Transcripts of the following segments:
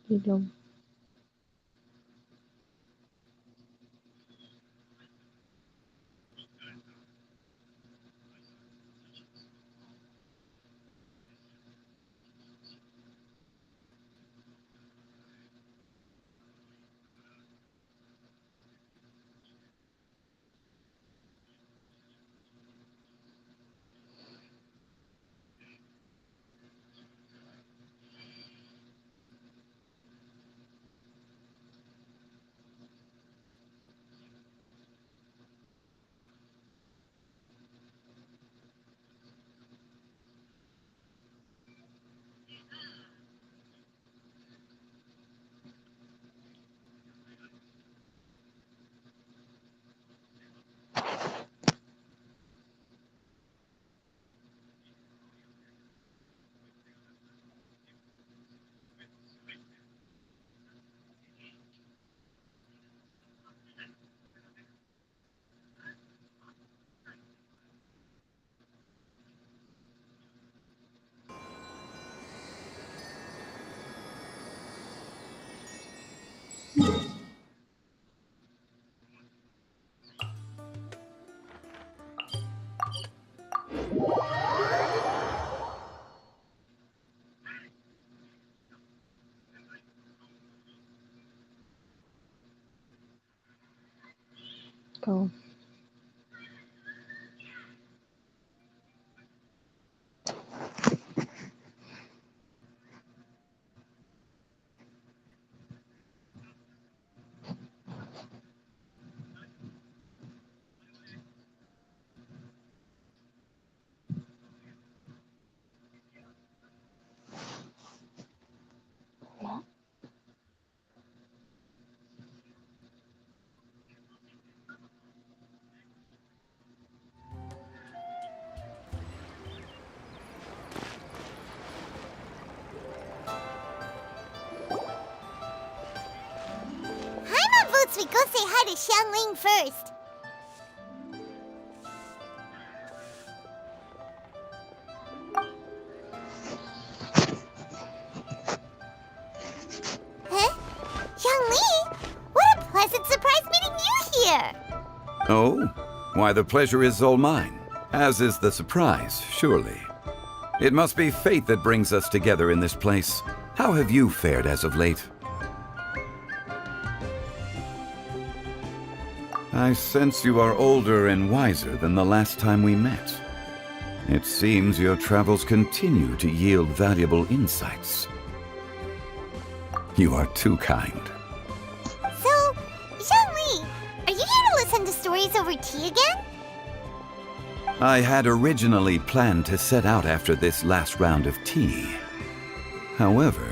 Ilong. Oh. Paimon votes we go say hi to Xiangling first. Huh? Xiangling? What a pleasant surprise meeting you here! Oh? Why, the pleasure is all mine, as is the surprise, surely. It must be fate that brings us together in this place. How have you fared as of late? I sense you are older and wiser than the last time we met. It seems your travels continue to yield valuable insights. You are too kind. So, Xiangling, are you here to listen to stories over tea again? I had originally planned to set out after this last round of tea. However,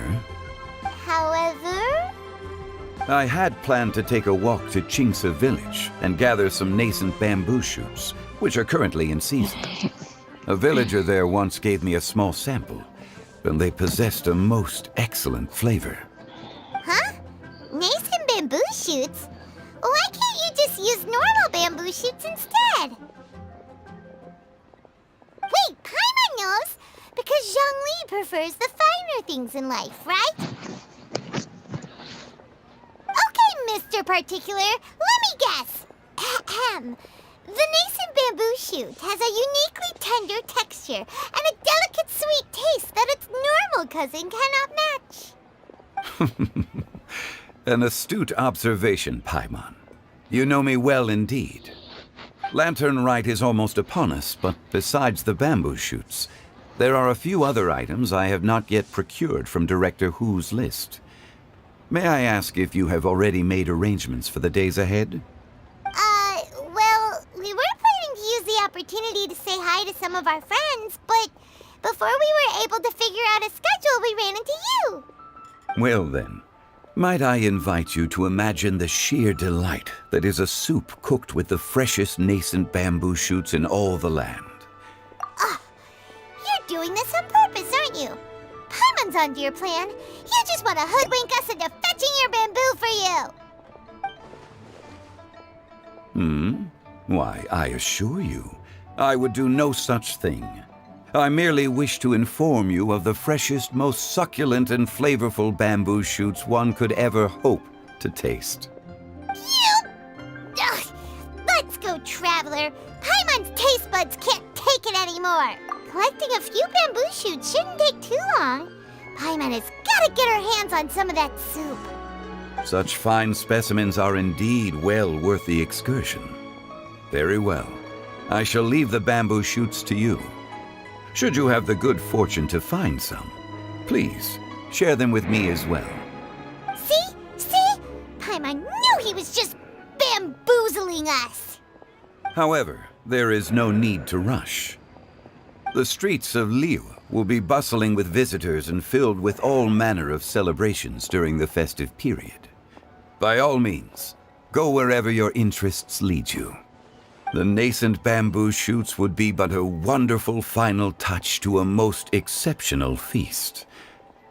I had planned to take a walk to Chingsha village and gather some nascent bamboo shoots, which are currently in season. A villager there once gave me a small sample, and they possessed a most excellent flavor. Huh? Nascent bamboo shoots? Why can't you just use normal bamboo shoots instead? Wait, Paimon knows! Because Zhongli prefers the finer things in life, right? Okay, Mr. Particular, let me guess. Ahem. The nascent bamboo shoot has a uniquely tender texture and a delicate sweet taste that its normal cousin cannot match. An astute observation, Paimon. You know me well indeed. Lantern Rite is almost upon us, but besides the bamboo shoots, there are a few other items I have not yet procured from Director Hu's list. May I ask if you have already made arrangements for the days ahead? Well, we were planning to use the opportunity to say hi to some of our friends, but before we were able to figure out a schedule, we ran into you. Well then, might I invite you to imagine the sheer delight that is a soup cooked with the freshest nascent bamboo shoots in all the land. You're doing this on purpose, aren't you? Paimon's onto your plan. You just want to hoodwink us into fetching your bamboo for you. Why, I assure you, I would do no such thing. I merely wish to inform you of the freshest, most succulent and flavorful bamboo shoots one could ever hope to taste. You! Ugh. Let's go, Traveler. Paimon's taste buds can't take it anymore. Collecting a few bamboo shoots shouldn't take too long. Paimon has gotta get her hands on some of that soup. Such fine specimens are indeed well worth the excursion. Very well. I shall leave the bamboo shoots to you. Should you have the good fortune to find some, please share them with me as well. See? Paimon knew he was just bamboozling us. However, there is no need to rush. The streets of Liyue will be bustling with visitors and filled with all manner of celebrations during the festive period. By all means, go wherever your interests lead you. The nascent bamboo shoots would be but a wonderful final touch to a most exceptional feast.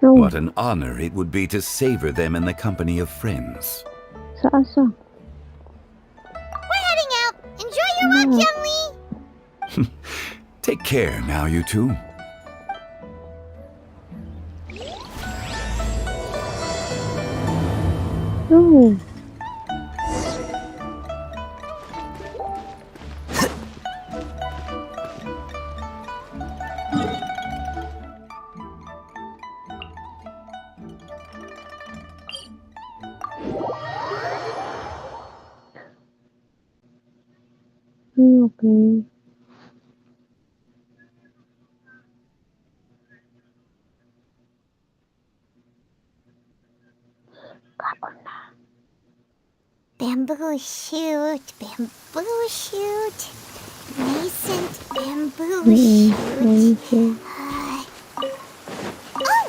What an honor it would be to savor them in the company of friends. Asa? We're heading out. Enjoy your walk, young Lee. Take care now, you two. No. Okay. Bamboo shoot, nascent bamboo shoot. Oh,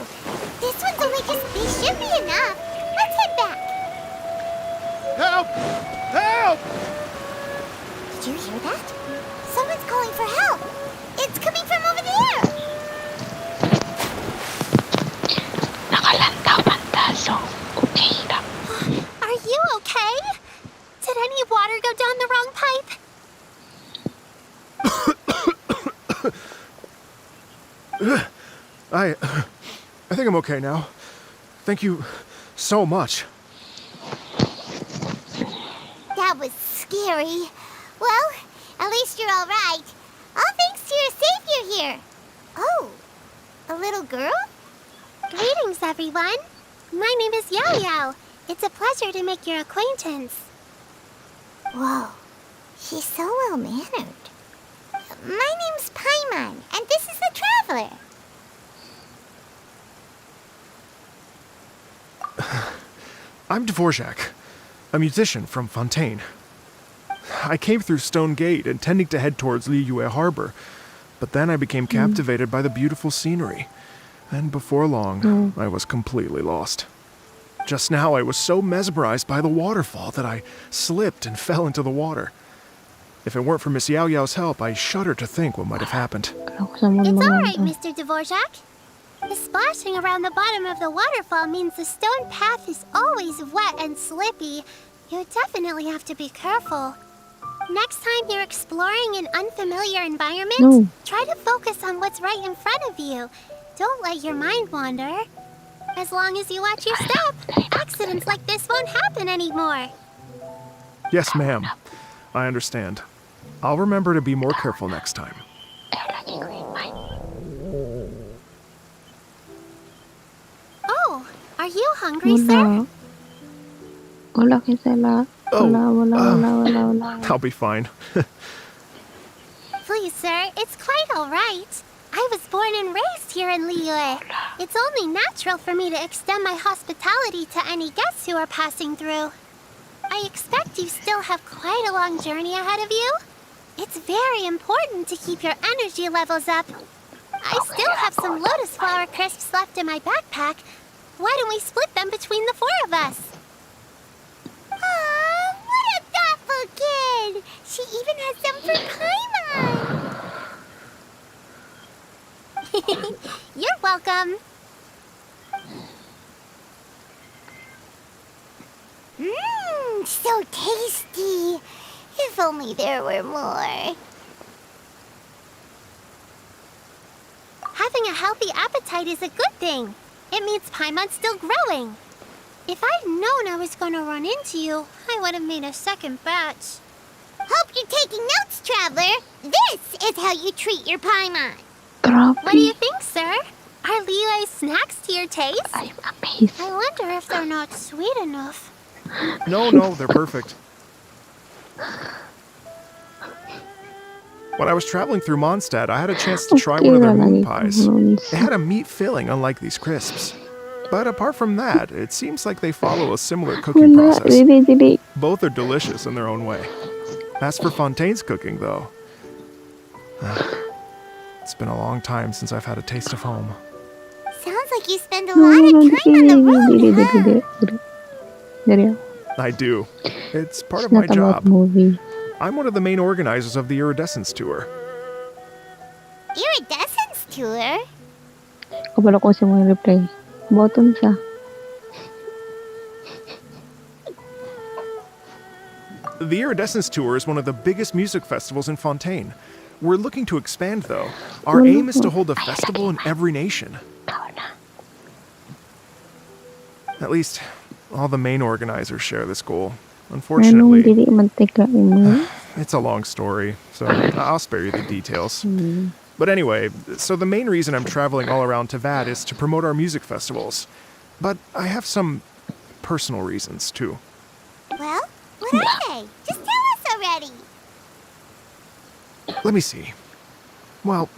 this one's only just, they should be enough. Let's head back. Help! Help! Did you hear that? Someone's calling for help. It's coming from over there. Nakalantaw banda, so okay lang. Are you okay? Did any water go down the wrong pipe? I think I'm okay now. Thank you so much. That was scary. Well, at least you're all right. All thanks to your savior here. Oh, a little girl? Greetings, everyone. My name is Yao Yao. It's a pleasure to make your acquaintance. Whoa, she's so well-mannered. My name's Paimon, and this is the Traveler. I'm Dvorak, a musician from Fontaine. I came through Stone Gate intending to head towards Liyue Harbor, but then I became captivated by the beautiful scenery. And before long, I was completely lost. Just now, I was so mesmerized by the waterfall that I slipped and fell into the water. If it weren't for Miss Yao Yao's help, I shudder to think what might have happened. It's alright, Mr. Dvorak. The splashing around the bottom of the waterfall means the stone path is always wet and slippy. You definitely have to be careful. Next time you're exploring an unfamiliar environment, try to focus on what's right in front of you. Don't let your mind wander. As long as you watch your step, accidents like this won't happen anymore. Yes, ma'am. I understand. I'll remember to be more careful next time. Oh, are you hungry, sir? Wala kisala. Wala. I'll be fine. Please, sir, it's quite all right. I was born and raised here in Liyue. It's only natural for me to extend my hospitality to any guests who are passing through. I expect you still have quite a long journey ahead of you. It's very important to keep your energy levels up. I still have some lotus flower crisps left in my backpack. Why don't we split them between the four of us? Aw, what a thoughtful kid! She even has some for Paimon! You're welcome. Mmm, so tasty. If only there were more. having a healthy appetite is a good thing. It means Paimon's still growing. If I'd known I was gonna run into you, I would have made a second batch. Hope you're taking notes, Traveler. This is how you treat your Paimon. Grabe. What do you think, sir? Are Leo's snacks to your taste? I'm amazed. I wonder if they're not sweet enough. No, they're perfect. When I was traveling through Mondstadt, I had a chance to try one of their moon pies. It had a meat filling, unlike these crisps. But apart from that, it seems like they follow a similar cooking Wala, process. dili. Both are delicious in their own way. As for Fontaine's cooking, though, it's been a long time since I've had a taste of home. Sounds like you spend a lot of time on the road, huh? Dari. I do. It's part It's of my not about job. movie. I'm one of the main organizers of the Iridescence Tour. Iridescence tour? Kabalo ko sa mga reply. Button siya. The Iridescence Tour is one of the biggest music festivals in Fontaine. We're looking to expand, though. Our aim is to hold a festival in every nation. At least, all the main organizers share this goal. Anong Unfortunately, dili mantika mo? it's a long story, so I'll spare you the details. But anyway, so the main reason I'm traveling all around Tavad is to promote our music festivals. But I have some personal reasons, too. Well, what are they? Just tell us already. Let me see. Well,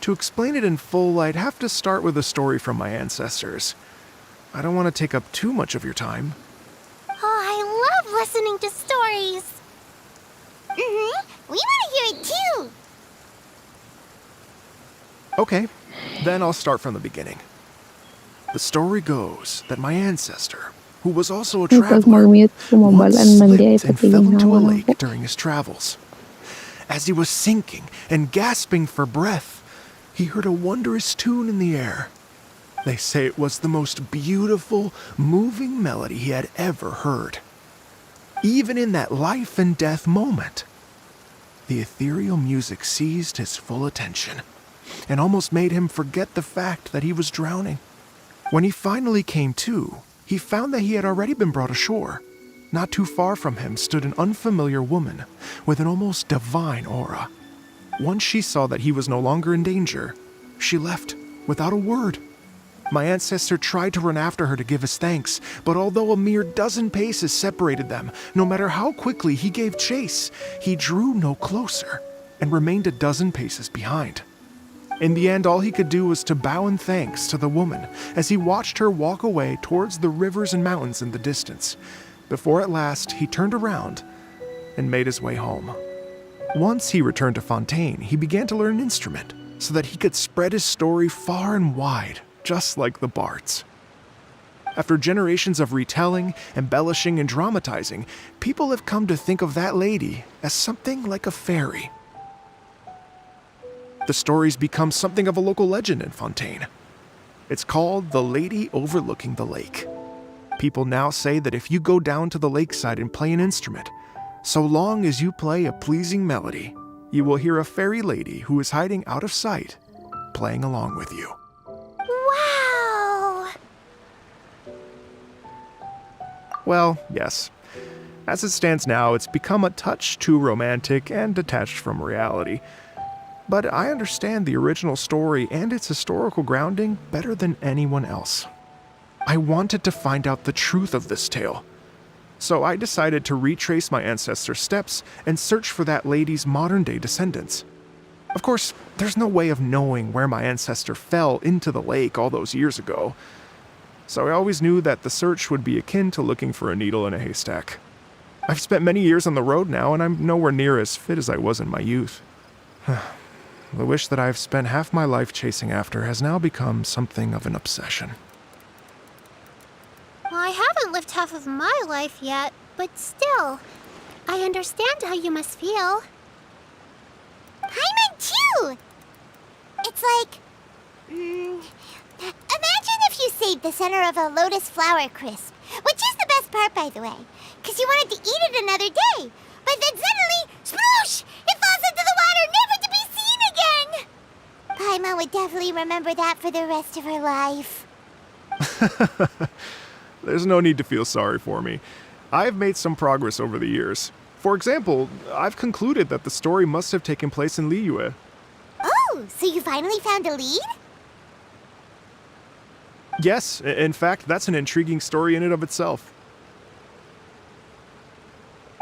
to explain it in full, I'd have to start with a story from my ancestors. I don't want to take up too much of your time. Oh, I love listening to stories. We want to hear it too. Okay, then I'll start from the beginning. The story goes that my ancestor, who was also a Ay, pag traveler, mag-mute, once kumabalaan man di ay slipped and fell patiging into a hawa lake ko. during his travels. As he was sinking and gasping for breath, he heard a wondrous tune in the air. They say it was the most beautiful, moving melody he had ever heard. Even in that life and death moment, the ethereal music seized his full attention and almost made him forget the fact that he was drowning. When he finally came to, he found that he had already been brought ashore. Not too far from him stood an unfamiliar woman with an almost divine aura. Once she saw that he was no longer in danger, she left without a word. My ancestor tried to run after her to give his thanks, but although a mere dozen paces separated them, no matter how quickly he gave chase, he drew no closer and remained a dozen paces behind. In the end, all he could do was to bow in thanks to the woman as he watched her walk away towards the rivers and mountains in the distance, before at last he turned around and made his way home. Once he returned to Fontaine, he began to learn an instrument so that he could spread his story far and wide, just like the bards. After generations of retelling, embellishing, and dramatizing, people have come to think of that lady as something like a fairy. The story's become something of a local legend in Fontaine. It's called The Lady Overlooking the Lake. People now say that if you go down to the lakeside and play an instrument, so long as you play a pleasing melody, you will hear a fairy lady who is hiding out of sight, playing along with you. Wow! Well, yes. As it stands now, it's become a touch too romantic and detached from reality. But I understand the original story and its historical grounding better than anyone else. I wanted to find out the truth of this tale. So I decided to retrace my ancestors' steps and search for that lady's modern-day descendants. Of course, there's no way of knowing where my ancestor fell into the lake all those years ago. So I always knew that the search would be akin to looking for a needle in a haystack. I've spent many years on the road now, and I'm nowhere near as fit as I was in my youth. The wish that I've spent half my life chasing after has now become something of an obsession. Well, I haven't lived half of my life yet, but still, I understand how you must feel. Paimon too! It's like... imagine if you saved the center of a lotus flower crisp, which is the best part, by the way, because you wanted to eat it another day. But then suddenly, sploosh! It falls into the water, never to be seen again! Paimon would definitely remember that for the rest of her life. There's no need to feel sorry for me. I've made some progress over the years. For example, I've concluded that the story must have taken place in Liyue. Oh, so you finally found a lead? Yes, in fact, that's an intriguing story in and of itself.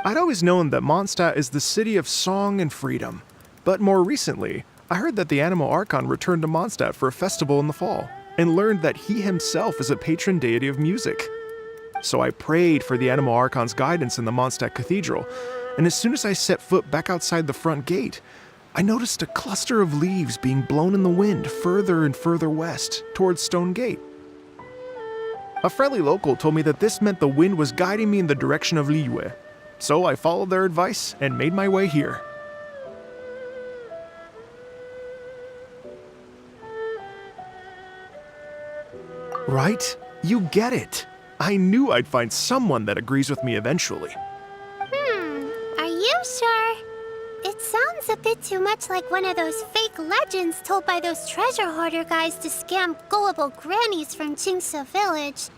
I'd always known that Mondstadt is the city of song and freedom, but more recently, I heard that the Anemo Archon returned to Mondstadt for a festival in the fall, and learned that he himself is a patron deity of music. So I prayed for the Anemo Archon's guidance in the Mondstadt Cathedral, and as soon as I set foot back outside the front gate, I noticed a cluster of leaves being blown in the wind further and further west, towards Stone Gate. A friendly local told me that this meant the wind was guiding me in the direction of Liyue, so I followed their advice and made my way here. Right? You get it. I knew I'd find someone that agrees with me eventually. Are you sure? It sounds a bit too much like one of those fake legends told by those treasure hoarder guys to scam gullible grannies from Chingsa Village.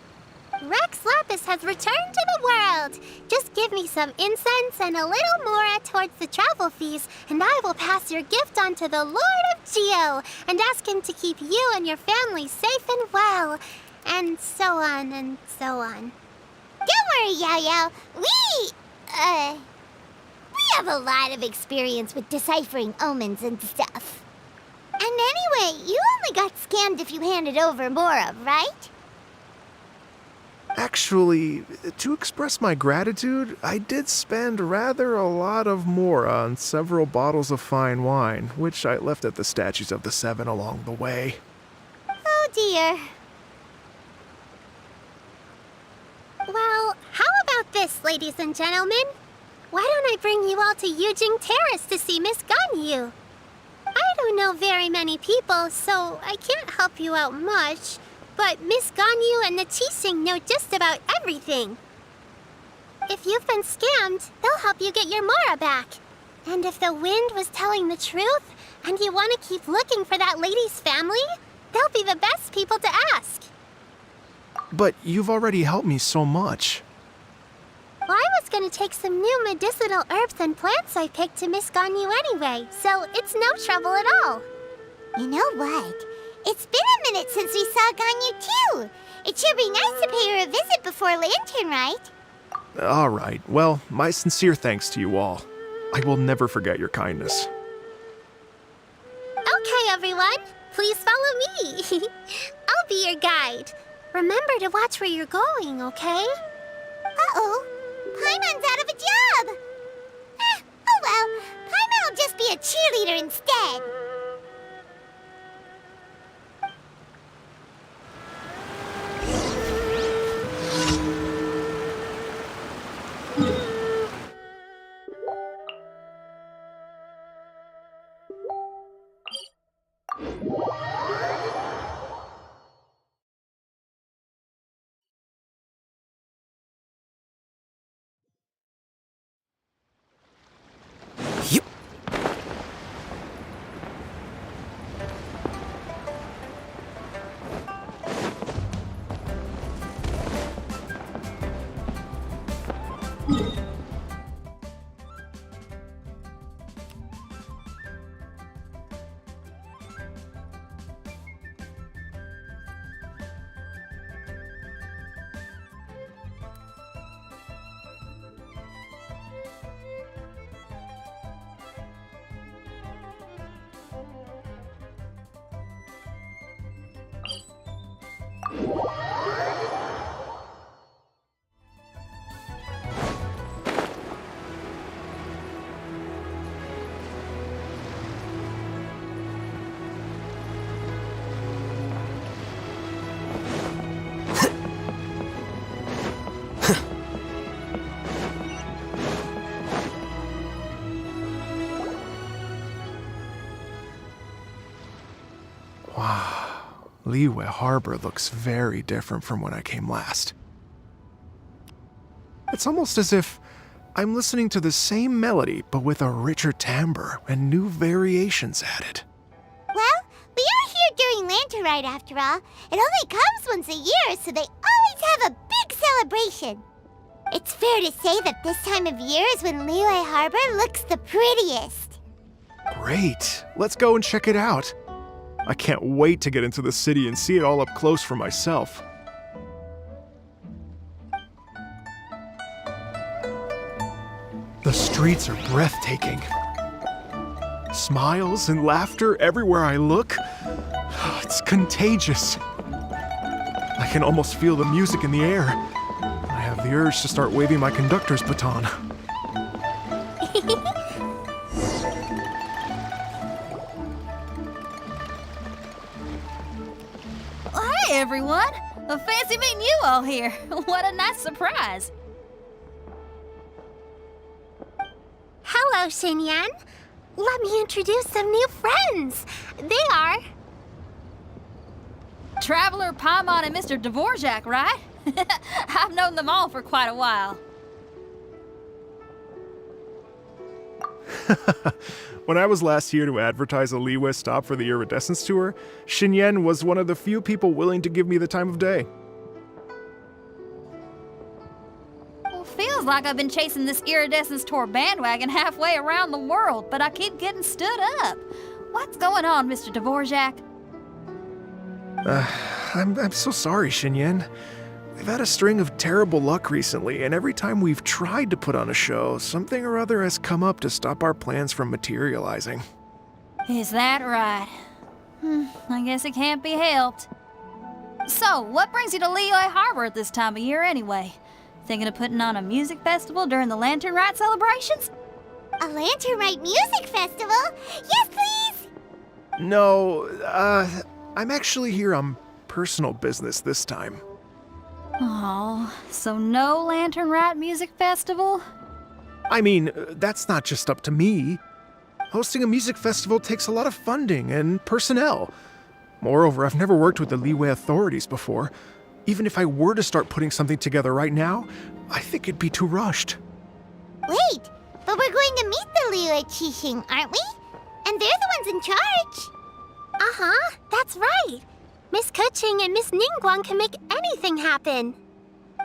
Rex Lapis has returned to the world. Just give me some incense and a little more towards the travel fees, and I will pass your gift on to the Lord of Geo and ask him to keep you and your family safe and well. And so on and so on. Don't worry, Yao Yao. We have a lot of experience with deciphering omens and stuff. And anyway, you only got scammed if you handed over Mora, right? Actually, to express my gratitude, I did spend rather a lot of Mora on several bottles of fine wine, which I left at the statues of the Seven along the way. Oh dear. Well, how about this, ladies and gentlemen? Why don't I bring you all to Yujing Terrace to see Miss Ganyu? I don't know very many people, so I can't help you out much. But Miss Ganyu and the Qixing know just about everything. If you've been scammed, they'll help you get your Mora back. And if the wind was telling the truth, and you want to keep looking for that lady's family, they'll be the best people to ask. But you've already helped me so much. Well, I was going to take some new medicinal herbs and plants I picked to Miss Ganyu anyway, so it's no trouble at all. You know what? It's been a minute since we saw Ganyu too. It should be nice to pay her a visit before Lantern, right? All right, well, my sincere thanks to you all. I will never forget your kindness. Okay, everyone, please follow me. I'll be your guide. Remember to watch where you're going, okay? Uh-oh. Paimon's out of a job. Oh well. Paimon will just be a cheerleader instead. Liyue Harbor looks very different from when I came last. It's almost as if I'm listening to the same melody, but with a richer timbre and new variations added. Well, we are here Lanternite after all. It only comes once a year, so they always have a big celebration. It's fair to say that this time of year is when Liyue Harbor looks the prettiest. Great. Let's go and check it out. I can't wait to get into the city and see it all up close for myself. The streets are breathtaking. Smiles and laughter everywhere I look. It's contagious. I can almost feel the music in the air. I have the urge to start waving my conductor's baton. Hey everyone! Fancy meeting you all here. What a nice surprise. Hello, Xinyan. Let me introduce some new friends. They are... Traveler, Paimon, and Mr. Dvorak, right? I've known them all for quite a while. When I was last here to advertise a Liyue stop for the Iridescence Tour, Xinyan was one of the few people willing to give me the time of day. Well, feels like I've been chasing this Iridescence Tour bandwagon halfway around the world, but I keep getting stood up. What's going on, Mr. Dvorak? I'm so sorry, Xinyan. We've had a string of terrible luck recently, and every time we've tried to put on a show, something or other has come up to stop our plans from materializing. Is that right? I guess it can't be helped. So, what brings you to Liyue Harbor at this time of year anyway? Thinking of putting on a music festival during the Lanternite celebrations? A Lanternite music festival? Yes, please! No, I'm actually here on personal business this time. Oh, so no Lanternite music festival? I mean, that's not just up to me. Hosting a music festival takes a lot of funding and personnel. Moreover, I've never worked with the Liyue authorities before. Even if I were to start putting something together right now, I think it'd be too rushed. Wait, but we're going to meet the Liyue Qixing, aren't we? And they're the ones in charge. Uh-huh, that's right. Miss Kuching and Miss Ningguang can make anything happen.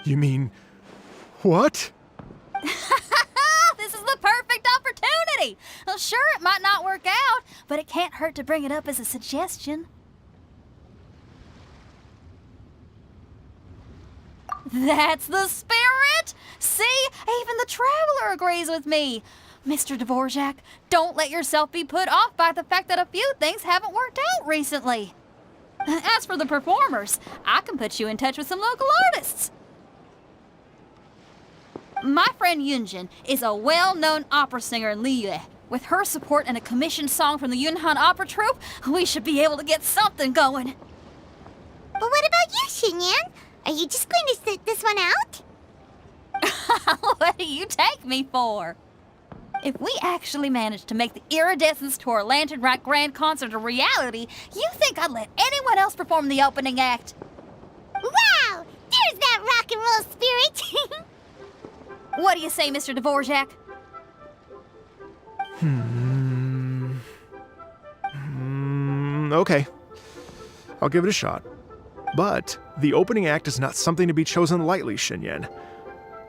You mean... what? This is the perfect opportunity! Well, sure, it might not work out, but it can't hurt to bring it up as a suggestion. That's the spirit! See, even the Traveler agrees with me. Mr. Dvorak, don't let yourself be put off by the fact that a few things haven't worked out recently. As for the performers, I can put you in touch with some local artists. My friend Yunjin is a well-known opera singer in Liyue. With her support and a commissioned song from the Yunhan Opera Troupe, we should be able to get something going. But what about you, Xinyan? Are you just going to sit this one out? What do you take me for? If we actually manage to make the Iridescence Tour Lanternite Grand Concert a reality, you think I'd let anyone else perform the opening act? Wow! There's that rock and roll spirit! What do you say, Mr. Dvorak? Okay. I'll give it a shot. But the opening act is not something to be chosen lightly, Xinyan.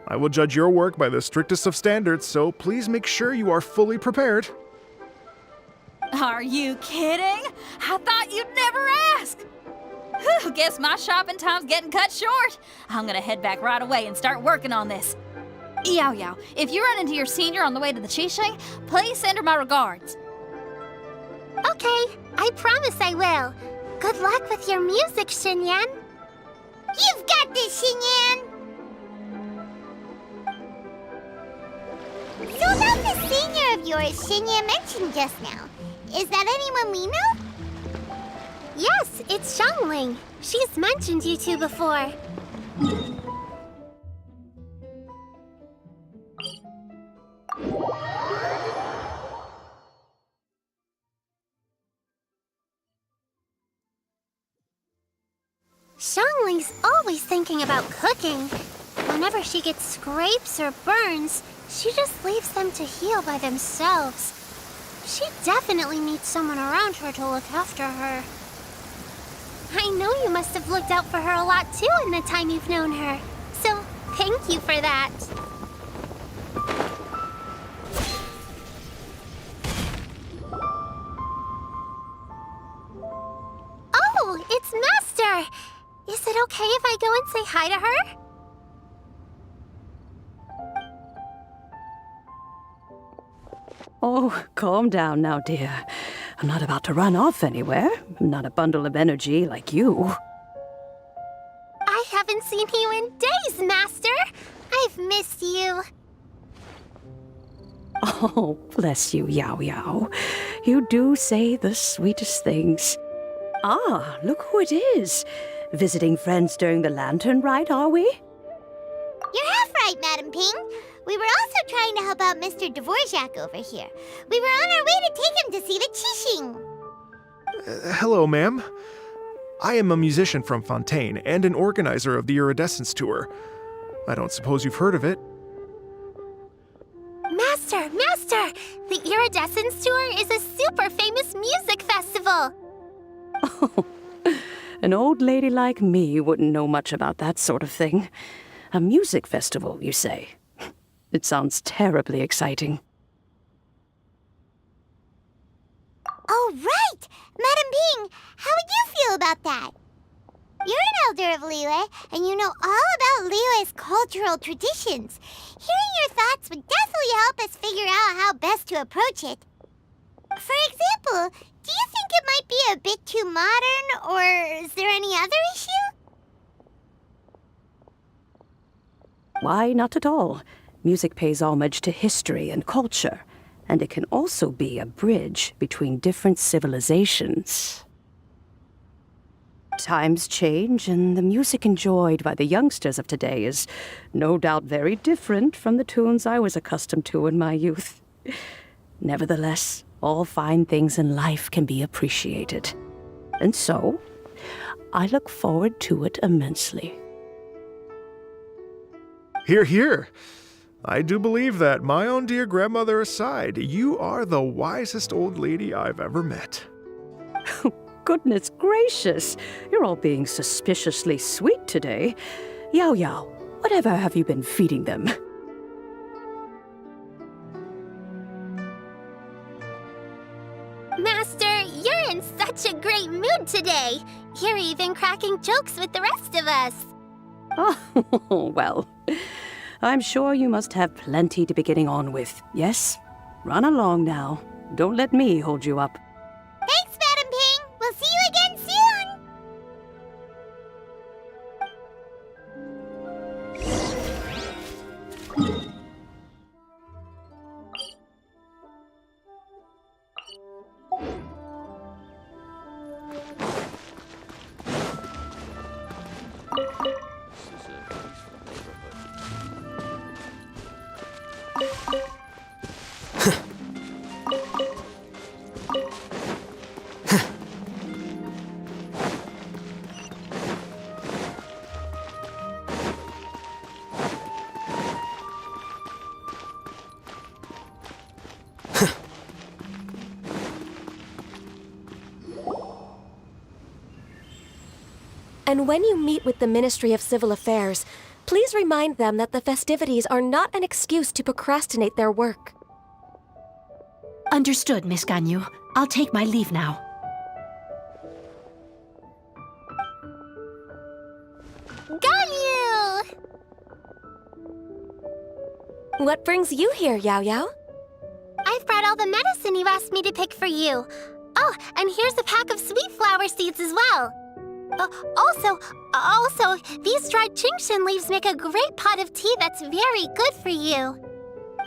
I will judge your work by the strictest of standards, so please make sure you are fully prepared. Are you kidding? I thought you'd never ask. Whew, guess my shopping time's getting cut short. I'm gonna head back right away and start working on this. Yao Yao, if you run into your senior on the way to the Qixing, please send her my regards. Okay, I promise I will. Good luck with your music, Xinyan. You've got this, Xinyan! So about the senior of yours Xinyan mentioned just now, is that anyone we know? Yes, it's Xiangling. She's mentioned you two before. Xiangling's always thinking about cooking. Whenever she gets scrapes or burns, she just leaves them to heal by themselves. She definitely needs someone around her to look after her. I know you must have looked out for her a lot too in the time you've known her. So, thank you for that. Oh, it's Master! Is it okay if I go and say hi to her? Oh, calm down now, dear. I'm not about to run off anywhere. I'm not a bundle of energy like you. I haven't seen you in days, Master! I've missed you. Oh, bless you, Yao Yao. You do say the sweetest things. Ah, look who it is. Visiting friends during the lantern ride, are we? You're half right, Madam Ping. We were also trying to help out Mr. Dvorak over here. We were on our way to take him to see the Qixing. Hello, ma'am. I am a musician from Fontaine and an organizer of the Iridescence Tour. I don't suppose you've heard of it. Master! The Iridescence Tour is a super famous music festival! Oh, an old lady like me wouldn't know much about that sort of thing. A music festival, you say? It sounds terribly exciting. Oh, right! Madam Ping, how would you feel about that? You're an elder of Liyue, and you know all about Liyue's cultural traditions. Hearing your thoughts would definitely help us figure out how best to approach it. For example, do you think it might be a bit too modern, or is there any other issue? Why, not at all. Music pays homage to history and culture, and it can also be a bridge between different civilizations. Times change, and the music enjoyed by the youngsters of today is no doubt very different from the tunes I was accustomed to in my youth. Nevertheless, all fine things in life can be appreciated. And so, I look forward to it immensely. Hear, hear. I do believe that, my own dear grandmother aside, you are the wisest old lady I've ever met. Goodness gracious, you're all being suspiciously sweet today. Yao Yao, whatever have you been feeding them? Master, you're in such a great mood today. You're even cracking jokes with the rest of us. Oh, well, I'm sure you must have plenty to be getting on with. Yes? Run along now. Don't let me hold you up. Thanks, Madam Ping. We'll see you again soon. And when you meet with the Ministry of Civil Affairs, please remind them that the festivities are not an excuse to procrastinate their work. Understood, Miss Ganyu. I'll take my leave now. Ganyu! What brings you here, Yao Yao? I've brought all the medicine you asked me to pick for you. Oh, and here's a pack of sweet flower seeds as well. Also, these dried Chingshin leaves make a great pot of tea that's very good for you.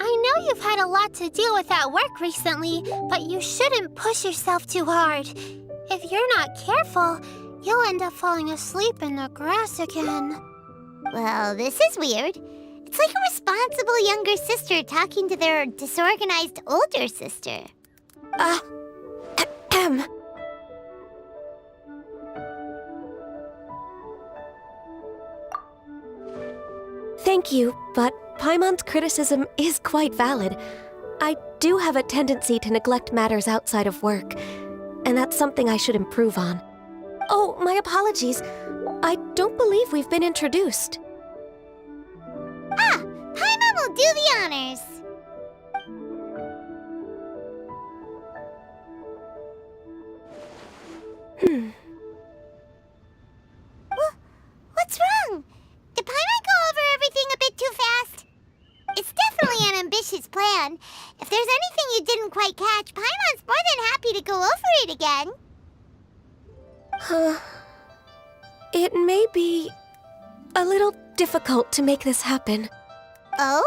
I know you've had a lot to deal with at work recently, but you shouldn't push yourself too hard. If you're not careful, you'll end up falling asleep in the grass again. Well, this is weird. It's like a responsible younger sister talking to their disorganized older sister. Thank you, but Paimon's criticism is quite valid. I do have a tendency to neglect matters outside of work, and that's something I should improve on. Oh, my apologies. I don't believe we've been introduced. Ah, Paimon will do the honors. What's wrong? Did Paimon go over everything a bit too fast? It's definitely an ambitious plan. If there's anything you didn't quite catch, Paimon's more than happy to go over it again. It may be a little difficult to make this happen. Oh?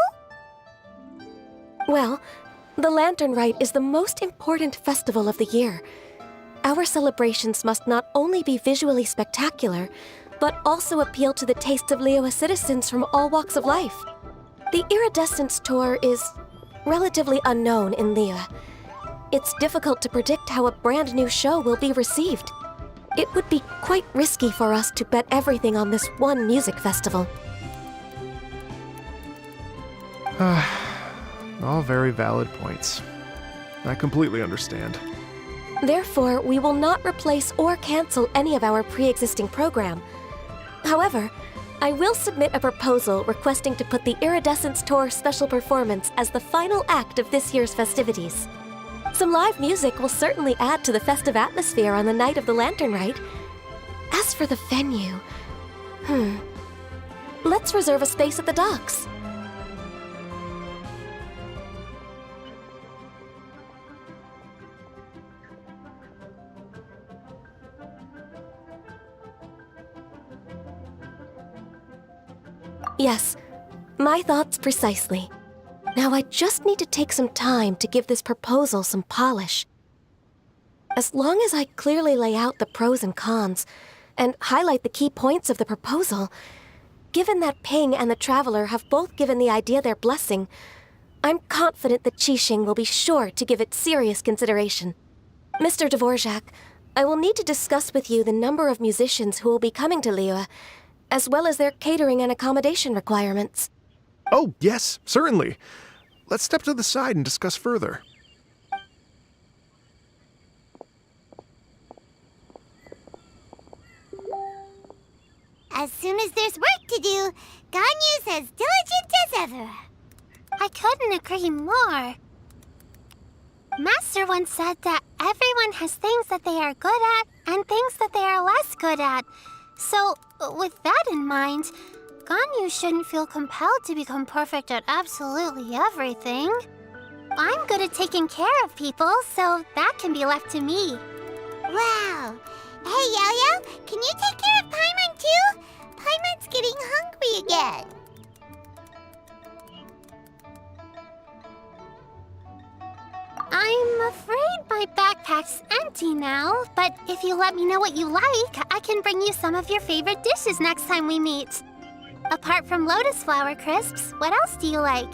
Well, the Lantern Rite is the most important festival of the year. Our celebrations must not only be visually spectacular, but also appeal to the tastes of Liyue citizens from all walks of life. The Iridescence Tour is relatively unknown in Liyue. It's difficult to predict how a brand new show will be received. It would be quite risky for us to bet everything on this one music festival. All very valid points. I completely understand. Therefore, we will not replace or cancel any of our pre-existing program. However, I will submit a proposal requesting to put the Iridescence Tour special performance as the final act of this year's festivities. Some live music will certainly add to the festive atmosphere on the night of the Lantern Rite. As for the venue, let's reserve a space at the docks. Yes, my thoughts precisely. Now I just need to take some time to give this proposal some polish. As long as I clearly lay out the pros and cons, and highlight the key points of the proposal, given that Ping and the Traveler have both given the idea their blessing, I'm confident that Qixing will be sure to give it serious consideration. Mr. Dvorak, I will need to discuss with you the number of musicians who will be coming to Liyue, as well as their catering and accommodation requirements. Oh, yes, certainly. Let's step to the side and discuss further. As soon as there's work to do, Ganyu's as diligent as ever. I couldn't agree more. Master once said that everyone has things that they are good at and things that they are less good at. So, with that in mind, Ganyu shouldn't feel compelled to become perfect at absolutely everything. I'm good at taking care of people, so that can be left to me. Wow. Hey, Yo-Yo, can you take care of Paimon too? Paimon's getting hungry again. I'm afraid my backpack's empty now, but if you let me know what you like, I can bring you some of your favorite dishes next time we meet. Apart from lotus flower crisps, what else do you like?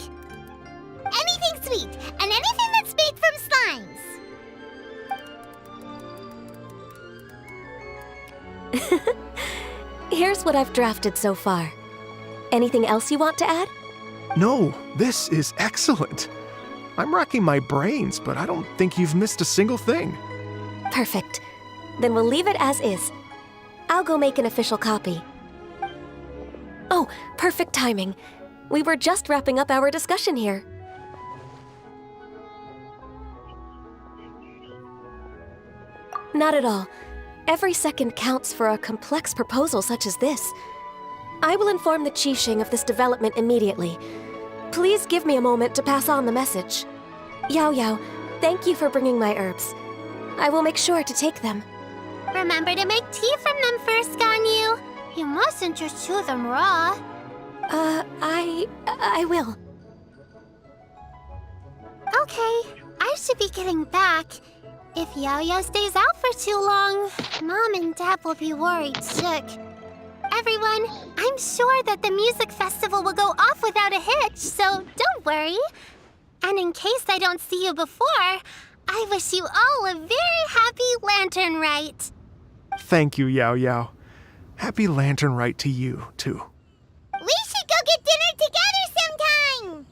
Anything sweet, and anything that's made from slimes. Here's what I've drafted so far. Anything else you want to add? No, this is excellent. I'm racking my brains, but I don't think you've missed a single thing. Perfect. Then we'll leave it as is. I'll go make an official copy. Oh, perfect timing. We were just wrapping up our discussion here. Not at all. Every second counts for a complex proposal such as this. I will inform the Qixing of this development immediately. Please give me a moment to pass on the message. Yao Yao, thank you for bringing my herbs. I will make sure to take them. Remember to make tea from them first, Ganyu. You mustn't just chew them raw. I will. Okay, I should be getting back. If Yo-Yo stays out for too long, Mom and Dad will be worried sick. Everyone, I'm sure that the music festival will go off without a hitch, so don't worry. And in case I don't see you before, I wish you all a very happy Lantern Rite. Thank you, Yao Yao. Happy Lantern Rite to you, too. We should go get dinner together sometime!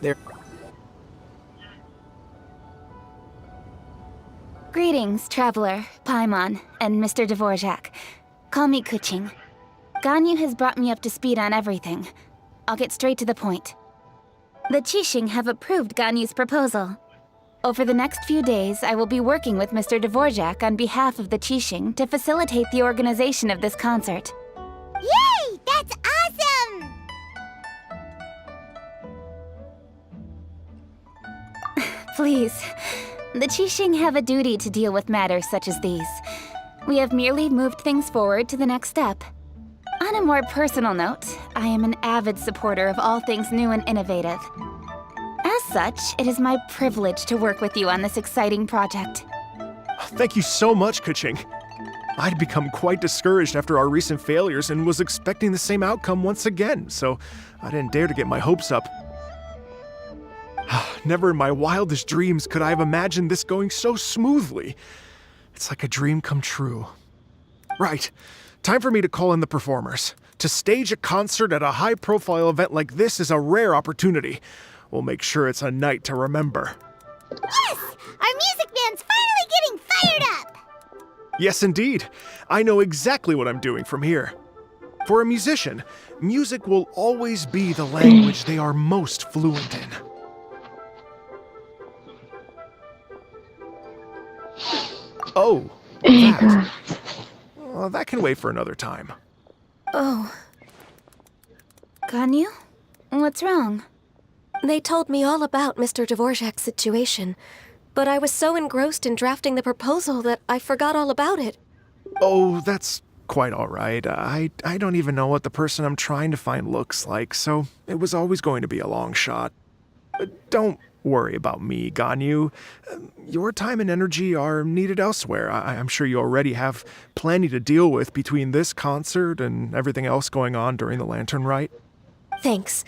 There. Greetings, traveler, Paimon, and Mr. Dvorak. Call me Kuching. Ganyu has brought me up to speed on everything. I'll get straight to the point. The Qixing have approved Ganyu's proposal. Over the next few days, I will be working with Mr. Dvorak on behalf of the Qixing to facilitate the organization of this concert. Yay! That's awesome! Please, the Qixing have a duty to deal with matters such as these. We have merely moved things forward to the next step. On a more personal note, I am an avid supporter of all things new and innovative. As such, it is my privilege to work with you on this exciting project. Thank you so much, Kuching. I'd become quite discouraged after our recent failures and was expecting the same outcome once again, so I didn't dare to get my hopes up. Never in my wildest dreams could I have imagined this going so smoothly. It's like a dream come true. Right. Time for me to call in the performers. To stage a concert at a high-profile event like this is a rare opportunity. We'll make sure it's a night to remember. Yes! Our music band's finally getting fired up! Yes, indeed. I know exactly what I'm doing from here. For a musician, music will always be the language they are most fluent in. Oh, that. Well, that can wait for another time. Oh. Ganyu? What's wrong? They told me all about Mr. Dvorak's situation, but I was so engrossed in drafting the proposal that I forgot all about it. Oh, that's quite all right. I don't even know what the person I'm trying to find looks like, so it was always going to be a long shot. Don't worry about me, Ganyu. Your time and energy are needed elsewhere. I'm sure you already have plenty to deal with between this concert and everything else going on during the Lantern Rite. Thanks.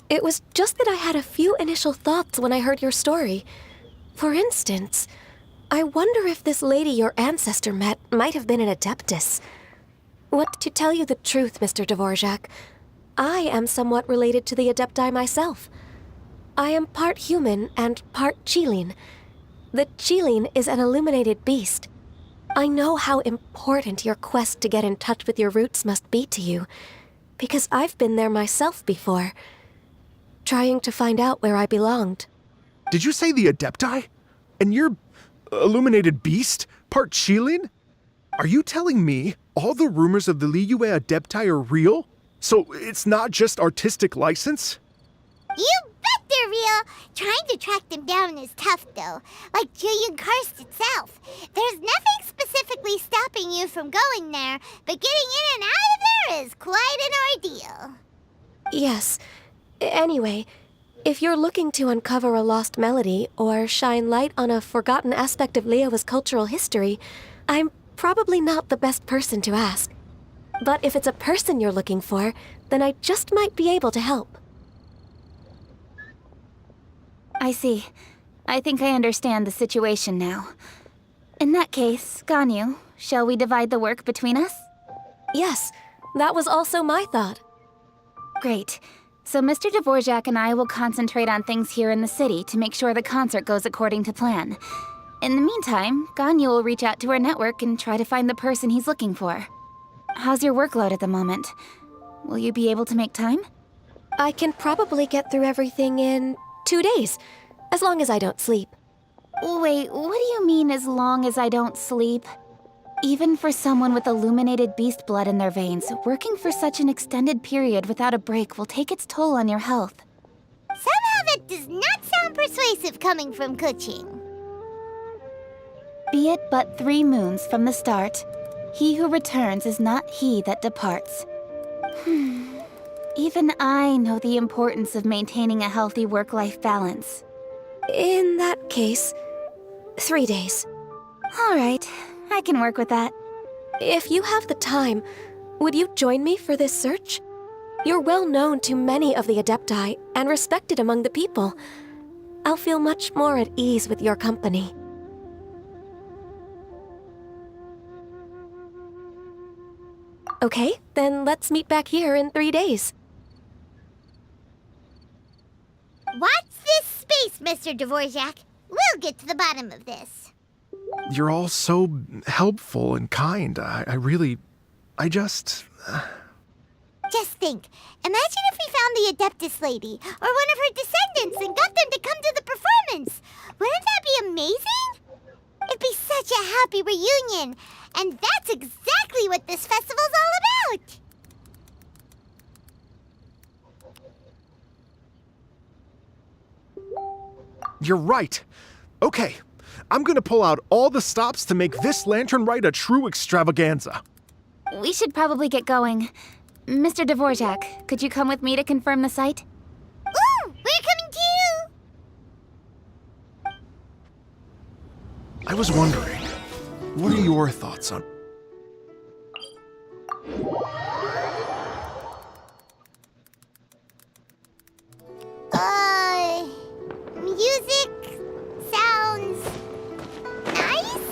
It was just that I had a few initial thoughts when I heard your story. For instance, I wonder if this lady your ancestor met might have been an Adeptus. What, to tell you the truth, Mr. Dvorak, I am somewhat related to the Adepti myself. I am part human and part Qilin. The Qilin is an illuminated beast. I know how important your quest to get in touch with your roots must be to you, because I've been there myself before, trying to find out where I belonged. Did you say the Adepti? And you're illuminated beast? Part Qilin? Are you telling me all the rumors of the Liyue Adepti are real? So it's not just artistic license? You bet they're real! Trying to track them down is tough, though. Like Kingkingcross itself. There's nothing specifically stopping you from going there, but getting in and out of there is quite an ordeal. Yes. Anyway, if you're looking to uncover a lost melody or shine light on a forgotten aspect of Liyue's cultural history, I'm probably not the best person to ask. But if it's a person you're looking for, then I just might be able to help. I see. I think I understand the situation now. In that case, Ganyu, shall we divide the work between us? Yes, that was also my thought. Great. So Mr. Dvorak and I will concentrate on things here in the city to make sure the concert goes according to plan. In the meantime, Ganyu will reach out to our network and try to find the person he's looking for. How's your workload at the moment? Will you be able to make time? I can probably get through everything in 2 days, as long as I don't sleep. Wait, what do you mean as long as I don't sleep? Even for someone with illuminated beast blood in their veins, working for such an extended period without a break will take its toll on your health. Somehow that does not sound persuasive coming from Kuching. Be it but 3 moons from the start, he who returns is not he that departs. Even I know the importance of maintaining a healthy work-life balance. In that case, 3 days. All right, I can work with that. If you have the time, would you join me for this search? You're well known to many of the Adepti and respected among the people. I'll feel much more at ease with your company. Okay, then let's meet back here in 3 days. Watch this space, Mr. Dvorak. We'll get to the bottom of this. You're all so helpful and kind. I just... Just think, imagine if we found the Adeptus lady, or one of her descendants, and got them to come to the performance. Wouldn't that be amazing? It'd be such a happy reunion, and that's exactly what this festival's all about. You're right. Okay, I'm gonna pull out all the stops to make this lantern rite a true extravaganza. We should probably get going. Mr. Dvorak, could you come with me to confirm the site? Ooh, we're coming too! I was wondering, what are your thoughts on... Music sounds nice?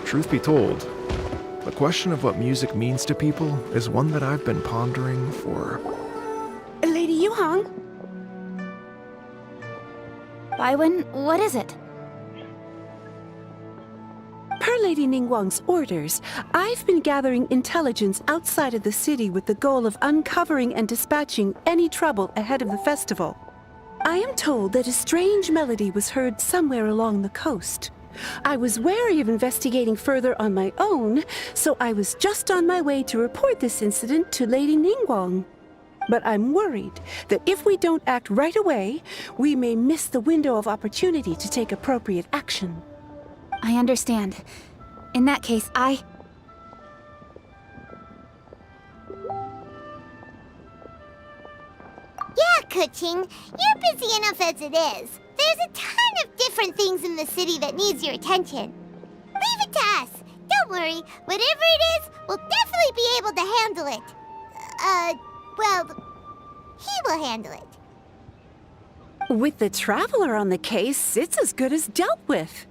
Truth be told, the question of what music means to people is one that I've been pondering for... Lady Yuhang? Baiwen, what is it? Per Lady Ningguang's orders, I've been gathering intelligence outside of the city with the goal of uncovering and dispatching any trouble ahead of the festival. I am told that a strange melody was heard somewhere along the coast. I was wary of investigating further on my own, so I was just on my way to report this incident to Lady Ningguang. But I'm worried that if we don't act right away, we may miss the window of opportunity to take appropriate action. I understand. In that case, Yeah, Kuching, you're busy enough as it is. There's a ton of different things in the city that needs your attention. Leave it to us. Don't worry. Whatever it is, we'll definitely be able to handle it. Well, he will handle it. With the Traveler on the case, it's as good as dealt with.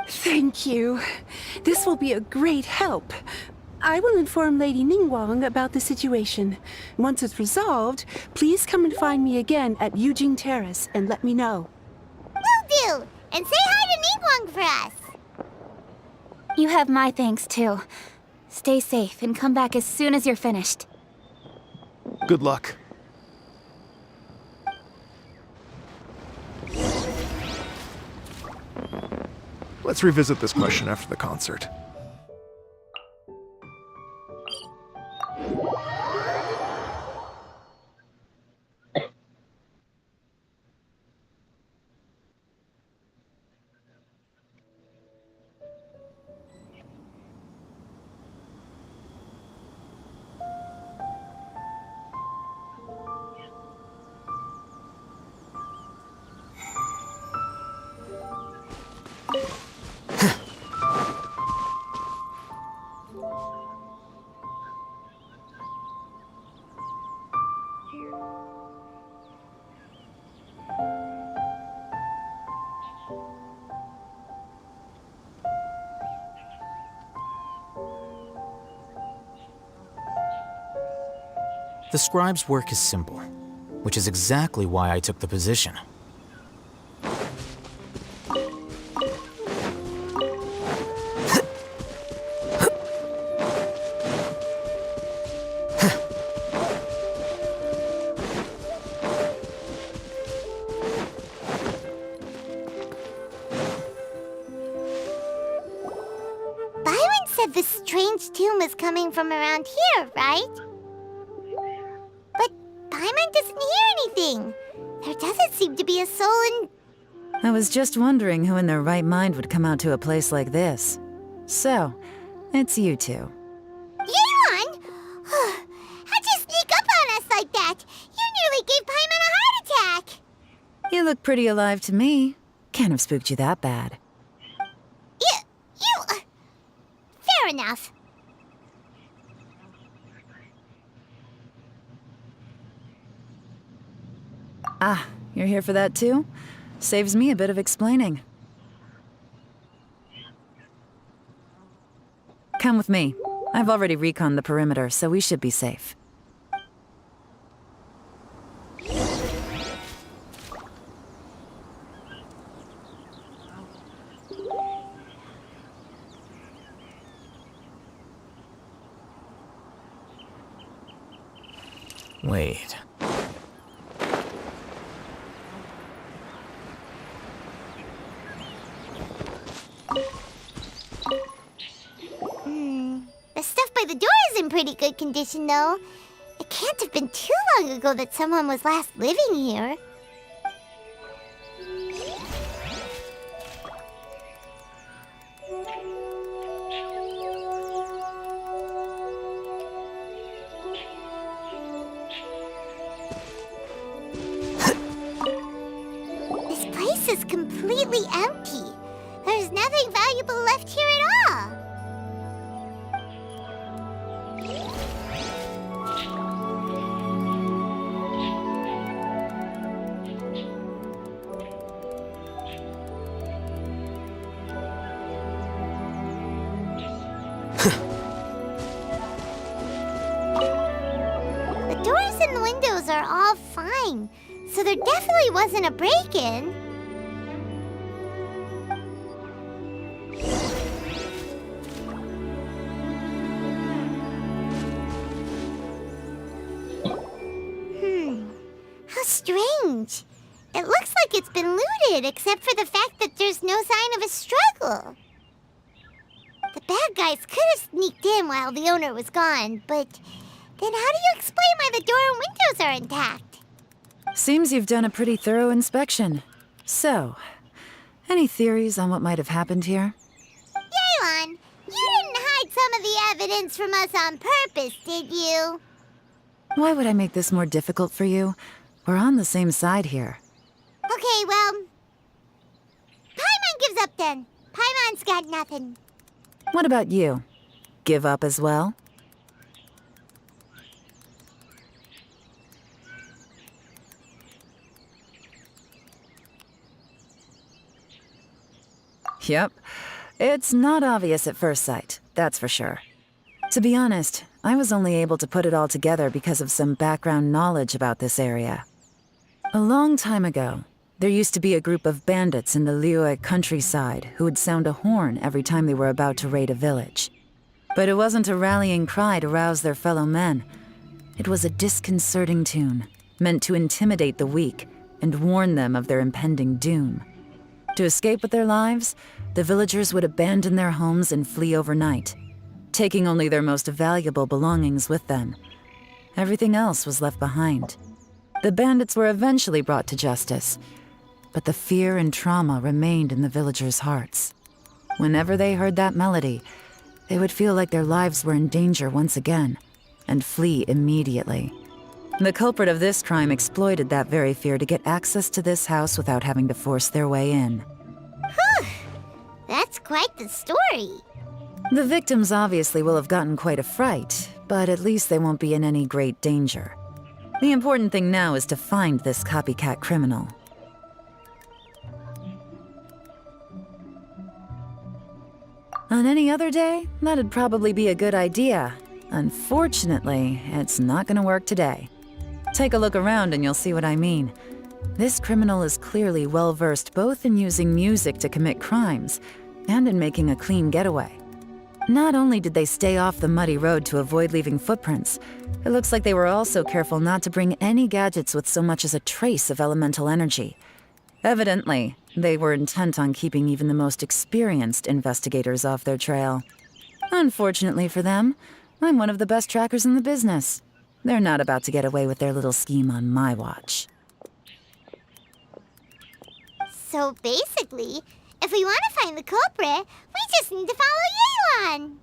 Thank you. This will be a great help. I will inform Lady Ningguang about the situation. Once it's resolved, please come and find me again at Yujing Terrace and let me know. Will do. And say hi to Ningguang for us. you have my thanks too. Stay safe and come back as soon as you're finished. Good luck. Let's revisit this question after the concert. The scribe's work is simple, which is exactly why I took the position. Byron said the strange tune was coming from around here, right? But Paimon doesn't hear anything. There doesn't seem to be a soul in... I was just wondering who in their right mind would come out to a place like this. So, it's you two. Yeon! How'd you sneak up on us like that? You nearly gave Paimon a heart attack! You look pretty alive to me. Can't have spooked you that bad. Fair enough. Ah, you're here for that too? Saves me a bit of explaining. Come with me. I've already reconned the perimeter, so we should be safe. Wait. The stuff by the door is in pretty good condition, though. It can't have been too long ago that someone was last living here. This place is completely empty. There's nothing valuable left here at all. The doors and the windows are all fine, so there definitely wasn't a break-in. How strange. It looks like it's been looted, except for the fact that there's no sign of a struggle. The bad guys could have sneaked in while the owner was gone, but then how do you explain why the door and windows are intact? Seems you've done a pretty thorough inspection. So, any theories on what might have happened here? Yelan, you didn't hide some of the evidence from us on purpose, did you? Why would I make this more difficult for you? We're on the same side here. Okay, well, Paimon gives up then. Paimon's got nothing. What about you? Give up as well? Yep. It's not obvious at first sight, that's for sure. To be honest, I was only able to put it all together because of some background knowledge about this area. A long time ago, there used to be a group of bandits in the Liyue countryside who would sound a horn every time they were about to raid a village. But it wasn't a rallying cry to rouse their fellow men. It was a disconcerting tune, meant to intimidate the weak and warn them of their impending doom. To escape with their lives, the villagers would abandon their homes and flee overnight, taking only their most valuable belongings with them. Everything else was left behind. The bandits were eventually brought to justice, but the fear and trauma remained in the villagers' hearts. Whenever they heard that melody, they would feel like their lives were in danger once again, and flee immediately. The culprit of this crime exploited that very fear to get access to this house without having to force their way in. Whew! That's quite the story. The victims obviously will have gotten quite a fright, but at least they won't be in any great danger. The important thing now is to find this copycat criminal. On any other day, that'd probably be a good idea. Unfortunately, it's not gonna work today. Take a look around and you'll see what I mean. This criminal is clearly well-versed both in using music to commit crimes and in making a clean getaway. Not only did they stay off the muddy road to avoid leaving footprints, it looks like they were also careful not to bring any gadgets with so much as a trace of elemental energy. Evidently, they were intent on keeping even the most experienced investigators off their trail. Unfortunately for them, I'm one of the best trackers in the business. They're not about to get away with their little scheme on my watch. So basically, if we want to find the culprit, we just need to follow Yelan.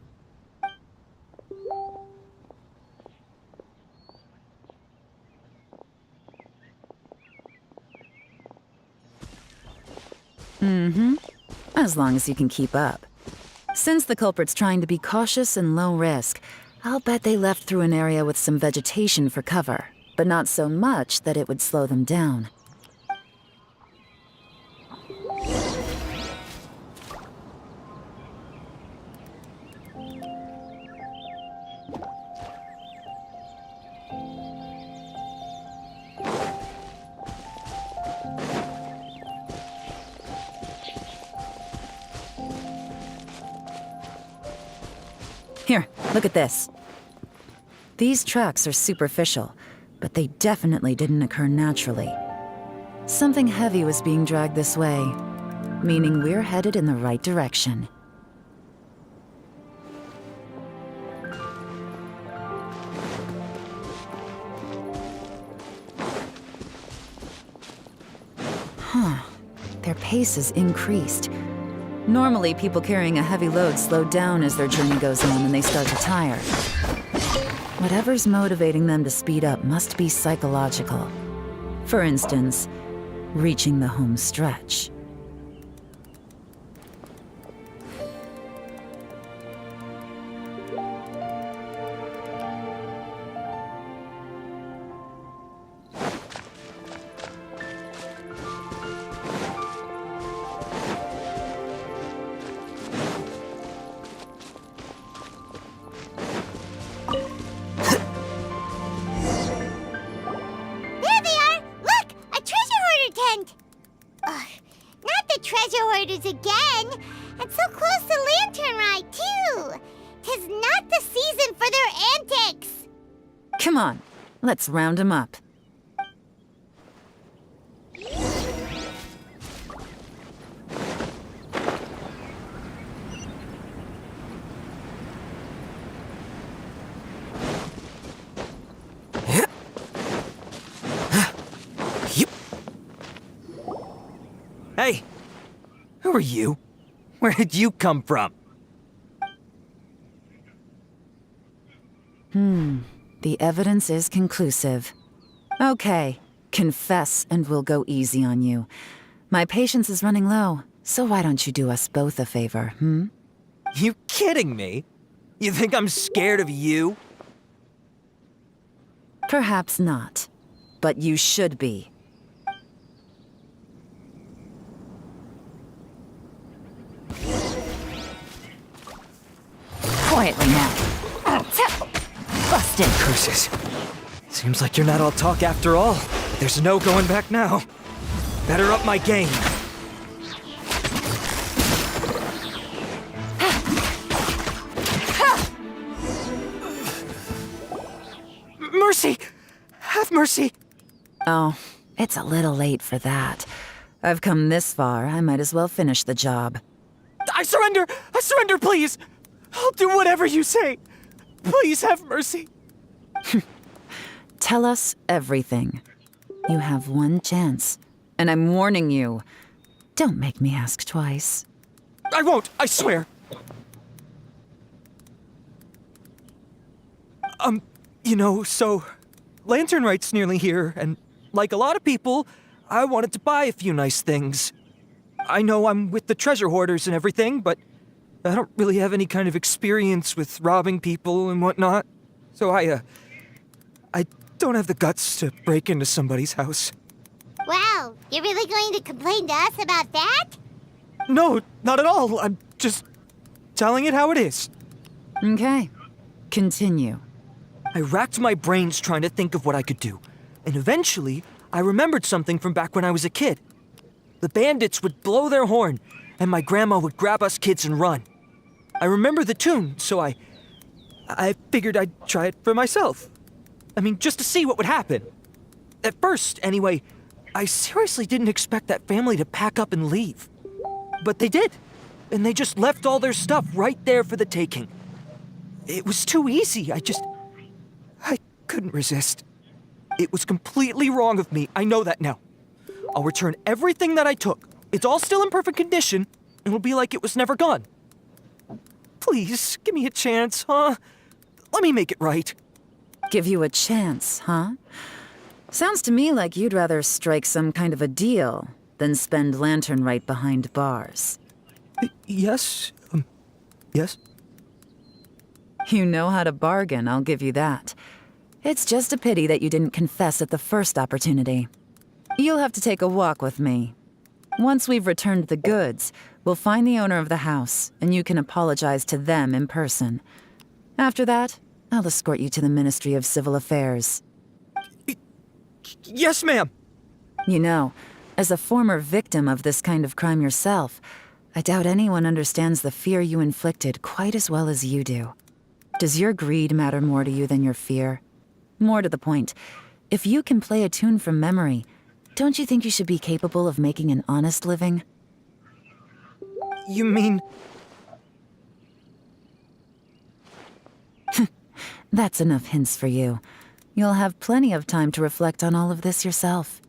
As long as you can keep up. Since the culprit's trying to be cautious and low risk, I'll bet they left through an area with some vegetation for cover, but not so much that it would slow them down. Here, look at this. These tracks are superficial, but they definitely didn't occur naturally. Something heavy was being dragged this way, meaning we're headed in the right direction. Huh. Their pace has increased. Normally, people carrying a heavy load slow down as their journey goes on and they start to tire. Whatever's motivating them to speed up must be psychological. For instance, reaching the home stretch. There they are! Look! A treasure hoarder tent! Ugh, not the treasure hoarders again! And so close to Lantern Ride, too! 'Tis not the season for their antics! Come on, let's round them up. Hey! Who are you? Where did you come from? The evidence is conclusive. Okay, confess and we'll go easy on you. My patience is running low, so why don't you do us both a favor, You kidding me? You think I'm scared of you? Perhaps not, but you should be. Quietly now. Busted. Curses. Seems like you're not all talk after all, but there's no going back now. Better up my game. Mercy! Have mercy! Oh, it's a little late for that. I've come this far, I might as well finish the job. I surrender! I surrender, please! I'll do whatever you say. Please have mercy. Tell us everything. You have one chance, and I'm warning you. Don't make me ask twice. I won't, I swear. So Lantern Right's nearly here, and like a lot of people, I wanted to buy a few nice things. I know I'm with the treasure hoarders and everything, but I don't really have any kind of experience with robbing people and whatnot. So I don't have the guts to break into somebody's house. Wow, you're really going to complain to us about that? No, not at all. I'm just telling it how it is. Okay, continue. I racked my brains trying to think of what I could do, and eventually I remembered something from back when I was a kid. The bandits would blow their horn, and my grandma would grab us kids and run. I remember the tune, so I figured I'd try it for myself. I mean, just to see what would happen. At first, anyway, I seriously didn't expect that family to pack up and leave. But they did, and they just left all their stuff right there for the taking. It was too easy, I couldn't resist. It was completely wrong of me, I know that now. I'll return everything that I took. It's all still in perfect condition, and it'll be like it was never gone. Please, give me a chance, huh? Let me make it right. Give you a chance, huh? Sounds to me like you'd rather strike some kind of a deal than spend Lantern Right behind bars. Yes? Yes? You know how to bargain, I'll give you that. It's just a pity that you didn't confess at the first opportunity. You'll have to take a walk with me. Once we've returned the goods, we'll find the owner of the house, and you can apologize to them in person. After that, I'll escort you to the Ministry of Civil Affairs. Yes, ma'am. You know, as a former victim of this kind of crime yourself, I doubt anyone understands the fear you inflicted quite as well as you do. Does your greed matter more to you than your fear? More to the point, if you can play a tune from memory, don't you think you should be capable of making an honest living? You mean... That's enough hints for you. You'll have plenty of time to reflect on all of this yourself.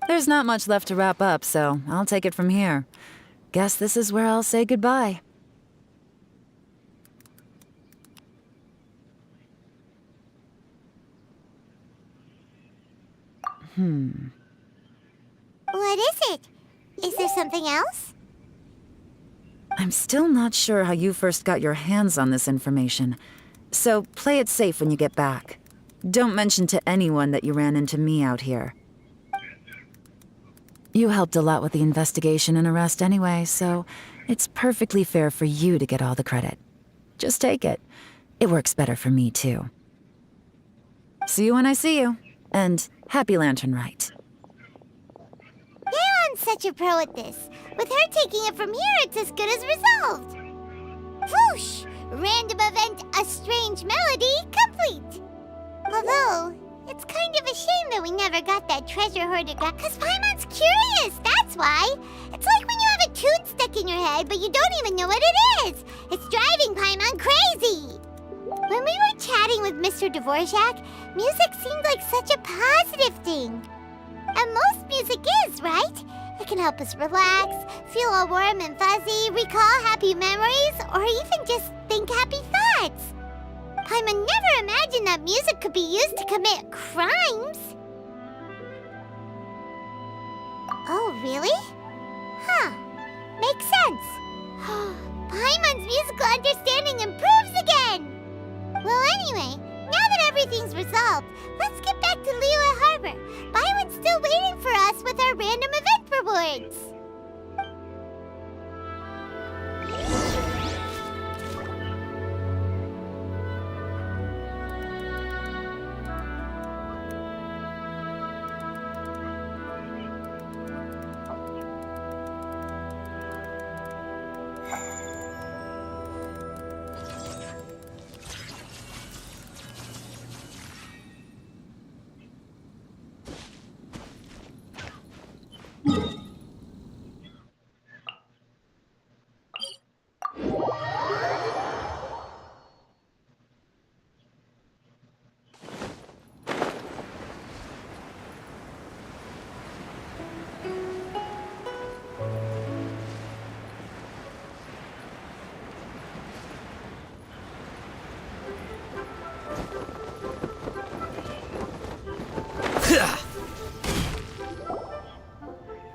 There's not much left to wrap up, so I'll take it from here. Guess this is where I'll say goodbye. What is it? Is there something else? I'm still not sure how you first got your hands on this information, so play it safe when you get back. Don't mention to anyone that you ran into me out here. You helped a lot with the investigation and arrest anyway, so it's perfectly fair for you to get all the credit. Just take it. It works better for me, too. See you when I see you, and happy Lantern Rite. Leon's such a pro at this. With her taking it from here, it's as good as resolved. Whoosh! Random event, a strange melody, complete. Although, it's kind of a shame that we never got that treasure hoarder guy, because Paimon's curious, that's why. It's like when you have a tune stuck in your head, but you don't even know what it is. It's driving Paimon crazy. When we were chatting with Mr. Dvorak, music seemed like such a positive thing. And most music is, right? It can help us relax, feel all warm and fuzzy, recall happy memories, or even just think happy thoughts. Paimon never imagined that music could be used to commit crimes. Oh, really? Huh. Makes sense. Paimon's musical understanding improves again! Well, anyway, now that everything's resolved, let's get back to Liyue Harbor. Byron's still waiting for us with our random event rewards.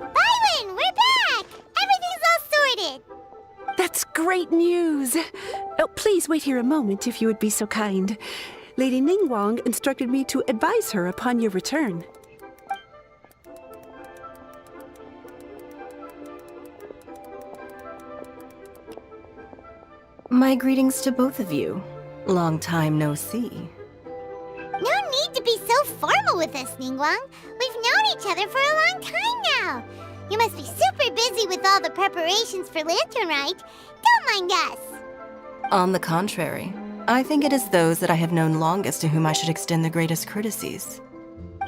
Byron, we're back! Everything's all sorted! That's great news! Oh, please wait here a moment if you would be so kind. Lady Ningguang instructed me to advise her upon your return. My greetings to both of you. Long time no see. No need to be so formal with us, Ningguang. We've known each other for a long time now. You must be super busy with all the preparations for Lantern Rite. Don't mind us. On the contrary, I think it is those that I have known longest to whom I should extend the greatest courtesies.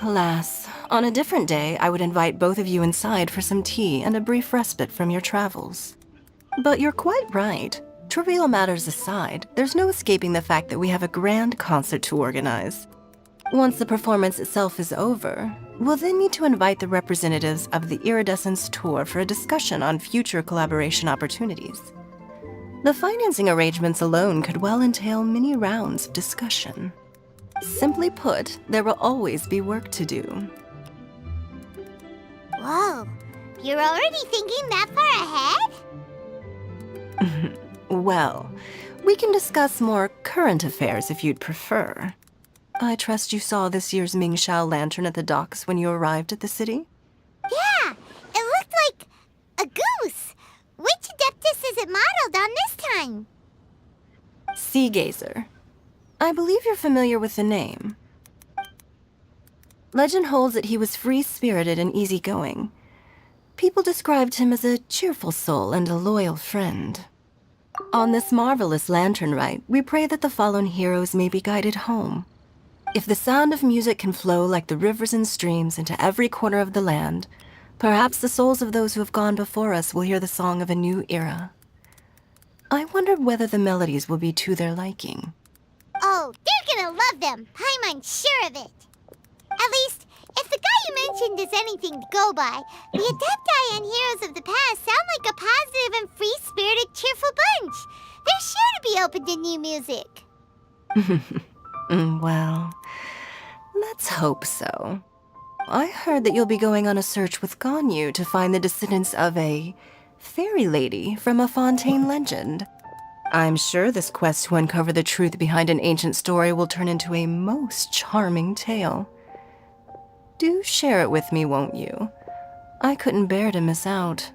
Alas, on a different day, I would invite both of you inside for some tea and a brief respite from your travels. But you're quite right. Trivial matters aside, there's no escaping the fact that we have a grand concert to organize. Once the performance itself is over, we'll then need to invite the representatives of the Iridescence Tour for a discussion on future collaboration opportunities. The financing arrangements alone could well entail many rounds of discussion. Simply put, there will always be work to do. Whoa, you're already thinking that far ahead? Well, we can discuss more current affairs if you'd prefer. I trust you saw this year's Mingxiao lantern at the docks when you arrived at the city? Yeah, it looked like a goose. Which Adeptus is it modeled on this time? Sea Gazer. I believe you're familiar with the name. Legend holds that he was free-spirited and easygoing. People described him as a cheerful soul and a loyal friend. On this marvelous lantern rite, we pray that the fallen heroes may be guided home. If the sound of music can flow like the rivers and streams into every corner of the land, perhaps the souls of those who have gone before us will hear the song of a new era. I wonder whether the melodies will be to their liking. Oh, they're gonna love them. Paimon's sure of it. At least, if the guy you mentioned is anything to go by, the Adepti and Heroes of the Past sound like a positive and free-spirited, cheerful bunch. They're sure to be open to new music. Well, let's hope so. I heard that you'll be going on a search with Ganyu to find the descendants of a fairy lady from a Fontaine legend. I'm sure this quest to uncover the truth behind an ancient story will turn into a most charming tale. Do share it with me, won't you? I couldn't bear to miss out.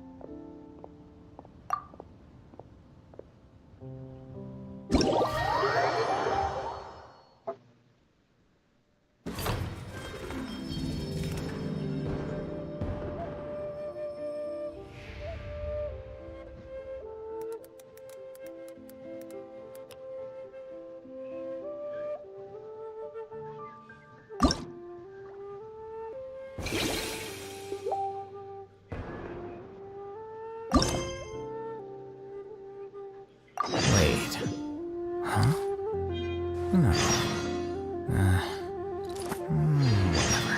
Wait. Huh? No. Whatever.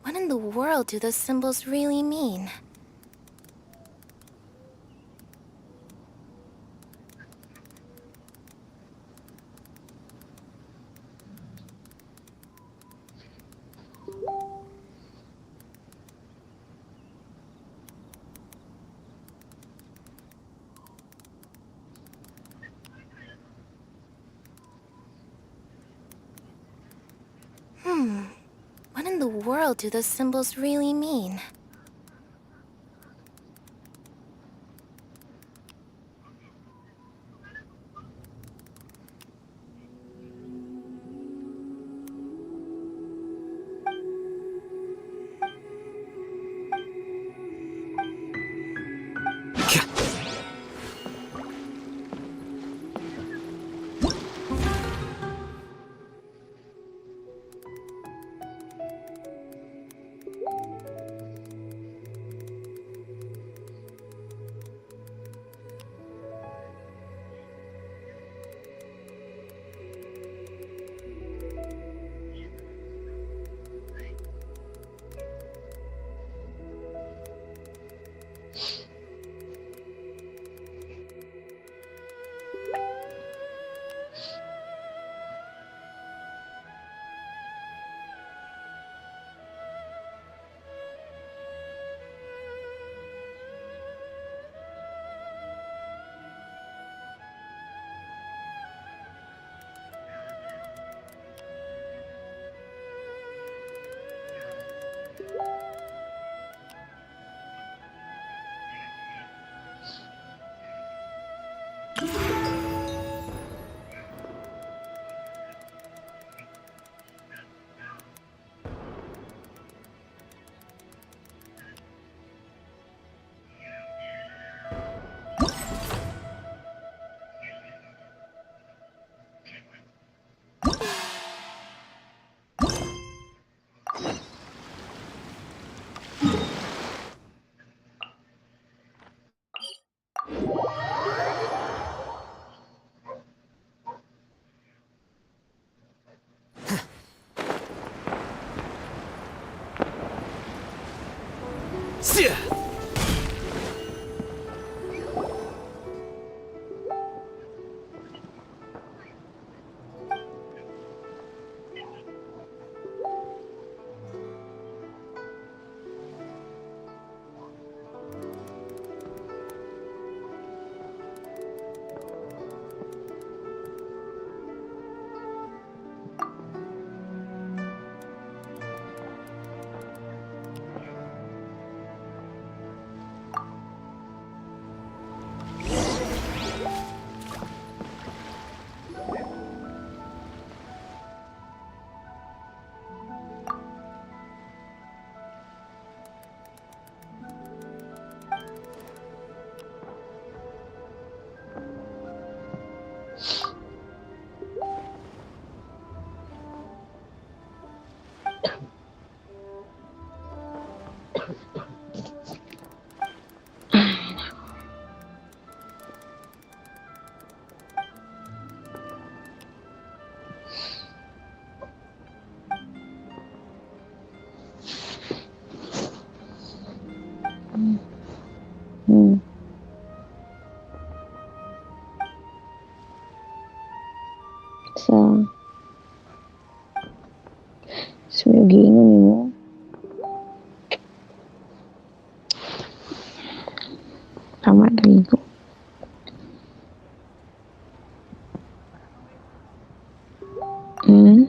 What in the world do those symbols really mean? What in the world do those symbols really mean? sama terigu. Hmm.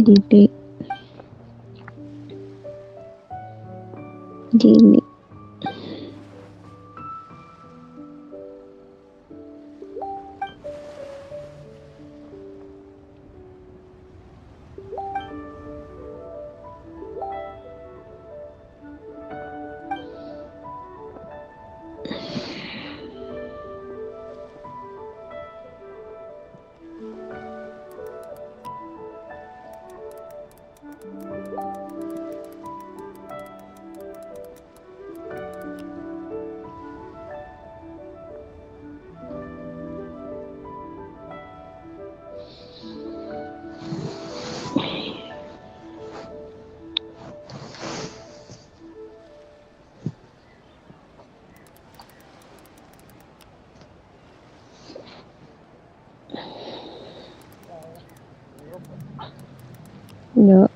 Didik, jili. Yo.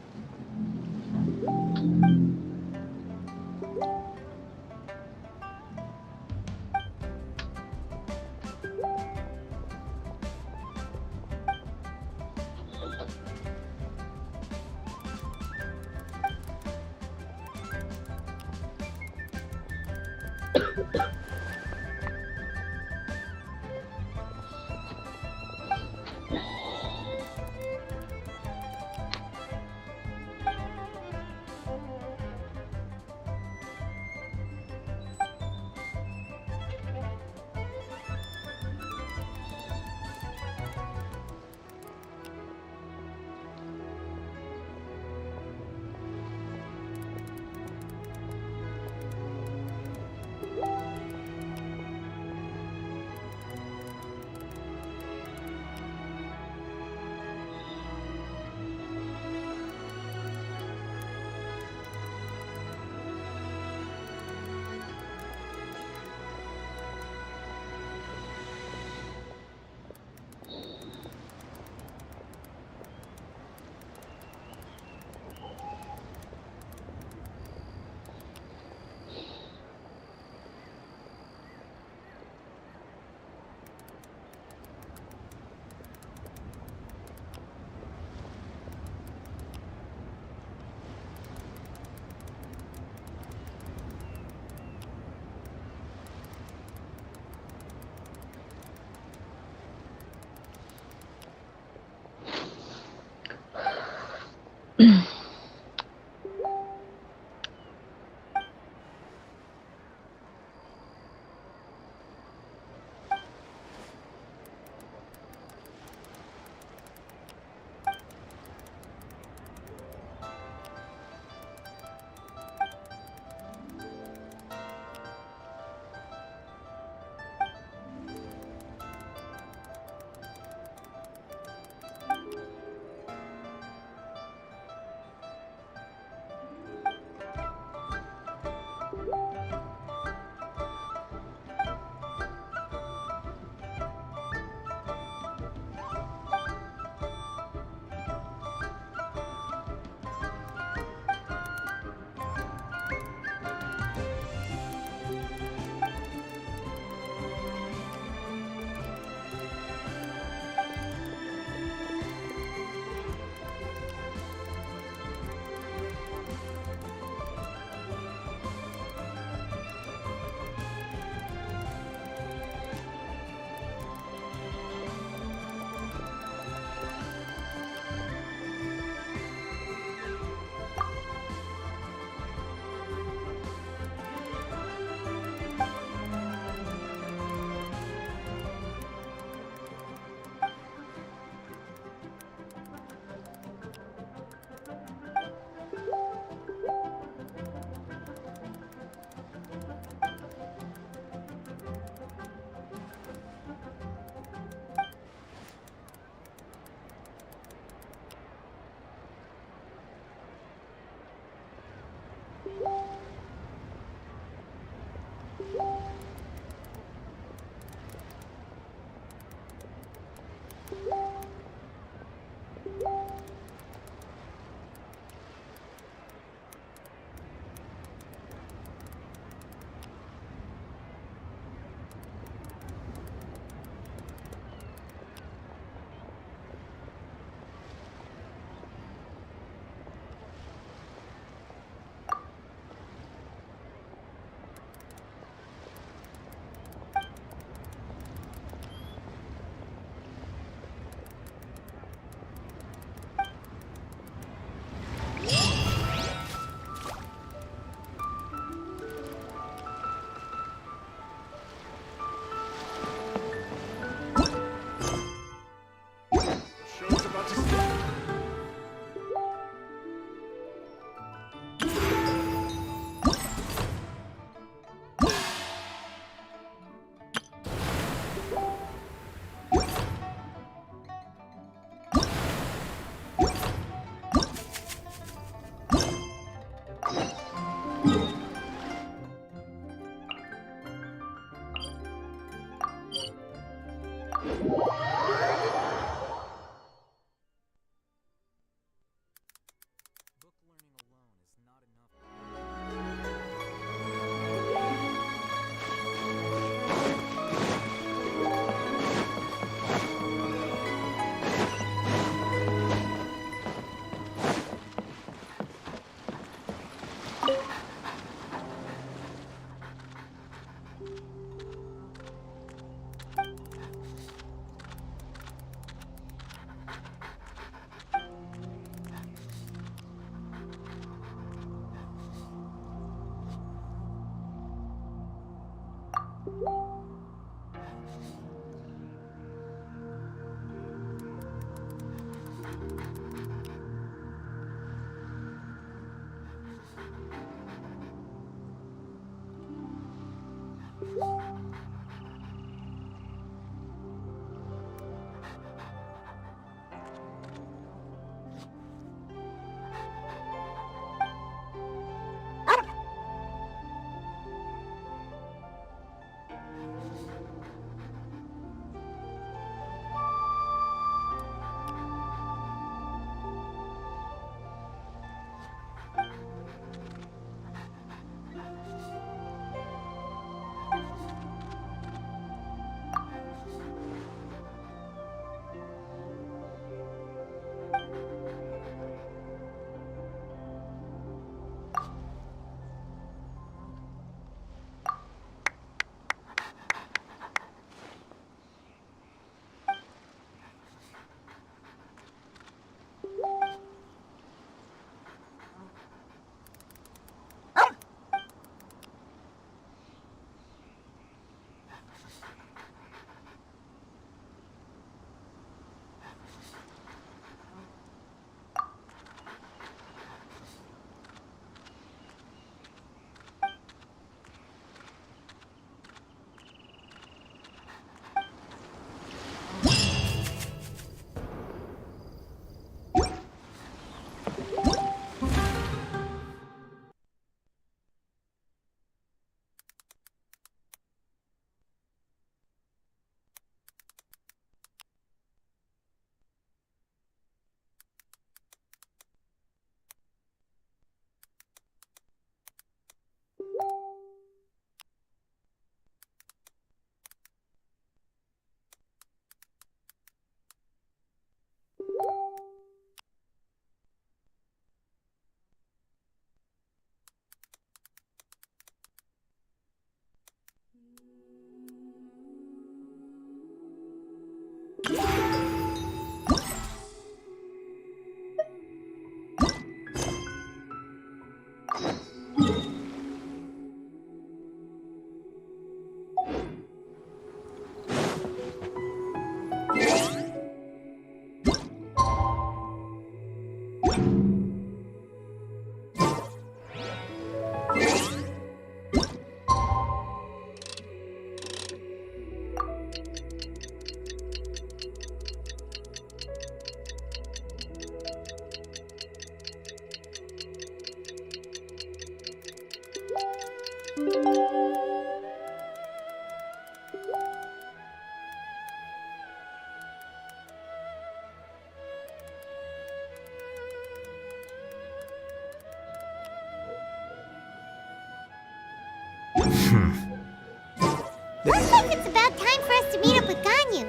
Looks like it's about time for us to meet up with Ganyu.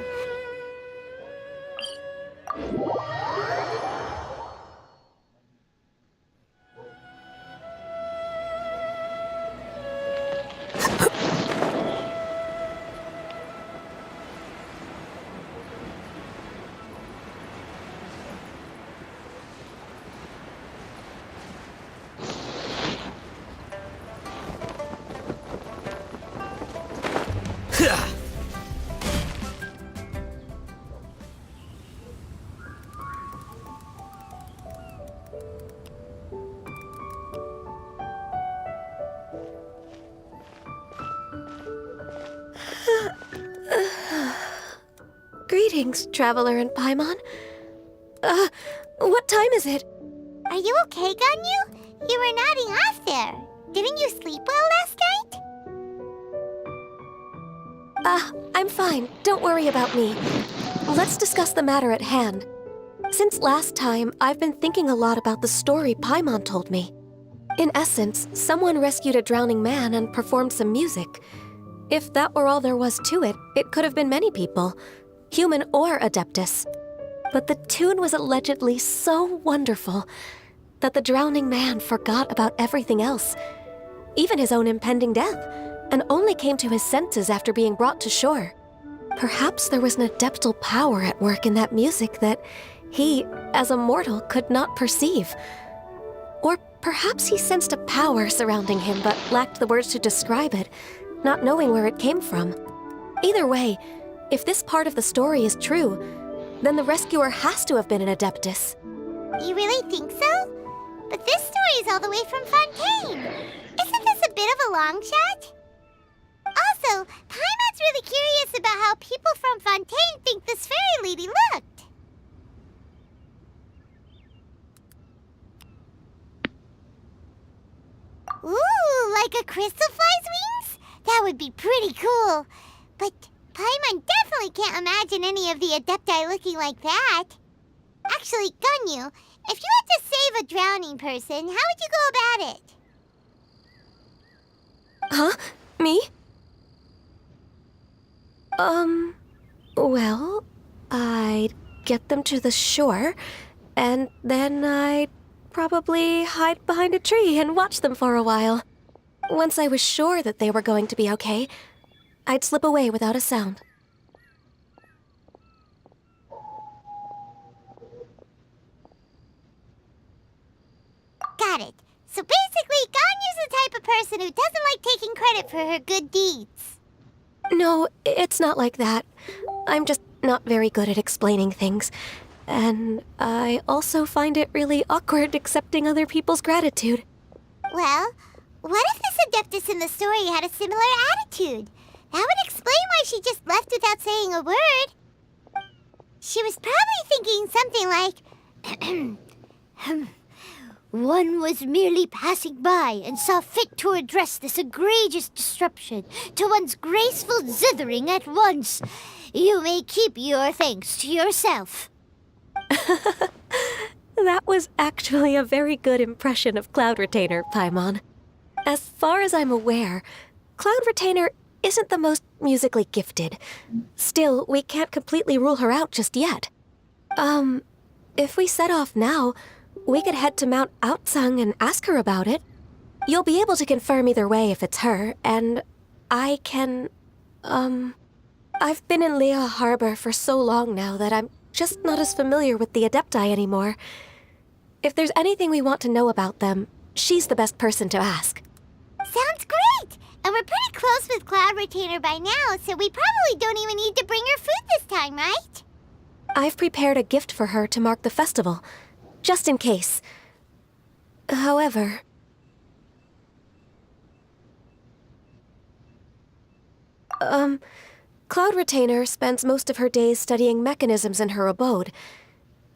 Greetings, Traveler and Paimon. What time is it? Are you okay, Ganyu? You were nodding off there. Didn't you sleep well last night? I'm fine. Don't worry about me. Let's discuss the matter at hand. Since last time, I've been thinking a lot about the story Paimon told me. In essence, someone rescued a drowning man and performed some music. If that were all there was to it, it could have been many people, human or Adeptus. But the tune was allegedly so wonderful that the drowning man forgot about everything else, even his own impending death, and only came to his senses after being brought to shore. Perhaps there was an adeptal power at work in that music that he, as a mortal, could not perceive. Or perhaps he sensed a power surrounding him but lacked the words to describe it, not knowing where it came from. Either way, if this part of the story is true, then the rescuer has to have been an Adeptus. You really think so? But this story is all the way from Fontaine. Isn't this a bit of a long shot? Also, Paimon's really curious about how people from Fontaine think this fairy lady looked. Ooh, like a crystal fly's wings? That would be pretty cool. But Paimon definitely can't imagine any of the Adepti looking like that. Actually, Ganyu, if you had to save a drowning person, how would you go about it? Huh? Me? Well, I'd get them to the shore, and then I'd probably hide behind a tree and watch them for a while. Once I was sure that they were going to be okay, I'd slip away without a sound. Got it. So basically, Ganyu's the type of person who doesn't like taking credit for her good deeds. No, it's not like that. I'm just not very good at explaining things. And I also find it really awkward accepting other people's gratitude. Well, what if this Adeptus in the story had a similar attitude? That would explain why she just left without saying a word. She was probably thinking something like, one was merely passing by and saw fit to address this egregious disruption to one's graceful zithering at once. You may keep your thanks to yourself. That was actually a very good impression of Cloud Retainer, Paimon. As far as I'm aware, Cloud Retainer isn't the most musically gifted. Still, we can't completely rule her out just yet. If we set off now, we could head to Mount Outsung and ask her about it. You'll be able to confirm either way if it's her, and I can, I've been in Lea Harbor for so long now that I'm just not as familiar with the Adepti anymore. If there's anything we want to know about them, she's the best person to ask. Sounds great! And we're pretty close with Cloud Retainer by now, so we probably don't even need to bring her food this time, right? I've prepared a gift for her to mark the festival, just in case. However... Cloud Retainer spends most of her days studying mechanisms in her abode.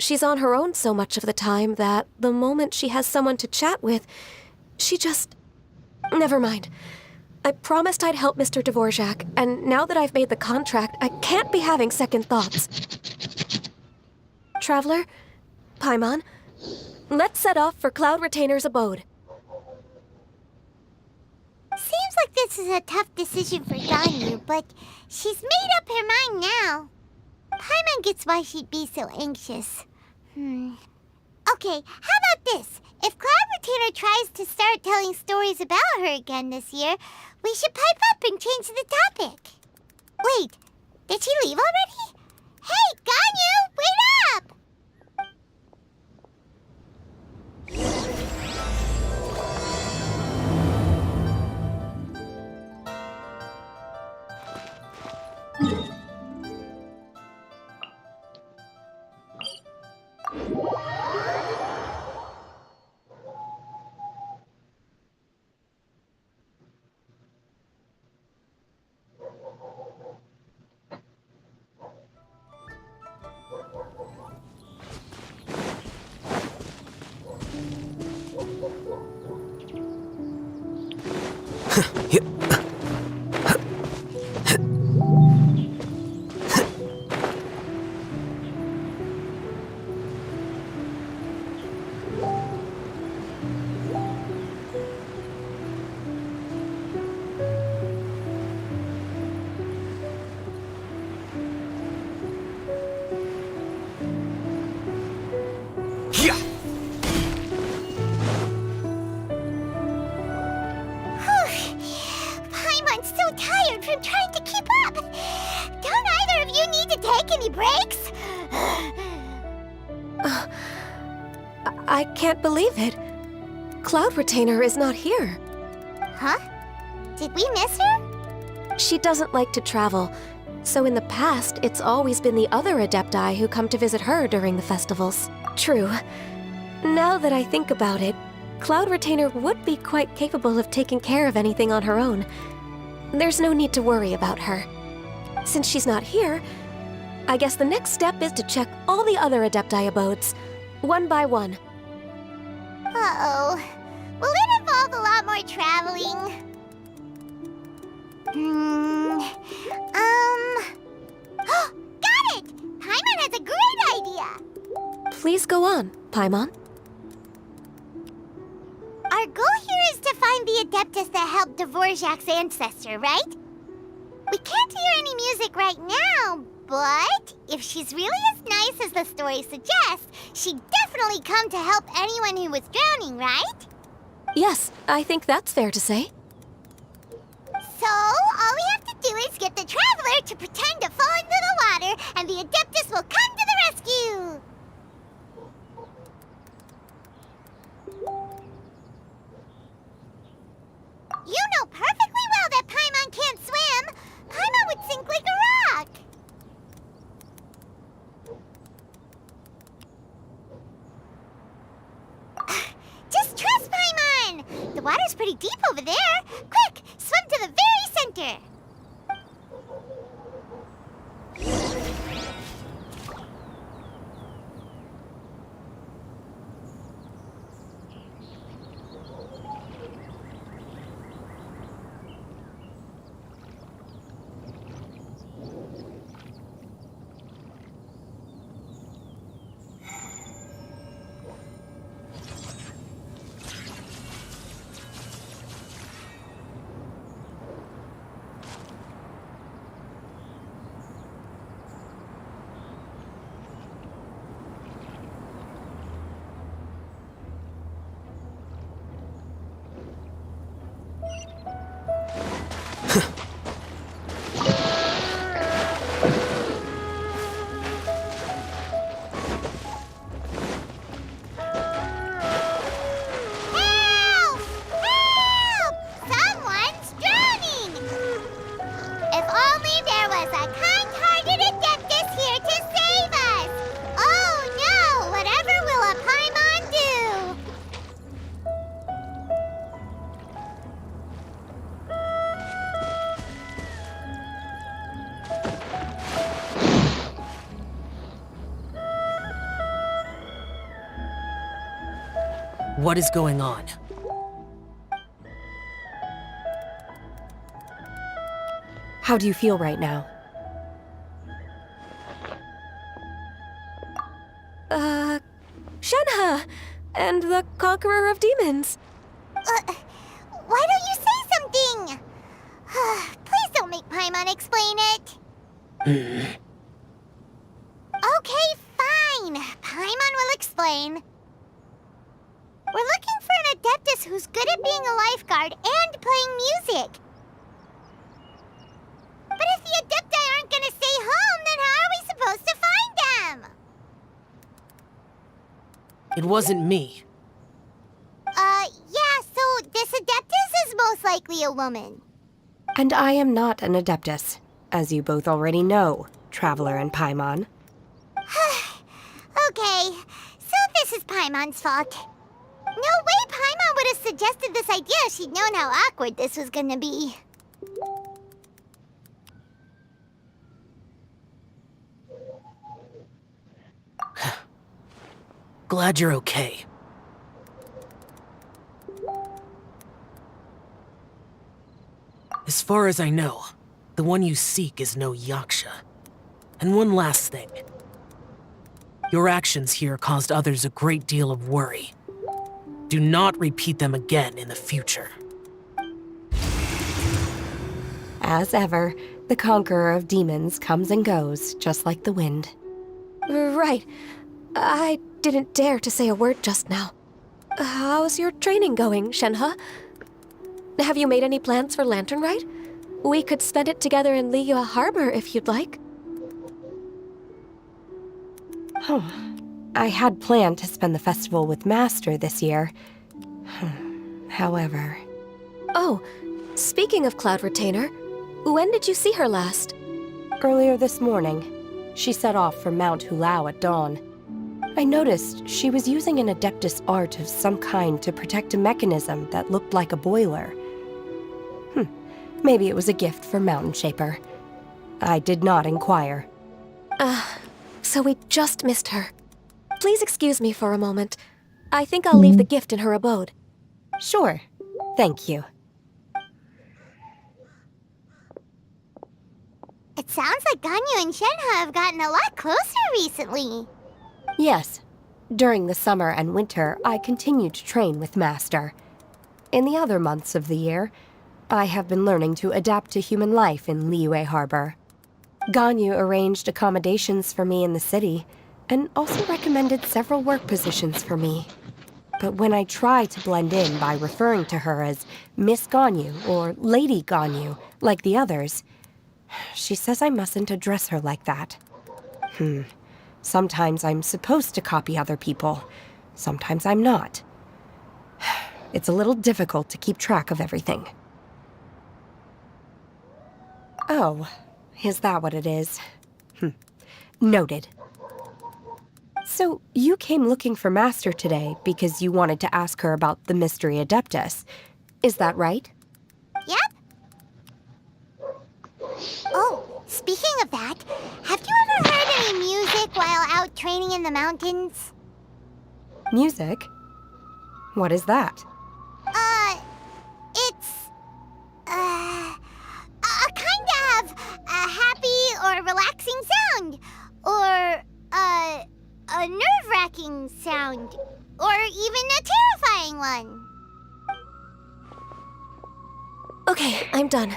She's on her own so much of the time that the moment she has someone to chat with, she just... Never mind. I promised I'd help Mr. Dvorak, and now that I've made the contract, I can't be having second thoughts. Traveler, Paimon, let's set off for Cloud Retainer's abode. Seems like this is a tough decision for Ganyu, but she's made up her mind now. Paimon gets why she'd be so anxious. Okay, how about this? If Cloud Retainer tries to start telling stories about her again this year, we should pipe up and change the topic. Wait, did she leave already? Hey, Ganyu, wait up! Paimon's so tired from trying to keep up. Don't either of you need to take any breaks? I can't believe it. Cloud Retainer is not here. Huh? Did we miss her? She doesn't like to travel, so in the past, it's always been the other Adepti who come to visit her during the festivals. True. Now that I think about it, Cloud Retainer would be quite capable of taking care of anything on her own. There's no need to worry about her. Since she's not here, I guess the next step is to check all the other Adepti abodes, one by one. Uh-oh. Will it involve a lot more traveling? Got it! Paimon has a great idea! Please go on, Paimon. Our goal here is to find the Adeptus that helped Dvorak's ancestor, right? We can't hear any music right now, but if she's really as nice as the story suggests, she'd definitely come to help anyone who was drowning, right? Yes, I think that's fair to say. So, all we have to do is get the Traveler to pretend to fall into the water, and the Adeptus will come to the rescue! You know perfectly well that Paimon can't swim! Paimon would sink like a rock! Just trust Paimon! The water's pretty deep over there! Quick, swim to the very center! What is going on? How do you feel right now? Shenhe! And the Conqueror of Demons! Why don't you say something? Please don't make Paimon explain it. Okay, fine. Paimon will explain. We're looking for an Adeptus who's good at being a lifeguard and playing music. But if the Adepti aren't gonna stay home, then how are we supposed to find them? It wasn't me. Yeah, so this Adeptus is most likely a woman. And I am not an Adeptus, as you both already know, Traveler and Paimon. Okay, so this is Paimon's fault. No way Paimon would have suggested this idea if she'd known how awkward this was gonna be. Glad you're okay. As far as I know, the one you seek is no Yaksha. And one last thing. Your actions here caused others a great deal of worry. Do not repeat them again in the future. As ever, the Conqueror of Demons comes and goes, just like the wind. Right. I didn't dare to say a word just now. How's your training going, Shenhe? Have you made any plans for Lantern Rite? We could spend it together in Liyue Harbor if you'd like. I had planned to spend the festival with Master this year. However... Oh, speaking of Cloud Retainer, When did you see her last? Earlier this morning. She set off for Mount Hulao at dawn. I noticed she was using an Adeptus art of some kind to protect a mechanism that looked like a boiler. Maybe it was a gift for Mountain Shaper. I did not inquire. So we just missed her. Please excuse me for a moment. I think I'll leave the gift in her abode. Sure. Thank you. It sounds like Ganyu and Shenhe have gotten a lot closer recently. Yes. During the summer and winter, I continued to train with Master. In the other months of the year, I have been learning to adapt to human life in Liyue Harbor. Ganyu arranged accommodations for me in the city, and also recommended several work positions for me. But when I try to blend in by referring to her as Miss Ganyu or Lady Ganyu, like the others, she says I mustn't address her like that. Sometimes I'm supposed to copy other people. Sometimes I'm not. It's a little difficult to keep track of everything. Oh, is that what it is? Noted. So, you came looking for Master today because you wanted to ask her about the Mystery Adeptus. Is that right? Yep. Oh, speaking of that, have you ever heard any music while out training in the mountains? Music? What is that? It's... a kind of a happy or relaxing sound. Or, a nerve-wracking sound. Or even a terrifying one. Okay, I'm done.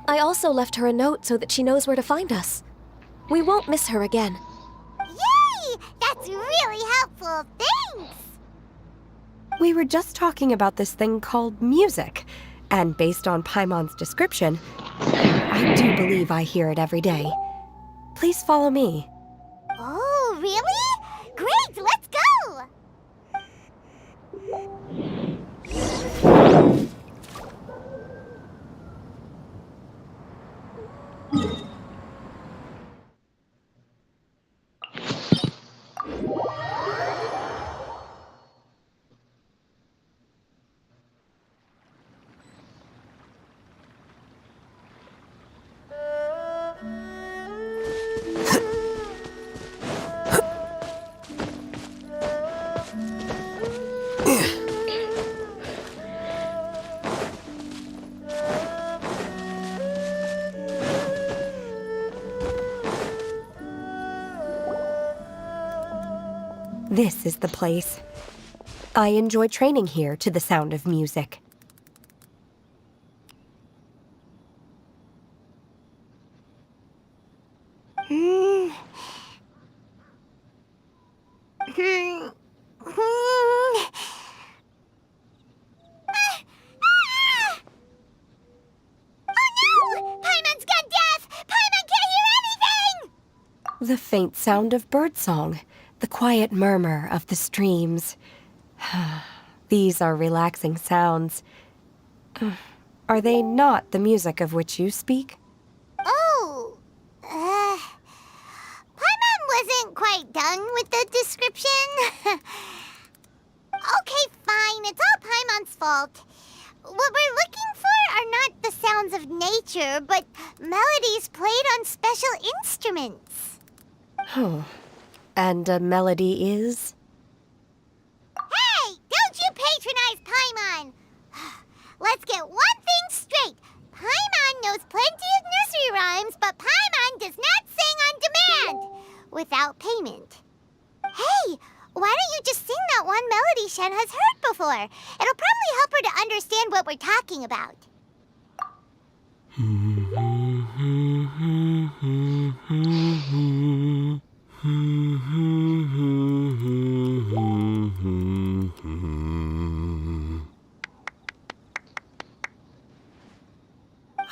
I also left her a note so that she knows where to find us. We won't miss her again. Yay! That's really helpful. Thanks! We were just talking about this thing called music, and based on Paimon's description, I do believe I hear it every day. Please follow me. Oh, really? Great, let's go! This is the place. I enjoy training here to the sound of music. The faint sound of birdsong, the quiet murmur of the streams. These are relaxing sounds. Are they not the music of which you speak? Oh, Paimon wasn't quite done with the description. Okay, fine, it's all Paimon's fault. What we're looking for are not the sounds of nature, but melodies played on special instruments. Oh, and a melody is? Hey, don't you patronize Paimon! Let's get one thing straight. Paimon knows plenty of nursery rhymes, but Paimon does not sing on demand, without payment. Hey, why don't you just sing that one melody Shen has heard before? It'll probably help her to understand what we're talking about.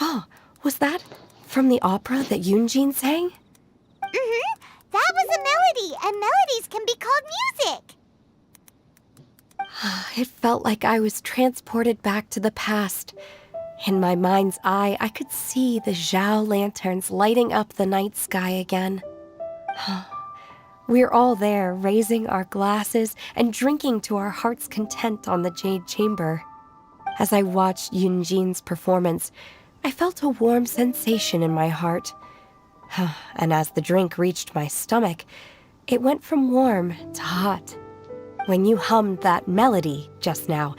Oh, was that from the opera that Yunjin sang? That was a melody, and melodies can be called music. It felt like I was transported back to the past. In my mind's eye, I could see the Zhao lanterns lighting up the night sky again. We're all there, raising our glasses and drinking to our heart's content on the Jade Chamber. As I watched Yunjin's performance, I felt a warm sensation in my heart. And as the drink reached my stomach, it went from warm to hot. When you hummed that melody just now,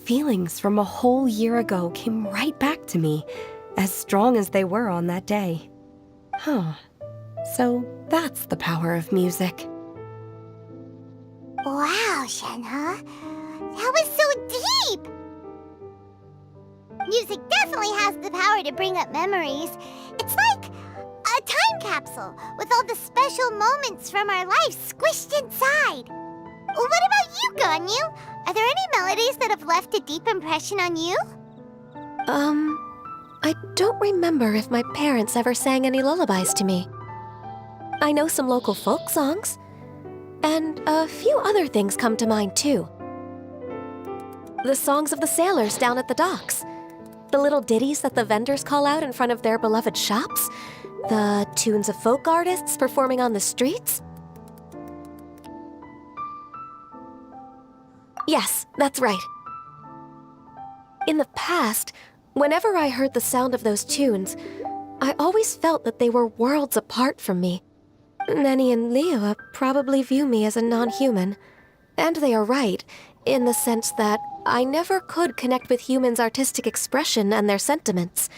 feelings from a whole year ago came right back to me, as strong as they were on that day. So that's the power of music. Wow, Shenhe. That was so deep! Music definitely has the power to bring up memories. It's like a time capsule with all the special moments from our lives squished inside. What about you, Ganyu? Are there any melodies that have left a deep impression on you? I don't remember if my parents ever sang any lullabies to me. I know some local folk songs, and a few other things come to mind too. The songs of the sailors down at the docks, the little ditties that the vendors call out in front of their beloved shops, the tunes of folk artists performing on the streets. Yes, that's right. In the past, whenever I heard the sound of those tunes, I always felt that they were worlds apart from me. Nenny and Liyue probably view me as a non-human. And they are right, in the sense that I never could connect with humans' artistic expression and their sentiments.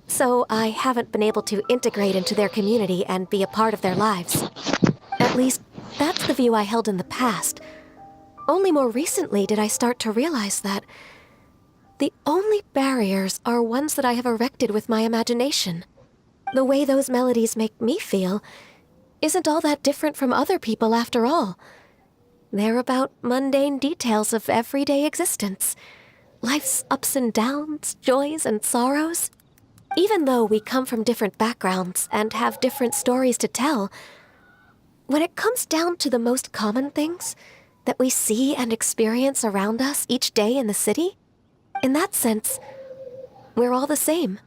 So I haven't been able to integrate into their community and be a part of their lives. At least, that's the view I held in the past. Only more recently did I start to realize that the only barriers are ones that I have erected with my imagination. The way those melodies make me feel isn't all that different from other people after all. They're about mundane details of everyday existence. Life's ups and downs, joys and sorrows. Even though we come from different backgrounds and have different stories to tell, when it comes down to the most common things that we see and experience around us each day in the city, in that sense, we're all the same.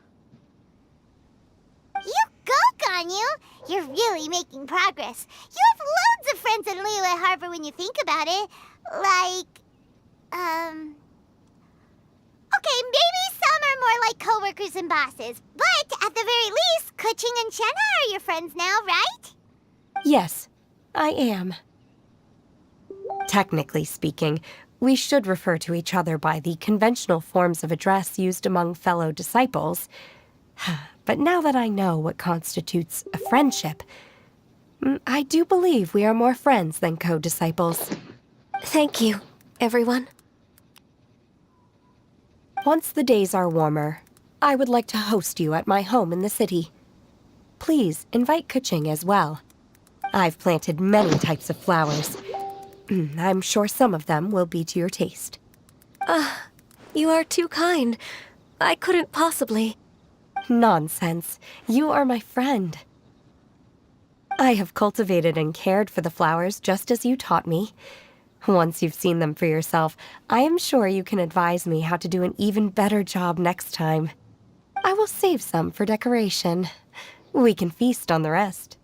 You go, Ganyu! You're really making progress. You have loads of friends in Liyue Harbor when you think about it. Okay, maybe some are more like coworkers and bosses, but at the very least, Kuching and Shenhe are your friends now, right? Yes, I am. Technically speaking, we should refer to each other by the conventional forms of address used among fellow disciples. But now that I know what constitutes a friendship, I do believe we are more friends than co-disciples. Thank you, everyone. Once the days are warmer, I would like to host you at my home in the city. Please invite Kuching as well. I've planted many types of flowers. I'm sure some of them will be to your taste. You are too kind. I couldn't possibly. Nonsense. You are my friend. I have cultivated and cared for the flowers just as you taught me. Once you've seen them for yourself, I am sure you can advise me how to do an even better job next time. I will save some for decoration. We can feast on the rest.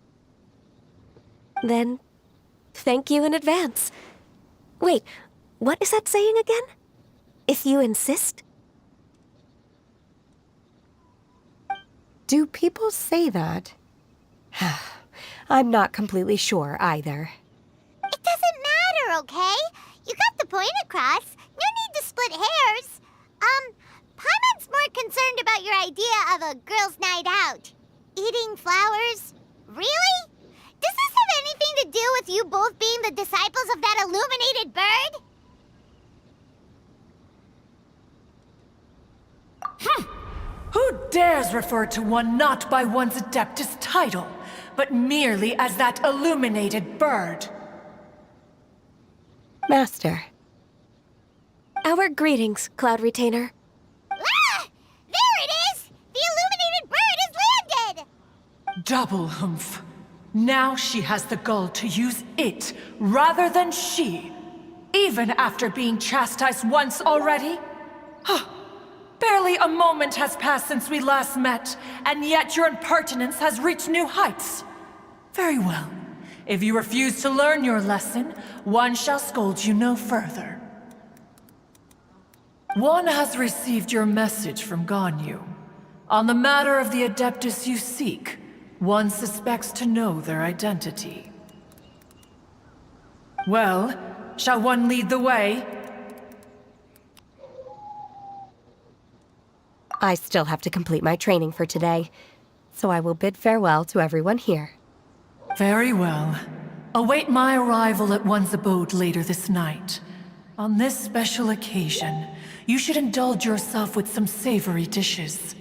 Then, thank you in advance. Wait, what is that saying again? If you insist? Do people say that? I'm not completely sure either. It doesn't matter, okay? You got the point across. No need to split hairs. Paimon's more concerned about your idea of a girls' night out. Eating flowers? Really? Does this have anything to do with you both being the disciples of that illuminated bird? Who dares refer to one not by one's Adeptus title, but merely as that illuminated bird? Master. Our greetings, Cloud Retainer. Ah! There it is! The illuminated bird has landed! Double humph. Now she has the gall to use it rather than she, even after being chastised once already? Barely Hardly a moment has passed since we last met, and yet your impertinence has reached new heights. Very well. If you refuse to learn your lesson, one shall scold you no further. One has received your message from Ganyu. On the matter of the Adeptus you seek, one suspects to know their identity. Well, shall one lead the way? I still have to complete my training for today, so I will bid farewell to everyone here. Very well. Await my arrival at one's abode later this night. On this special occasion, you should indulge yourself with some savory dishes.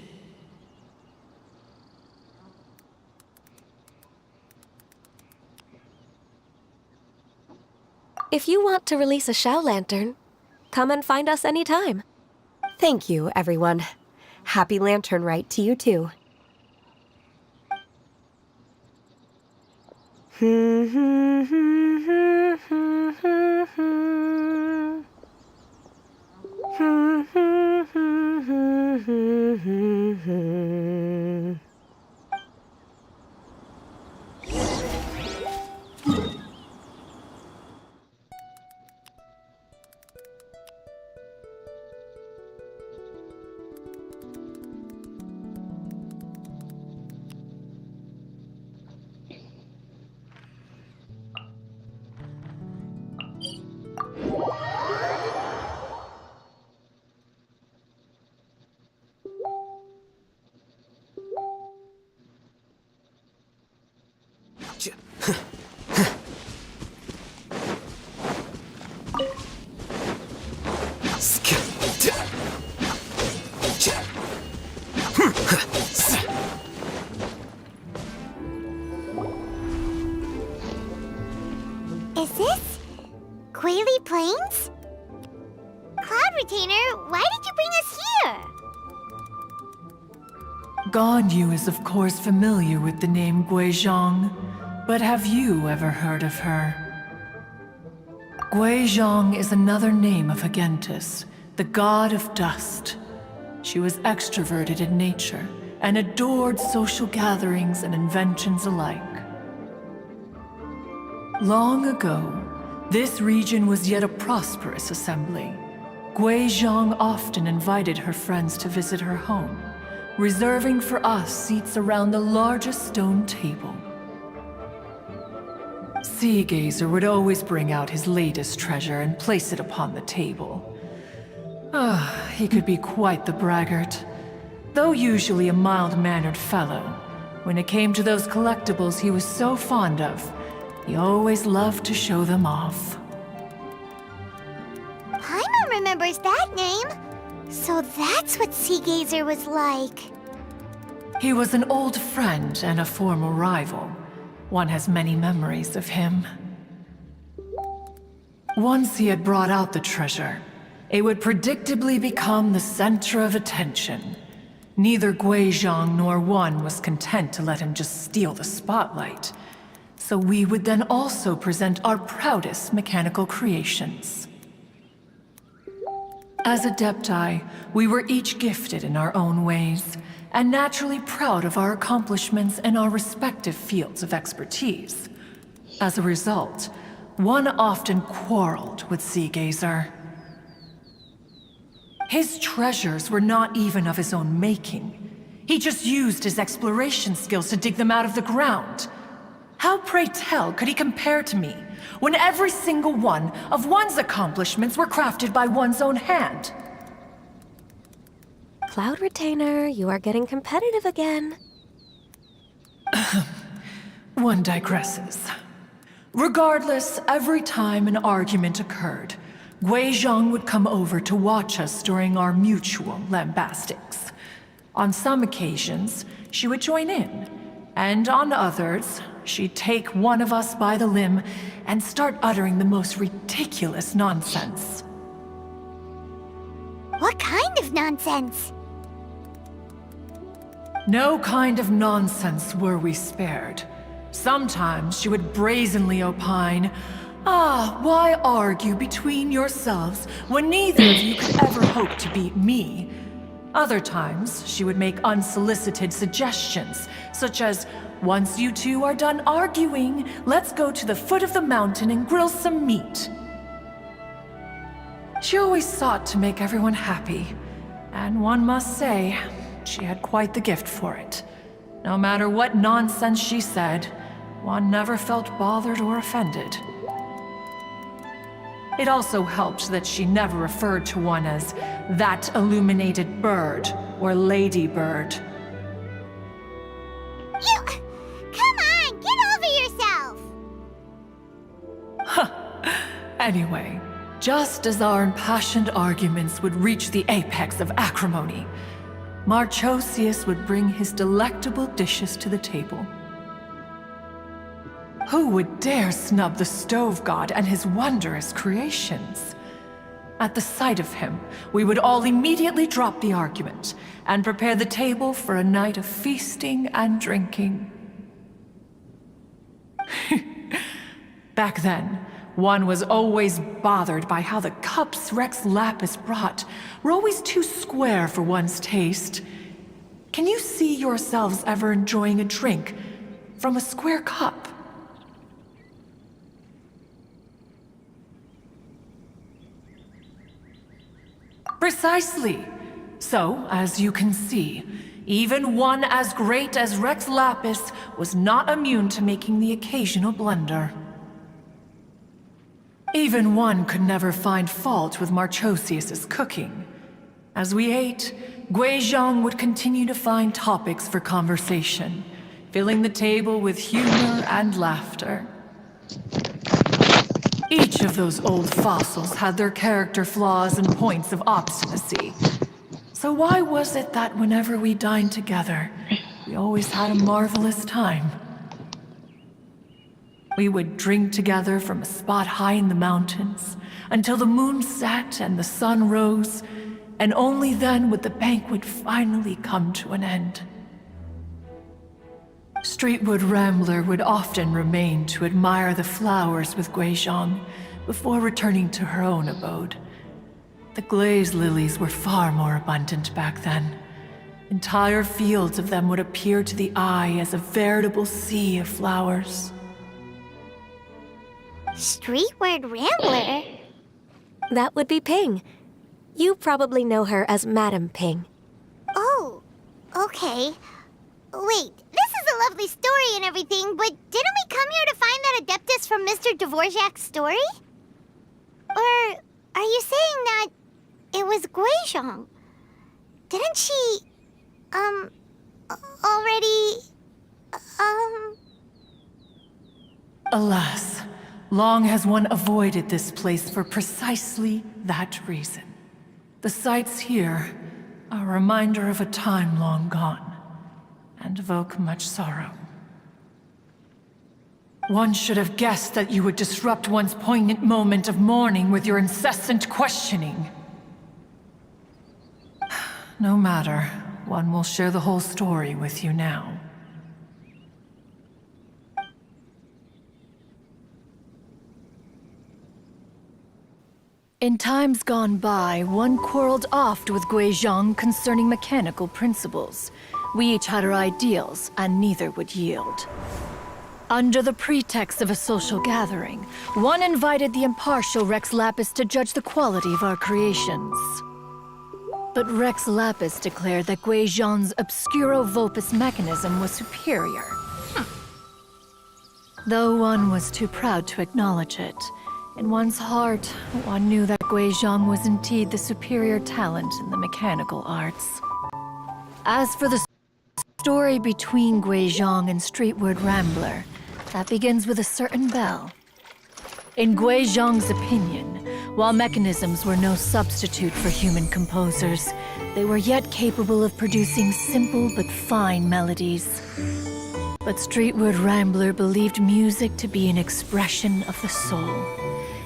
If you want to release a Shao Lantern, come and find us anytime. Thank you, everyone. Happy Lantern Rite to you too. Is this Quaily Plains? Cloud Retainer, why did you bring us here? Ganyu is of course familiar with the name Guizhong, but have you ever heard of her? Guizhong is another name of Agentis, the god of dust. She was extroverted in nature and adored social gatherings and inventions alike. Long ago, this region was yet a prosperous assembly. Guizhong often invited her friends to visit her home, reserving for us seats around the largest stone table. Sea Gazer would always bring out his latest treasure and place it upon the table. He could be quite the braggart. Though usually a mild-mannered fellow, when it came to those collectibles he was so fond of, he always loved to show them off. Paimon remembers that name. So that's what Sea Gazer was like. He was an old friend and a former rival. One has many memories of him. Once he had brought out the treasure, it would predictably become the center of attention. Neither Guizhong nor one was content to let him just steal the spotlight. So we would then also present our proudest mechanical creations. As Adepti, we were each gifted in our own ways, and naturally proud of our accomplishments in our respective fields of expertise. As a result, one often quarreled with Sea Gazer. His treasures were not even of his own making. He just used his exploration skills to dig them out of the ground. How, pray tell, could he compare to me, when every single one of one's accomplishments were crafted by one's own hand? Cloud Retainer, you are getting competitive again. One digresses. Regardless, every time an argument occurred, Guizhong would come over to watch us during our mutual lambastics. On some occasions, she would join in, and on others, she'd take one of us by the limb and start uttering the most ridiculous nonsense. What kind of nonsense? No kind of nonsense were we spared. Sometimes she would brazenly opine, why argue between yourselves when neither of you could ever hope to beat me? Other times, she would make unsolicited suggestions, such as, "Once you two are done arguing, let's go to the foot of the mountain and grill some meat." She always sought to make everyone happy, and one must say, she had quite the gift for it. No matter what nonsense she said, one never felt bothered or offended. It also helped that she never referred to one as that illuminated bird or ladybird. Come on, get over yourself! Anyway, just as our impassioned arguments would reach the apex of acrimony, Marchosius would bring his delectable dishes to the table. Who would dare snub the stove god and his wondrous creations? At the sight of him, we would all immediately drop the argument and prepare the table for a night of feasting and drinking. Back then, one was always bothered by how the cups Rex Lapis brought were always too square for one's taste. Can you see yourselves ever enjoying a drink from a square cup? Precisely. So, as you can see, even one as great as Rex Lapis was not immune to making the occasional blunder. Even one could never find fault with Marchosius's cooking. As we ate, Guizhong would continue to find topics for conversation, filling the table with humor and laughter. Each of those old fossils had their character flaws and points of obstinacy. So why was it that whenever we dined together, we always had a marvelous time? We would drink together from a spot high in the mountains until the moon set and the sun rose, and only then would the banquet finally come to an end. Streetwood Rambler would often remain to admire the flowers with Guizhong before returning to her own abode. The glaze lilies were far more abundant back then. Entire fields of them would appear to the eye as a veritable sea of flowers. Streetward Rambler? That would be Ping. You probably know her as Madam Ping. Oh, okay. Wait, this is a lovely story and everything, but didn't we come here to find that Adeptus from Mr. Dvorak's story? Or are you saying that it was Guizhong? Didn't she, already, Alas, long has one avoided this place for precisely that reason. The sights here are a reminder of a time long gone, and evoke much sorrow. One should have guessed that you would disrupt one's poignant moment of mourning with your incessant questioning. No matter, one will share the whole story with you now. In times gone by, one quarreled oft with Guizhong concerning mechanical principles. We each had our ideals, and neither would yield. Under the pretext of a social gathering, one invited the impartial Rex Lapis to judge the quality of our creations. But Rex Lapis declared that Guizhong's Obscuro Vulpus mechanism was superior. Though one was too proud to acknowledge it, in one's heart, one knew that Guizhong was indeed the superior talent in the mechanical arts. As for the story between Guizhong and Streetward Rambler, that begins with a certain bell. In Guizhong's opinion, while mechanisms were no substitute for human composers, they were yet capable of producing simple but fine melodies. But Streetward Rambler believed music to be an expression of the soul,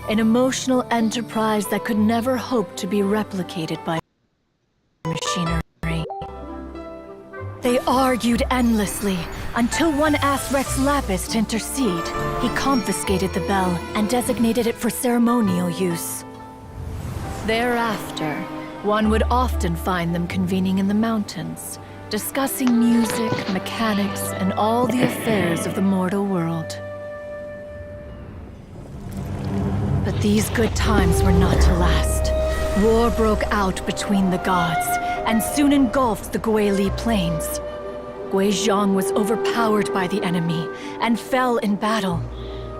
an emotional enterprise that could never hope to be replicated by machinery. They argued endlessly, until one asked Rex Lapis to intercede. He confiscated the bell and designated it for ceremonial use. Thereafter, One would often find them convening in the mountains, discussing music, mechanics, and all the affairs of the mortal world. But these good times were not to last. War broke out between the gods, and soon engulfed the Guili Plains. Guizhong was overpowered by the enemy, and fell in battle.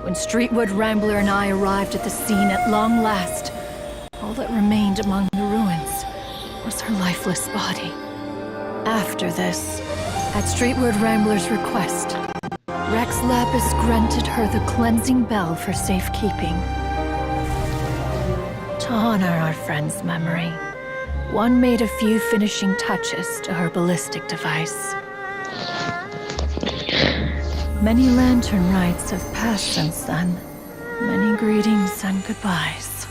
When Streetwood Rambler and I arrived at the scene at long last, all that remained among the ruins was her lifeless body. After this, at Streetwood Rambler's request, Rex Lapis granted her the cleansing bell for safekeeping. To honor our friend's memory, one made a few finishing touches to her ballistic device. Many lantern rites have passed since then. Many greetings and goodbyes.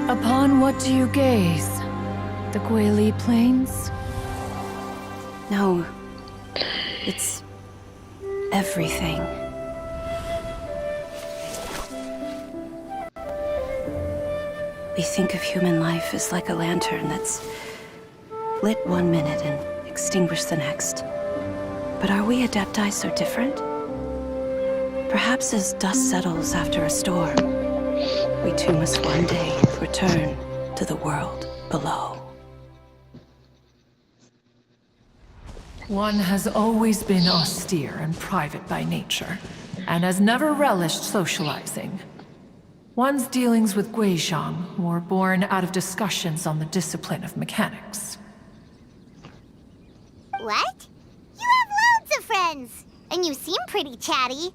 Upon what do you gaze? The Guili Plains? No. It's everything. We think of human life as like a lantern that's lit one minute and extinguished the next. But are we Adepti so different? Perhaps as dust settles after a storm, we too must one day return to the world below. One has always been austere and private by nature, and has never relished socializing. One's dealings with Guizhong were born out of discussions on the discipline of mechanics. What? You have loads of friends, and you seem pretty chatty.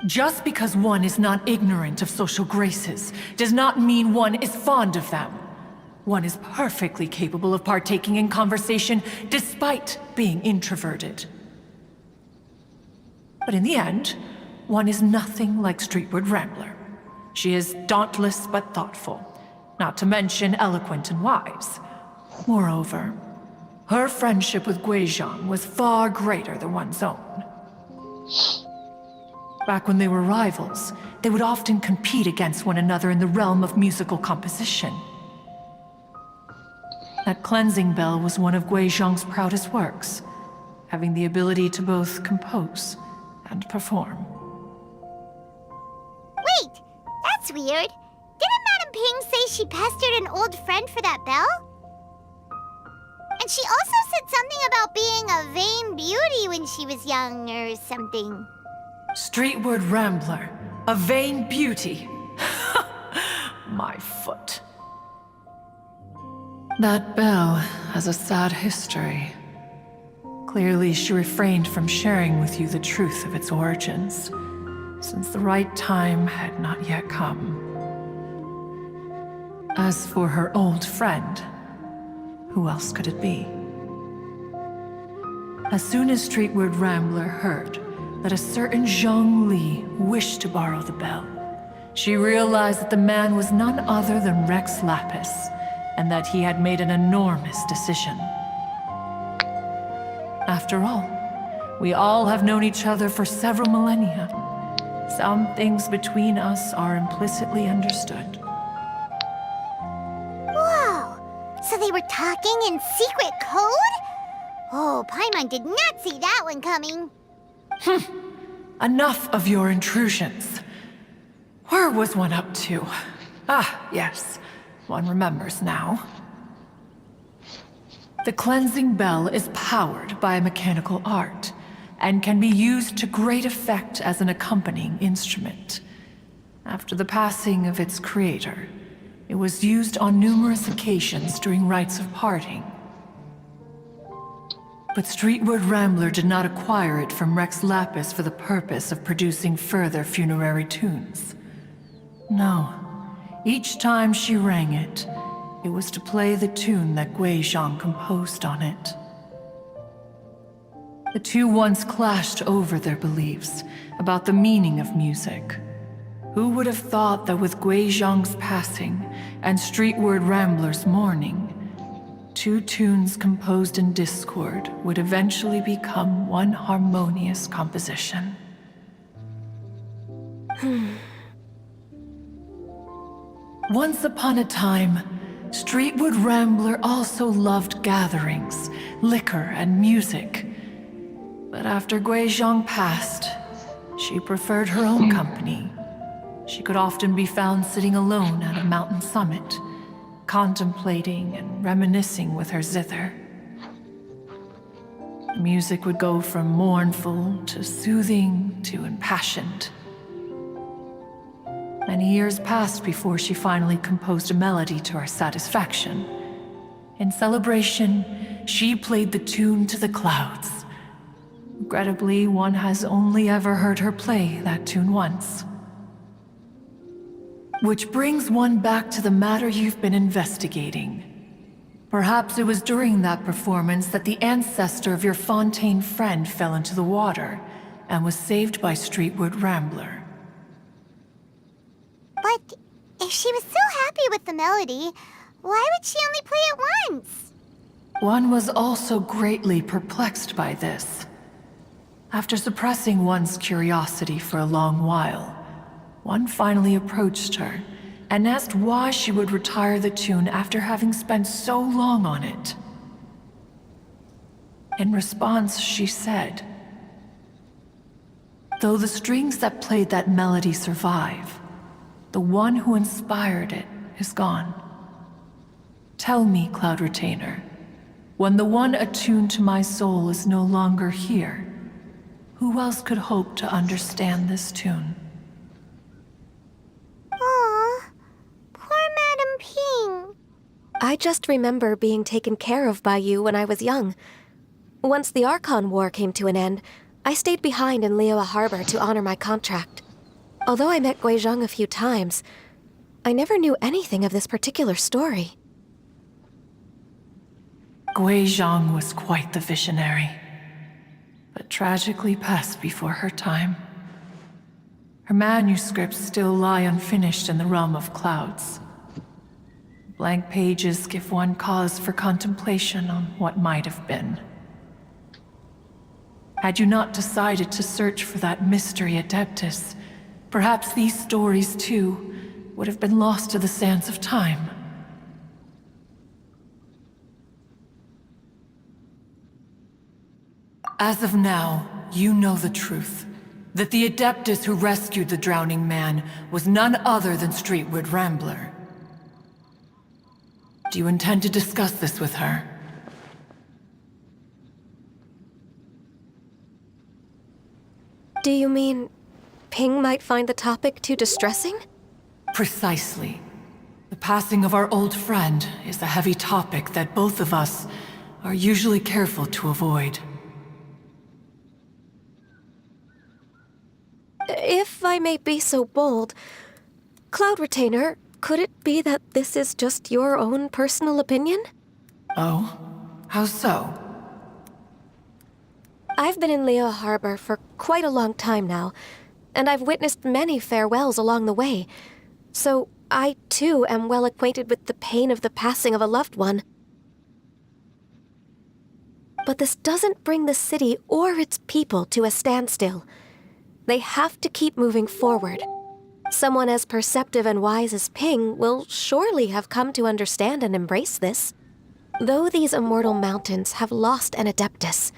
Just because one is not ignorant of social graces does not mean one is fond of them. One is perfectly capable of partaking in conversation despite being introverted. But in the end, one is nothing like Streetwood Rambler. She is dauntless but thoughtful, not to mention eloquent and wise. Moreover, her friendship with Guizhong was far greater than one's own. Back when they were rivals, they would often compete against one another in the realm of musical composition. That cleansing bell was one of Guizhong's proudest works, having the ability to both compose and perform. Wait, that's weird. Didn't Madame Ping say she pestered an old friend for that bell? And she also said something about being a vain beauty when she was young or something. Streetwood Rambler, a vain beauty. My foot. That bell has a sad history. Clearly, she refrained from sharing with you the truth of its origins, since the right time had not yet come. As for her old friend, who else could it be? As soon as Streetwood Rambler heard that a certain Zhang Li wished to borrow the bell, she realized that the man was none other than Rex Lapis, and that he had made an enormous decision. After all, we all have known each other for several millennia. Some things between us are implicitly understood. Whoa! So they were talking in secret code? Oh, Paimon did not see that one coming. Enough of your intrusions. Where was one up to? Ah, yes. One remembers now. The cleansing bell is powered by a mechanical art, and can be used to great effect as an accompanying instrument. After the passing of its creator, it was used on numerous occasions during rites of parting. But Streetwood Rambler did not acquire it from Rex Lapis for the purpose of producing further funerary tunes. No. Each time she rang it, it was to play the tune that Guizhong composed on it. The two once clashed over their beliefs about the meaning of music. Who would have thought that with Guizhong's passing and Streetwood Rambler's mourning, two tunes composed in discord would eventually become one harmonious composition? Once upon a time, Streetwood Rambler also loved gatherings, liquor, and music. But after Guizhong passed, she preferred her own company. She could often be found sitting alone at a mountain summit, contemplating and reminiscing with her zither. The music would go from mournful to soothing to impassioned. Many years passed before she finally composed a melody to her satisfaction. In celebration, she played the tune to the clouds. Regrettably, one has only ever heard her play that tune once. Which brings one back to the matter you've been investigating. Perhaps it was during that performance that the ancestor of your Fontaine friend fell into the water and was saved by Streetwood Rambler. But if she was so happy with the melody, why would she only play it once? One was also greatly perplexed by this. After suppressing one's curiosity for a long while, one finally approached her and asked why she would retire the tune after having spent so long on it. In response, she said, "Though the strings that played that melody survive, the one who inspired it is gone. Tell me, Cloud Retainer, when the one attuned to my soul is no longer here, who else could hope to understand this tune?" Aww, poor Madam Ping. I just remember being taken care of by you when I was young. Once the Archon War came to an end, I stayed behind in Liyue Harbor to honor my contract. Although I met Guizhong a few times, I never knew anything of this particular story. Guizhong was quite the visionary, but tragically passed before her time. Her manuscripts still lie unfinished in the realm of clouds. Blank pages give one cause for contemplation on what might have been. Had you not decided to search for that mystery Adeptus, perhaps these stories, too, would have been lost to the sands of time. As of now, you know the truth. That the Adeptus who rescued the drowning man was none other than Streetwood Rambler. Do you intend to discuss this with her? Do you mean Ping might find the topic too distressing? Precisely. The passing of our old friend is a heavy topic that both of us are usually careful to avoid. If I may be so bold, Cloud Retainer, could it be that this is just your own personal opinion? Oh? How so? I've been in Liyue Harbor for quite a long time now, and I've witnessed many farewells along the way, so I too am well acquainted with the pain of the passing of a loved one. But this doesn't bring the city or its people to a standstill. They have to keep moving forward. Someone as perceptive and wise as Ping will surely have come to understand and embrace this. Though these immortal mountains have lost an Adeptus,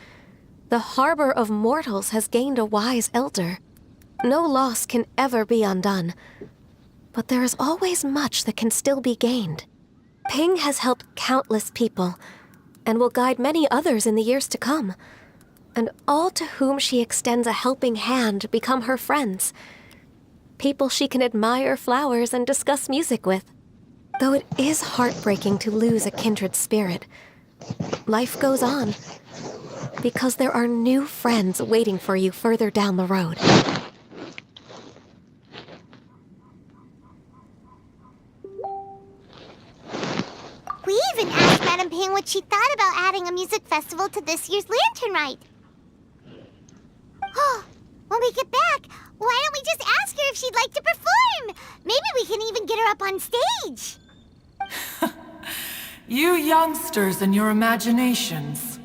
the harbor of mortals has gained a wise elder. No loss can ever be undone, but there is always much that can still be gained. Ping has helped countless people, and will guide many others in the years to come. And all to whom she extends a helping hand become her friends. People she can admire flowers and discuss music with. Though it is heartbreaking to lose a kindred spirit, life goes on, because there are new friends waiting for you further down the road. We even asked Madam Ping what she thought about adding a music festival to this year's Lantern Rite. Oh, when we get back, why don't we just ask her if she'd like to perform? Maybe we can even get her up on stage. You youngsters and your imaginations.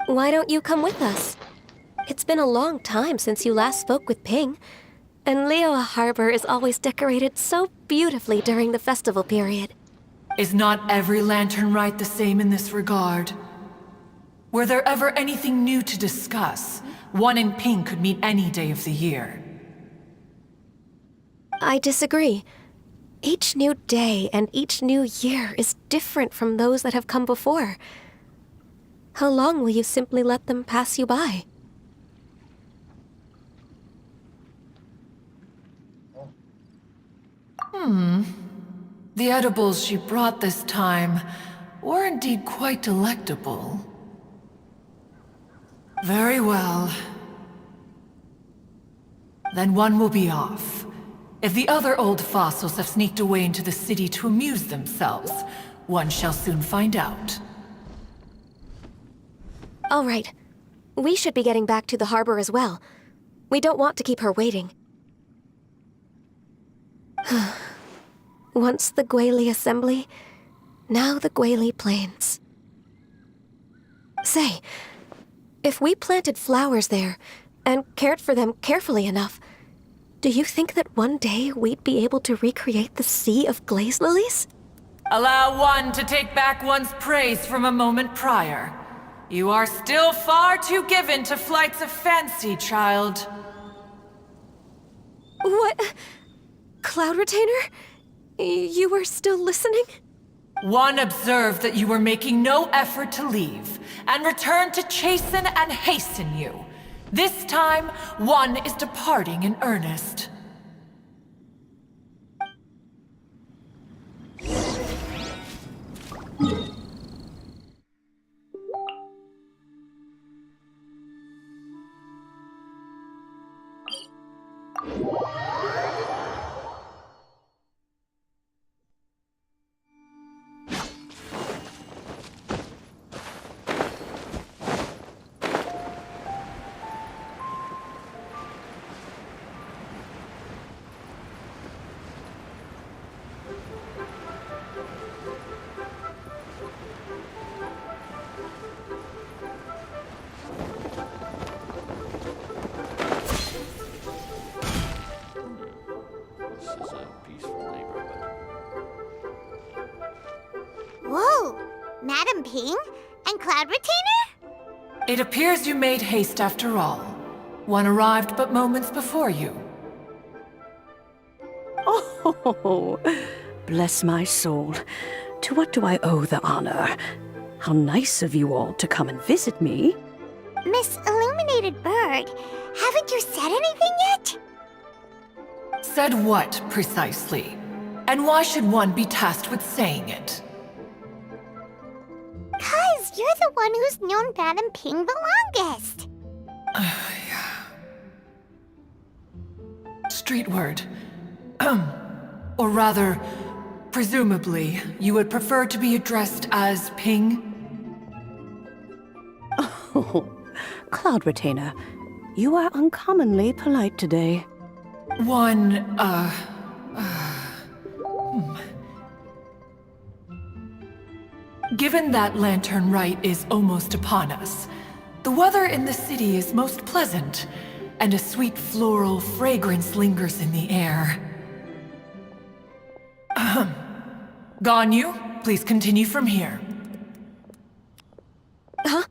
Why don't you come with us? It's been a long time since you last spoke with Ping, And Liyue Harbor is always decorated so beautifully during the festival period. Is not every lantern rite the same in this regard? Were there ever anything new to discuss? One in pink could meet any day of the year. I disagree. Each new day and each new year is different from those that have come before. How long will you simply let them pass you by? The edibles she brought this time were indeed quite delectable. Very well. Then one will be off. If the other old fossils have sneaked away into the city to amuse themselves, one shall soon find out. All right. We should be getting back to the harbor as well. We don't want to keep her waiting. Once the Guili Assembly, now the Guili Plains. Say, if we planted flowers there and cared for them carefully enough, do you think that one day we'd be able to recreate the sea of glaze lilies? Allow one to take back one's praise from a moment prior. You are still far too given to flights of fancy, child. What? Cloud Retainer? You were still listening? One observed that you were making no effort to leave, and returned to chasten and hasten you. This time, one is departing in earnest. Whoa! Madam Ping? And Cloud Retainer? It appears you made haste after all. One arrived but moments before you. Oh, bless my soul. To what do I owe the honor? How nice of you all to come and visit me. Miss Illuminated Bird, haven't you said anything yet? Said what, precisely? And why should one be tasked with saying it? 'Cause you're the one who's known Madam Ping the longest. Street word. Or rather, presumably, you would prefer to be addressed as Ping? Oh, Cloud Retainer, you are uncommonly polite today. Given that lantern rite is almost upon us, the weather in the city is most pleasant, and a sweet floral fragrance lingers in the air. Ganyu, please continue from here. Huh?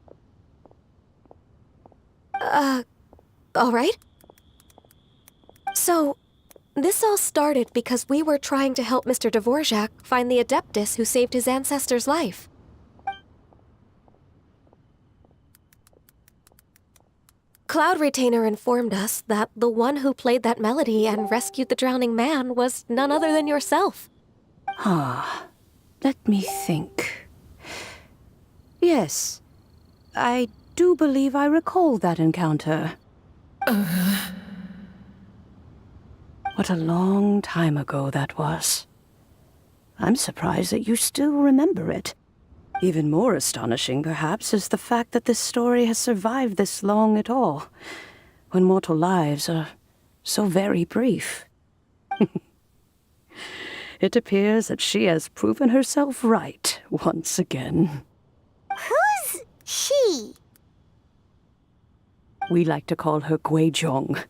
All right. So, this all started because we were trying to help Mr. Dvorak find the Adeptus who saved his ancestor's life. Cloud Retainer informed us that the one who played that melody and rescued the drowning man was none other than yourself. Ah, let me think. Yes, I do believe I recall that encounter. What a long time ago that was. I'm surprised that you still remember it. Even more astonishing, perhaps, is the fact that this story has survived this long at all, when mortal lives are so very brief. It appears that she has proven herself right once again. Who's she? We like to call her Guizhong.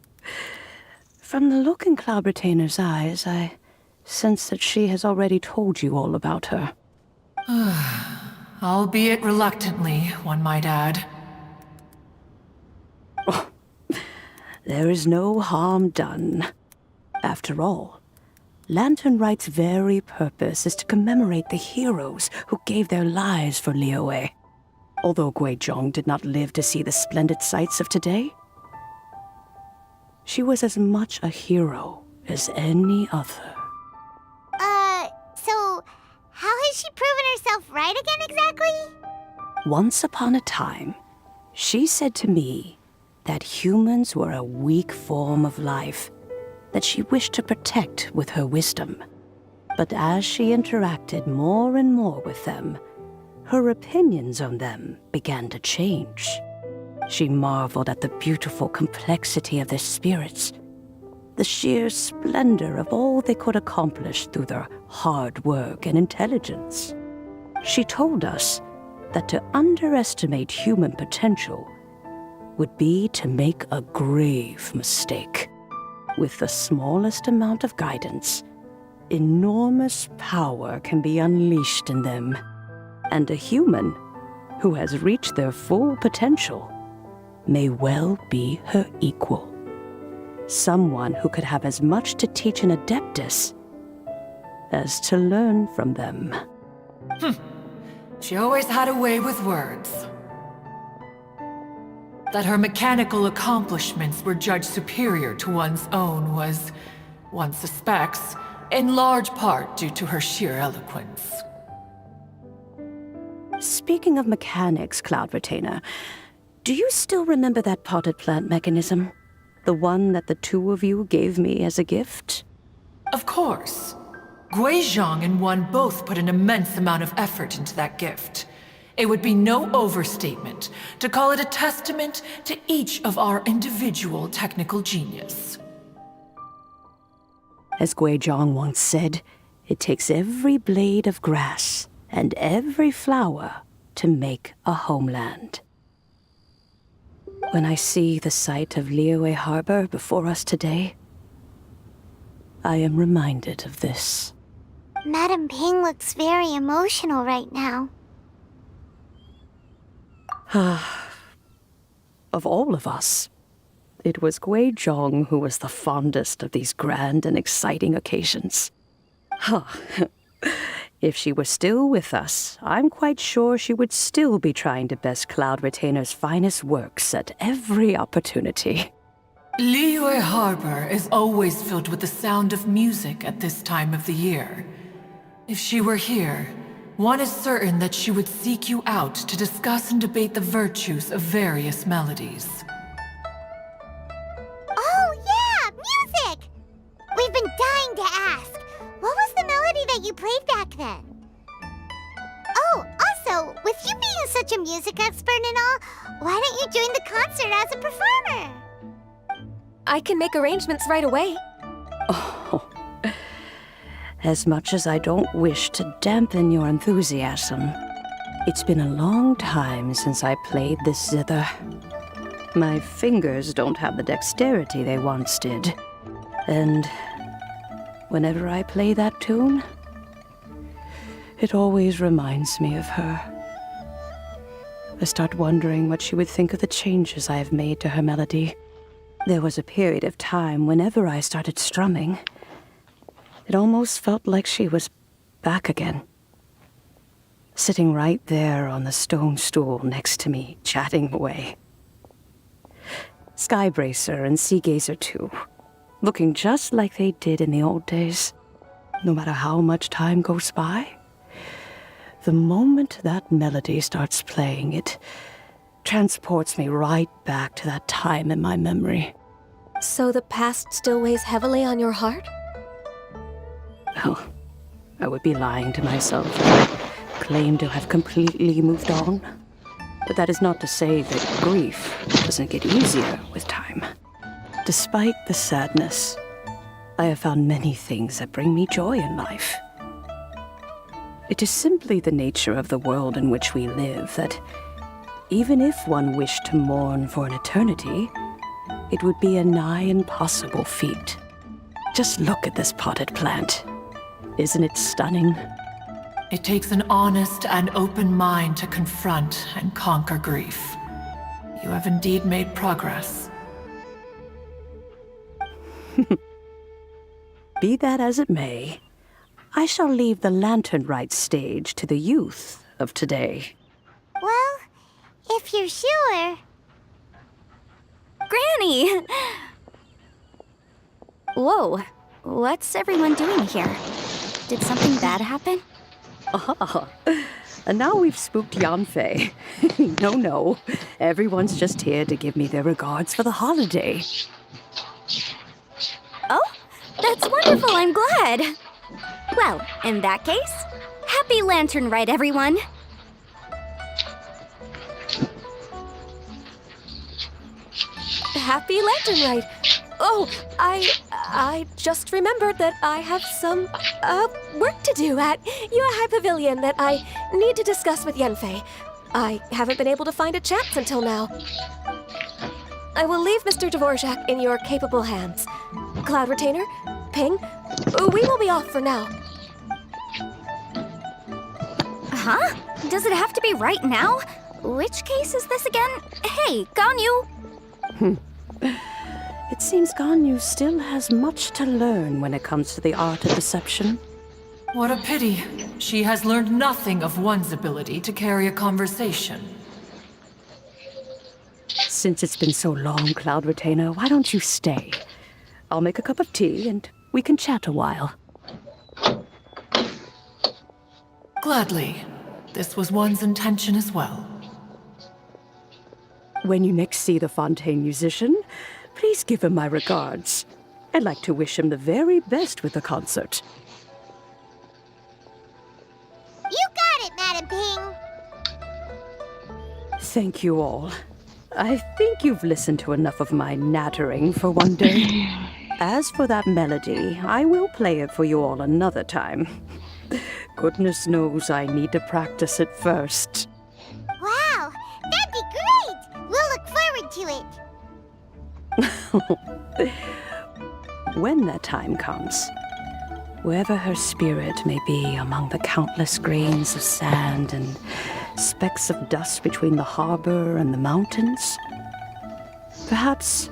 From the look in Cloud Retainer's eyes, I sense that she has already told you all about her. Albeit reluctantly, one might add. Oh, there is no harm done. After all, Lantern Right's very purpose is to commemorate the heroes who gave their lives for Liyue. Although Guizhong did not live to see the splendid sights of today, she was as much a hero as any other. So how has she proven herself right again exactly? Once upon a time, she said to me that humans were a weak form of life that she wished to protect with her wisdom. But as she interacted more and more with them, her opinions on them began to change. She marveled at the beautiful complexity of their spirits, the sheer splendor of all they could accomplish through their hard work and intelligence. She told us that to underestimate human potential would be to make a grave mistake. With the smallest amount of guidance, enormous power can be unleashed in them, and a human who has reached their full potential may well be her equal. Someone who could have as much to teach an Adeptus as to learn from them. She always had a way with words. That her mechanical accomplishments were judged superior to one's own was, one suspects, in large part due to her sheer eloquence. Speaking of mechanics, Cloud Retainer, do you still remember that potted plant mechanism? The one that the two of you gave me as a gift? Of course. Guizhong and one both put an immense amount of effort into that gift. It would be no overstatement to call it a testament to each of our individual technical genius. As Guizhong once said, it takes every blade of grass and every flower to make a homeland. When I see the sight of Liyue Harbor before us today, I am reminded of this. Madame Ping looks very emotional right now. Of all of us, it was Guizhong who was the fondest of these grand and exciting occasions. If she were still with us, I'm quite sure she would still be trying to best Cloud Retainer's finest works at every opportunity. Liyue Harbor is always filled with the sound of music at this time of the year. If she were here, one is certain that she would seek you out to discuss and debate the virtues of various melodies. Oh yeah, music! We've been dying to ask. What was the melody that you played back then? Oh, also, with you being such a music expert and all, why don't you join the concert as a performer? I can make arrangements right away. Oh, as much as I don't wish to dampen your enthusiasm, it's been a long time since I played this zither. My fingers don't have the dexterity they once did, and whenever I play that tune, it always reminds me of her. I start wondering what she would think of the changes I have made to her melody. There was a period of time whenever I started strumming, it almost felt like she was back again. Sitting right there on the stone stool next to me, chatting away. Skybracer and Seagazer too, looking just like they did in the old days. No matter how much time goes by, the moment that melody starts playing, it transports me right back to that time in my memory. So the past still weighs heavily on your heart? Oh, I would be lying to myself if I claimed to have completely moved on. But that is not to say that grief doesn't get easier with time. Despite the sadness, I have found many things that bring me joy in life. It is simply the nature of the world in which we live that even if one wished to mourn for an eternity, it would be a nigh impossible feat. Just look at this potted plant. Isn't it stunning? It takes an honest and open mind to confront and conquer grief. You have indeed made progress. Be that as it may, I shall leave the lantern rite stage to the youth of today. Well, if you're sure. Granny! Whoa, what's everyone doing here? Did something bad happen? Ah, and now we've spooked Yanfei. No, everyone's just here to give me their regards for the holiday. Oh, that's wonderful, I'm glad. Well, in that case, happy Lantern Rite, everyone. Happy Lantern Rite. Oh, I just remembered that I have some, work to do at Yuehai Pavilion that I need to discuss with Yanfei. I haven't been able to find a chance until now. I will leave Mr. Dvorak in your capable hands. Cloud Retainer, Ping, we will be off for now. Huh? Does it have to be right now? Which case is this again? Hey, Ganyu! It seems Ganyu still has much to learn when it comes to the art of deception. What a pity. She has learned nothing of one's ability to carry a conversation. Since it's been so long, Cloud Retainer, why don't you stay? I'll make a cup of tea and we can chat a while. Gladly. This was one's intention as well. When you next see the Fontaine musician, please give him my regards. I'd like to wish him the very best with the concert. You got it, Madam Ping! Thank you all. I think you've listened to enough of my nattering for one day. As for that melody, I will play it for you all another time. Goodness knows I need to practice it first. Wow, that'd be great! We'll look forward to it. When that time comes, wherever her spirit may be among the countless grains of sand and specks of dust between the harbor and the mountains, perhaps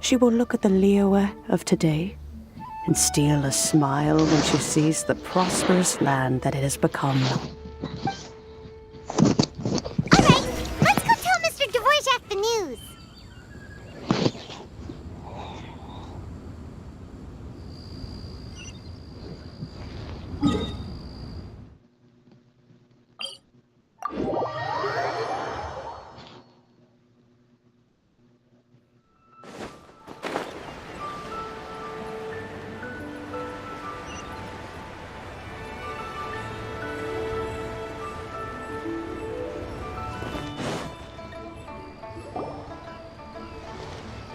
she will look at the Liyue of today and steal a smile when she sees the prosperous land that it has become. Alright, let's go tell Mr. Dvorak the news.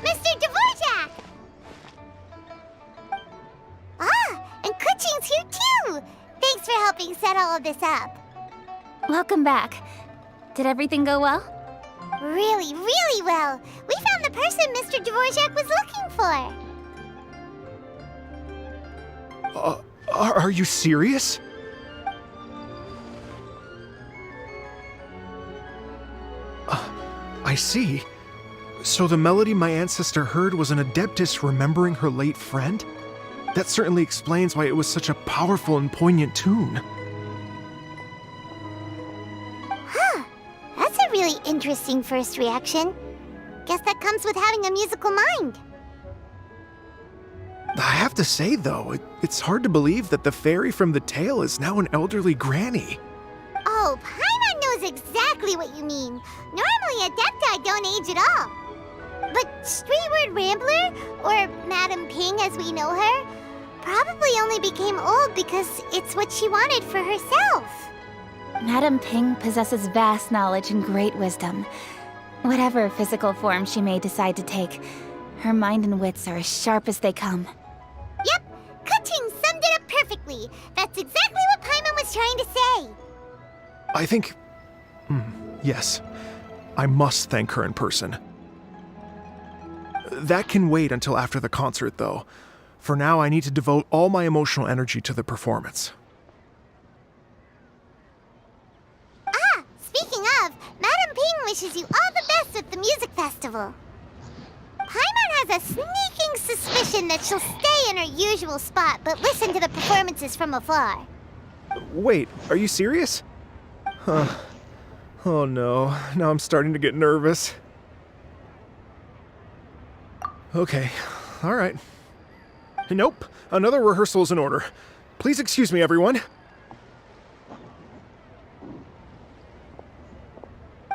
Mr. Dvorak! Ah, and Kuching's here too! Thanks for helping set all of this up. Welcome back. Did everything go well? Really, really well. We found the person Mr. Dvorak was looking for. Are you serious? I see. So the melody my ancestor heard was an adeptus remembering her late friend? That certainly explains why it was such a powerful and poignant tune. Huh. That's a really interesting first reaction. Guess that comes with having a musical mind. I have to say, though, it's hard to believe that the fairy from the tale is now an elderly granny. Oh, Paimon knows exactly what you mean. Normally, Adepti don't age at all. But Streetward Rambler, or Madam Ping as we know her, probably only became old because it's what she wanted for herself. Madam Ping possesses vast knowledge and great wisdom. Whatever physical form she may decide to take, her mind and wits are as sharp as they come. Yep, Kuching summed it up perfectly. That's exactly what Paimon was trying to say. I think... yes. I must thank her in person. That can wait until after the concert, though. For now, I need to devote all my emotional energy to the performance. Ah, speaking of, Madam Ping wishes you all the best with the music festival. Paimon has a sneaking suspicion that she'll stay in her usual spot but listen to the performances from afar. Wait, are you serious? Huh. Oh no, now I'm starting to get nervous. Okay, alright. Nope, another rehearsal is in order. Please excuse me, everyone.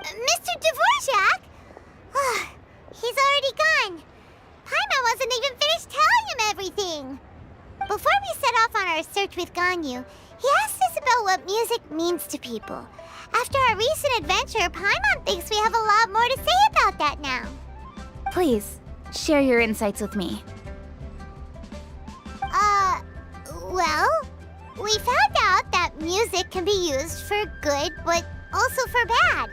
Mr. Dvorak? He's already gone. Paimon wasn't even finished telling him everything. Before we set off on our search with Ganyu, he asked us about what music means to people. After our recent adventure, Paimon thinks we have a lot more to say about that now. Please, share your insights with me. Well, we found out that music can be used for good, but also for bad.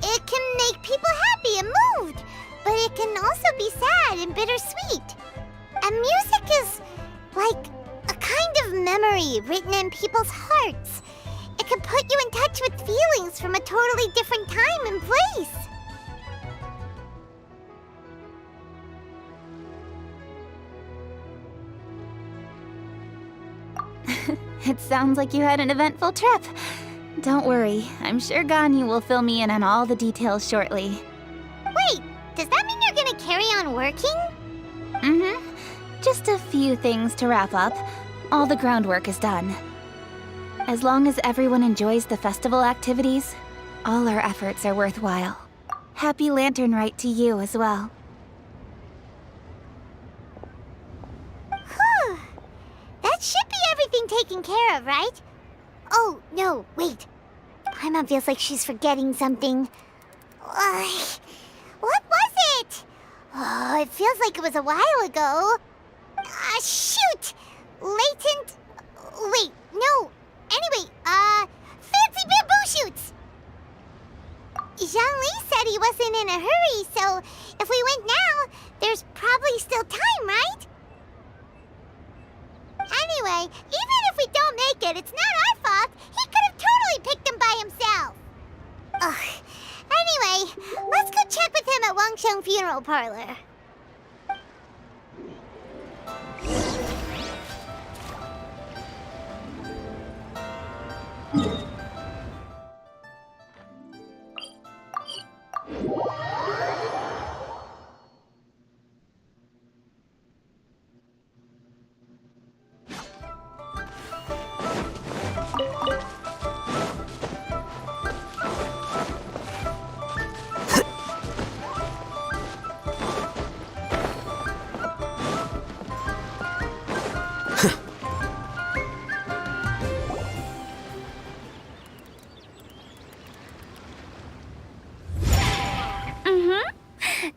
It can make people happy and moved, but it can also be sad and bittersweet. And music is like a kind of memory written in people's hearts. It can put you in touch with feelings from a totally different time and place. It sounds like you had an eventful trip. Don't worry, I'm sure Ganyu will fill me in on all the details shortly. Wait, does that mean you're gonna carry on working? Mm-hmm. Just a few things to wrap up. All the groundwork is done. As long as everyone enjoys the festival activities, all our efforts are worthwhile. Happy Lantern Rite to you as well. Whew. That should be everything taken care of, right? Oh, no, wait. Paimon feels like she's forgetting something. What was it? Oh, it feels like it was a while ago. Shoot! Latent... Wait, no. Anyway, fancy bamboo shoots! Zhang-Li said he wasn't in a hurry, so if we went now, there's probably still time, right? Anyway, even if we don't make it, it's not our fault. He could have totally picked them by himself. Ugh. Anyway, let's go check with him at Wangsheng Funeral Parlor.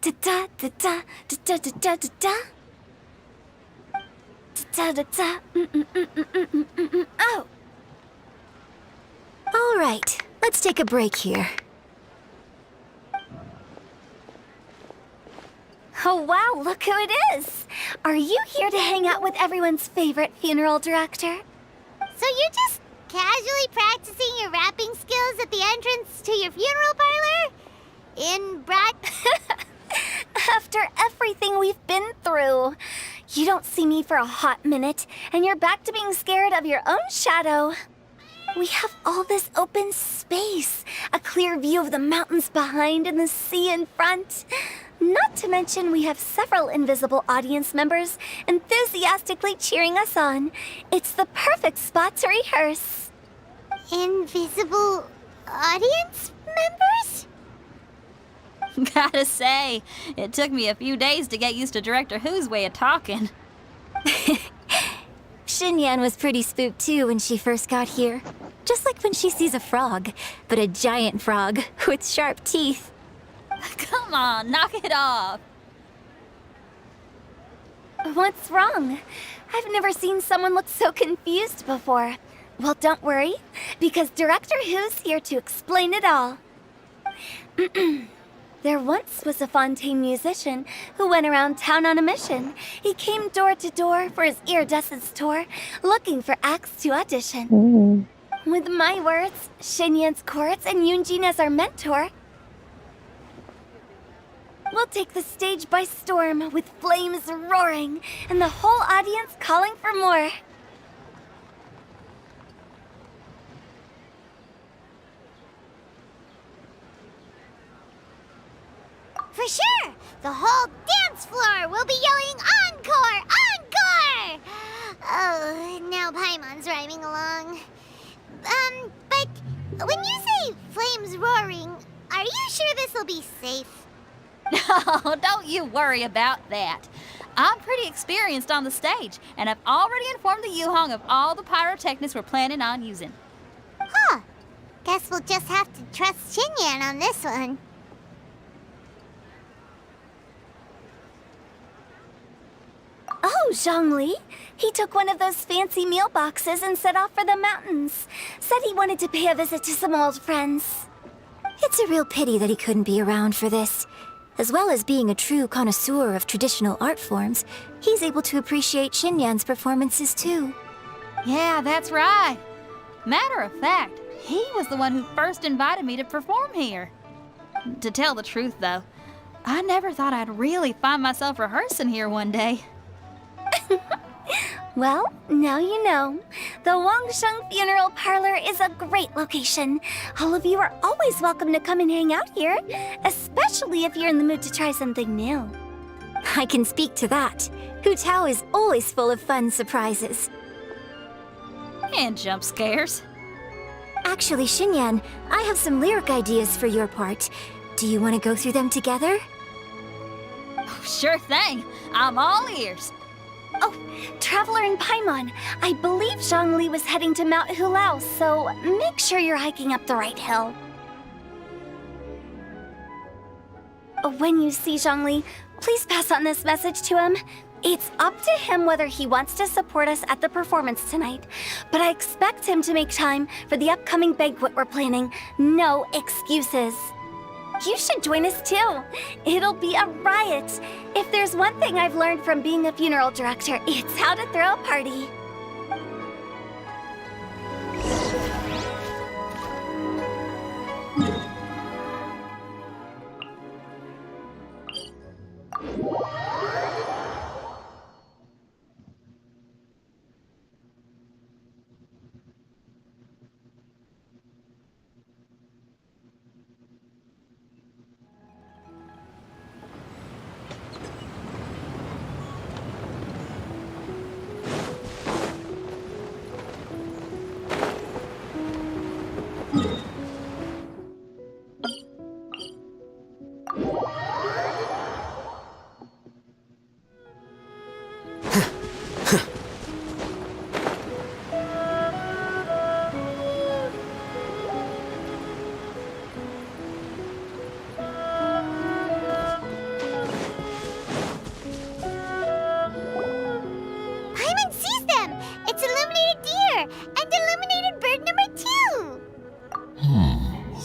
Da da da da da da da da da da da. Oh. All right, let's take a break here. Oh wow, look who it is! Are you here to hang out with everyone's favorite funeral director? So you're just casually practicing your rapping skills at the entrance to your funeral parlor? In broad... After everything we've been through, you don't see me for a hot minute, and you're back to being scared of your own shadow. We have all this open space, a clear view of the mountains behind and the sea in front. Not to mention we have several invisible audience members enthusiastically cheering us on. It's the perfect spot to rehearse. Invisible audience members? Gotta say, it took me a few days to get used to Director Who's way of talking. Xinyan was pretty spooked too when she first got here. Just like when she sees a frog, but a giant frog with sharp teeth. Come on, knock it off. What's wrong? I've never seen someone look so confused before. Well, don't worry, because Director Who's here to explain it all. There once was a Fontaine musician who went around town on a mission. He came door to door for his iridescence tour, looking for acts to audition. Ooh. With my words, Shinyan's chords, and Yunjin as our mentor, we'll take the stage by storm with flames roaring and the whole audience calling for more. For sure! The whole dance floor will be yelling encore! Encore! Oh, now Paimon's rhyming along. But when you say flames roaring, are you sure this'll be safe? No, don't you worry about that. I'm pretty experienced on the stage, and I've already informed the Yuhong of all the pyrotechnics we're planning on using. Huh. Guess we'll just have to trust Xinyan on this one. Oh, Zhongli. He took one of those fancy meal boxes and set off for the mountains. Said he wanted to pay a visit to some old friends. It's a real pity that he couldn't be around for this. As well as being a true connoisseur of traditional art forms, he's able to appreciate Xinyan's performances too. Yeah, that's right. Matter of fact, he was the one who first invited me to perform here. To tell the truth, though, I never thought I'd really find myself rehearsing here one day. Well, now you know. The Wangsheng Funeral Parlor is a great location. All of you are always welcome to come and hang out here, especially if you're in the mood to try something new. I can speak to that. Hu Tao is always full of fun surprises. And jump scares. Actually, Xinyan, I have some lyric ideas for your part. Do you want to go through them together? Oh, sure thing. I'm all ears. Oh, Traveler and Paimon, I believe Zhongli was heading to Mount Hulao, so make sure you're hiking up the right hill. When you see Zhongli, please pass on this message to him. It's up to him whether he wants to support us at the performance tonight, but I expect him to make time for the upcoming banquet we're planning. No excuses. You should join us too. It'll be a riot. If there's one thing I've learned from being a funeral director, it's how to throw a party.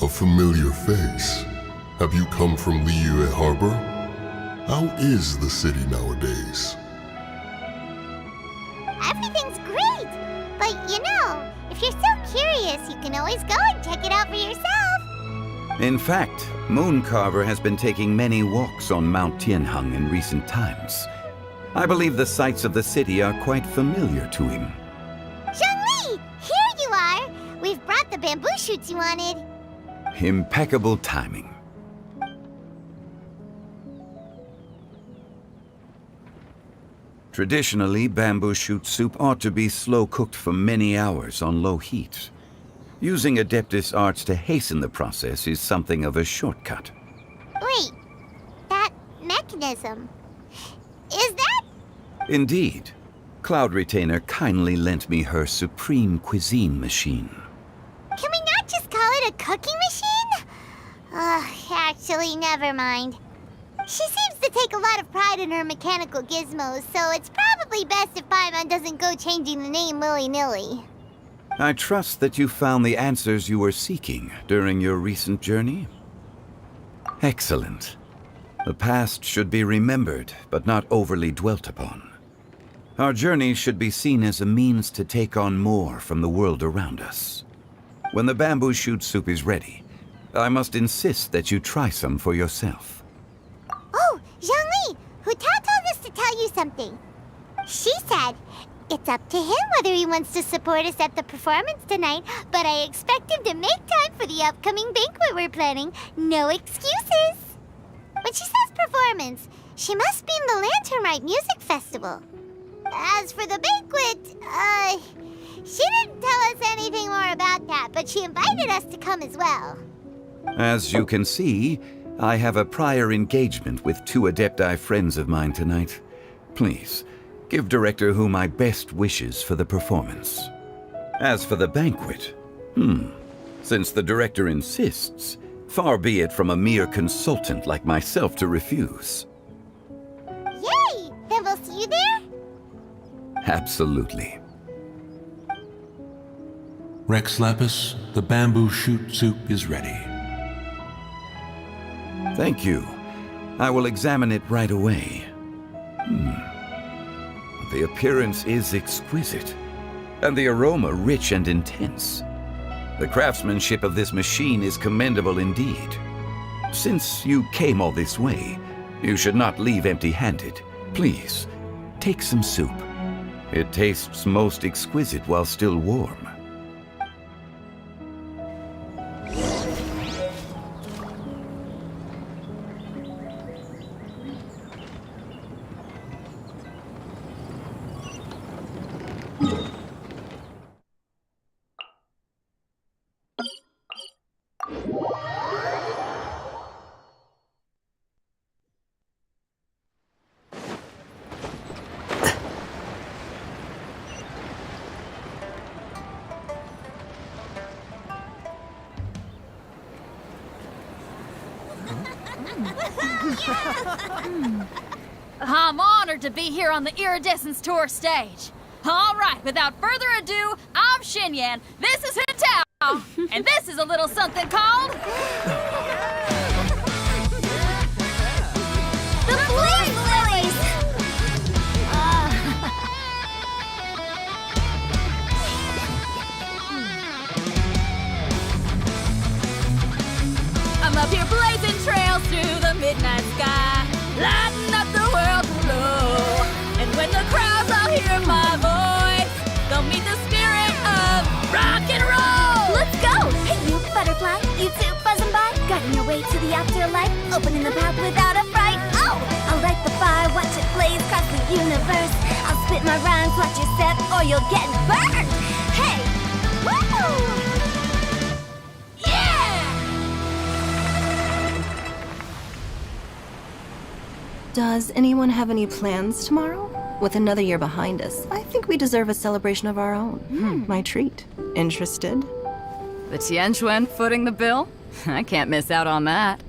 A familiar face. Have you come from Liyue Harbor? How is the city nowadays? Everything's great! But you know, if you're so curious, you can always go and check it out for yourself. In fact, Mooncarver has been taking many walks on Mount Tianheng in recent times. I believe the sights of the city are quite familiar to him. Zhongli! Here you are! We've brought the bamboo shoots you wanted. Impeccable timing. Traditionally, bamboo shoot soup ought to be slow-cooked for many hours on low heat. Using Adeptus arts to hasten the process is something of a shortcut. Wait, that mechanism, is that? Indeed. Cloud Retainer kindly lent me her supreme cuisine machine. Can we not just call it a cooking machine? Actually, never mind. She seems to take a lot of pride in her mechanical gizmos, so it's probably best if Paimon doesn't go changing the name willy-nilly. I trust that you found the answers you were seeking during your recent journey. Excellent. The past should be remembered, but not overly dwelt upon. Our journey should be seen as a means to take on more from the world around us. When the bamboo shoot soup is ready, I must insist that you try some for yourself. Oh, Zhangli, Huta told us to tell you something. She said, it's up to him whether he wants to support us at the performance tonight, but I expect him to make time for the upcoming banquet we're planning. No excuses. When she says performance, she must mean the Lantern Rite Music Festival. As for the banquet, she didn't tell us anything more about that, but she invited us to come as well. As you can see, I have a prior engagement with 2 Adepti friends of mine tonight. Please, give Director Hu my best wishes for the performance. As for the banquet, since the Director insists, far be it from a mere consultant like myself to refuse. Yay! Then we'll see you there? Absolutely. Rex Lapis, the bamboo shoot soup is ready. Thank you. I will examine it right away. The appearance is exquisite, and the aroma rich and intense. The craftsmanship of this machine is commendable indeed. Since you came all this way, you should not leave empty-handed. Please, take some soup. It tastes most exquisite while still warm. I'm honored to be here on the Iridescence Tour stage. All right, without further ado, I'm Xinyan, this is Hintao, and this is a little something called... The Flame Lilies! I'm up here blazing trails through the midnight sky, lighting up the world below. And when the crowds all hear my voice, they'll meet the spirit of rock and roll. Let's go! Hey, you butterfly, you too buzzing by, guiding your way to the afterlife, opening the path without a fright. Oh, I'll light the fire, watch it blaze across the universe. I'll spit my rhymes, watch your step, or you'll get burned. Hey, woo! Does anyone have any plans tomorrow? With another year behind us, I think we deserve a celebration of our own. My treat. Interested? The Tianquan footing the bill? I can't miss out on that.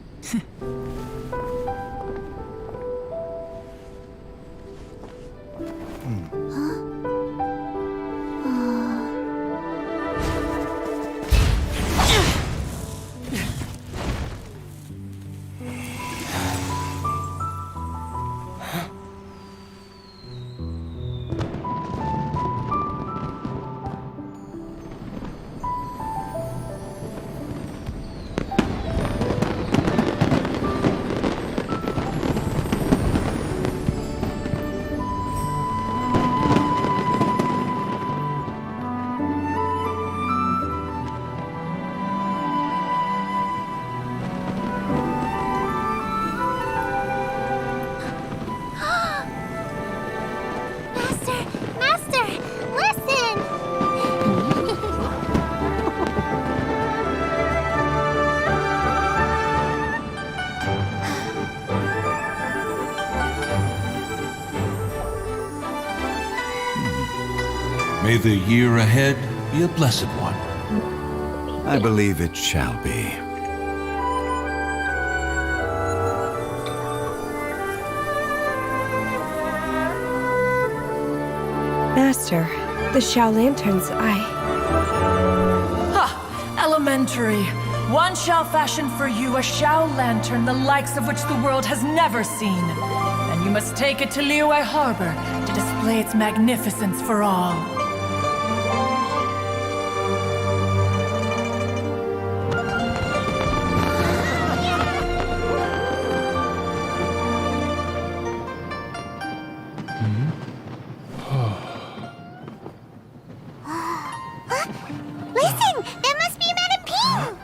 May the year ahead be a blessed one. I believe it shall be. Master, the Xiao Lanterns, Ha! Elementary. One shall fashion for you a Shao lantern the likes of which the world has never seen. And you must take it to Liyue Harbor to display its magnificence for all. Listen! That must be Madame Ping!